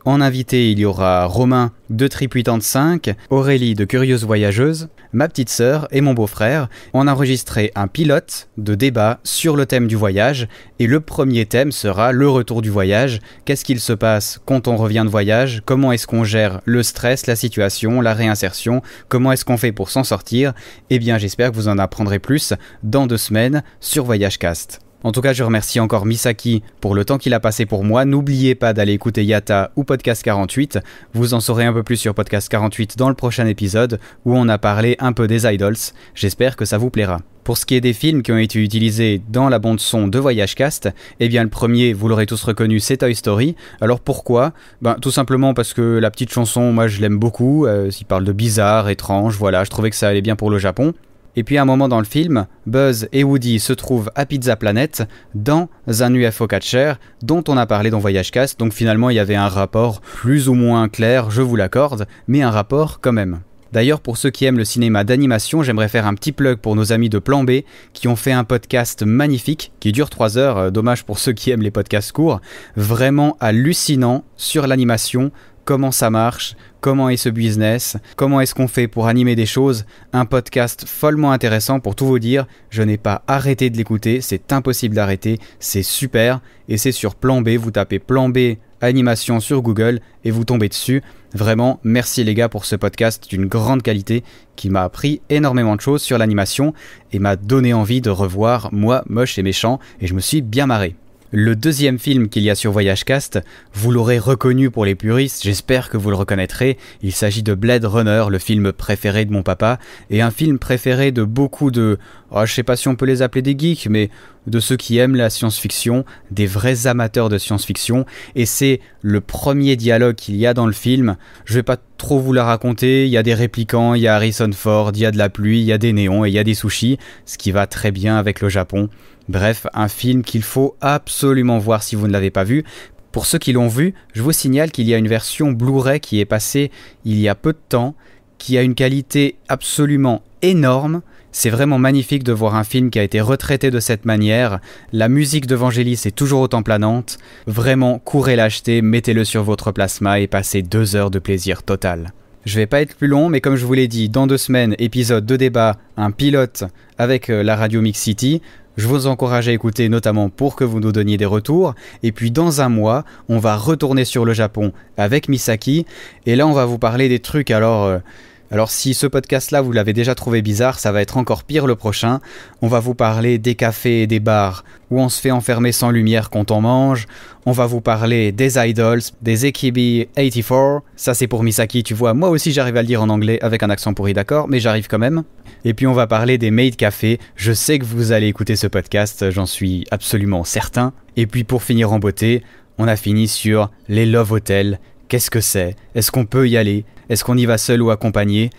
En invité, il y aura Romain de Trip 85, Aurélie de Curieuse Voyageuse, ma petite sœur et mon beau-frère. On a enregistré un pilote de débat sur le thème du voyage et le premier thème sera le retour du voyage. Qu'est-ce qu'il se passe quand on revient de voyage? Comment est-ce qu'on gère le stress, la situation, la réinsertion? Comment est-ce qu'on fait pour s'en sortir? Eh bien, j'espère que vous en apprendrez plus dans 2 semaines sur Voyage Cast. En tout cas, je remercie encore Misaki pour le temps qu'il a passé pour moi. N'oubliez pas d'aller écouter Yata ou Podcast 48. Vous en saurez un peu plus sur Podcast 48 dans le prochain épisode où on a parlé un peu des idols. J'espère que ça vous plaira. Pour ce qui est des films qui ont été utilisés dans la bande-son de Voyage Cast, eh bien le premier, vous l'aurez tous reconnu, c'est Toy Story. Alors pourquoi ? Tout simplement parce que la petite chanson, moi je l'aime beaucoup. Il parle de bizarre, étrange, voilà, je trouvais que ça allait bien pour le Japon. Et puis à un moment dans le film, Buzz et Woody se trouvent à Pizza Planet dans un UFO catcher dont on a parlé dans Voyage Cast. Donc finalement il y avait un rapport plus ou moins clair, je vous l'accorde, mais un rapport quand même. D'ailleurs, pour ceux qui aiment le cinéma d'animation, j'aimerais faire un petit plug pour nos amis de Plan B qui ont fait un podcast magnifique qui dure 3 heures, dommage pour ceux qui aiment les podcasts courts, vraiment hallucinant sur l'animation. Comment ça marche, comment est ce business, comment est-ce qu'on fait pour animer des choses, un podcast follement intéressant pour tout vous dire, je n'ai pas arrêté de l'écouter, c'est impossible d'arrêter, c'est super, et c'est sur Plan B, vous tapez Plan B animation sur Google et vous tombez dessus. Vraiment, merci les gars pour ce podcast d'une grande qualité qui m'a appris énormément de choses sur l'animation et m'a donné envie de revoir Moi, Moche et Méchant, et je me suis bien marré. Le deuxième film qu'il y a sur Voyage Cast, vous l'aurez reconnu pour les puristes, j'espère que vous le reconnaîtrez, il s'agit de Blade Runner, le film préféré de mon papa, et un film préféré de beaucoup de, je sais pas si on peut les appeler des geeks, mais de ceux qui aiment la science-fiction, des vrais amateurs de science-fiction, et c'est le premier dialogue qu'il y a dans le film. Je vais pas trop vous la raconter, il y a des réplicants, il y a Harrison Ford, il y a de la pluie, il y a des néons et il y a des sushis, ce qui va très bien avec le Japon. Bref, un film qu'il faut absolument voir si vous ne l'avez pas vu. Pour ceux qui l'ont vu, je vous signale qu'il y a une version Blu-ray qui est passée il y a peu de temps, qui a une qualité absolument énorme. C'est vraiment magnifique de voir un film qui a été retraité de cette manière. La musique de Vangelis est toujours autant planante. Vraiment, courez l'acheter, mettez-le sur votre plasma et passez 2 heures de plaisir total. Je vais pas être plus long, mais comme je vous l'ai dit, dans 2 semaines, épisode de débat, un pilote avec la radio Mixcity. Je vous encourage à écouter, notamment pour que vous nous donniez des retours. Et puis dans 1 mois, on va retourner sur le Japon avec Misaki. Et là, on va vous parler des trucs. Alors si ce podcast-là, vous l'avez déjà trouvé bizarre, ça va être encore pire le prochain. On va vous parler des cafés et des bars où on se fait enfermer sans lumière quand on mange. On va vous parler des idols, des Ekibi 84. Ça, c'est pour Misaki, tu vois. Moi aussi, j'arrive à le dire en anglais avec un accent pourri, d'accord, mais j'arrive quand même. Et puis, on va parler des maid cafés. Je sais que vous allez écouter ce podcast, j'en suis absolument certain. Et puis, pour finir en beauté, on a fini sur les Love Hotels. Qu'est-ce que c'est ? Est-ce qu'on peut y aller ? Est-ce qu'on y va seul ou accompagné ?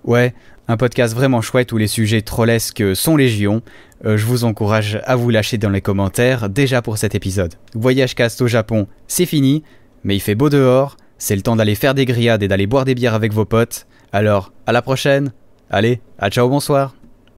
Ouais, un podcast vraiment chouette où les sujets trollesques sont légion. Je vous encourage à vous lâcher dans les commentaires déjà pour cet épisode. Voyage Cast au Japon, c'est fini, mais il fait beau dehors, c'est le temps d'aller faire des grillades et d'aller boire des bières avec vos potes. Alors, à la prochaine. Allez, à ciao, bonsoir.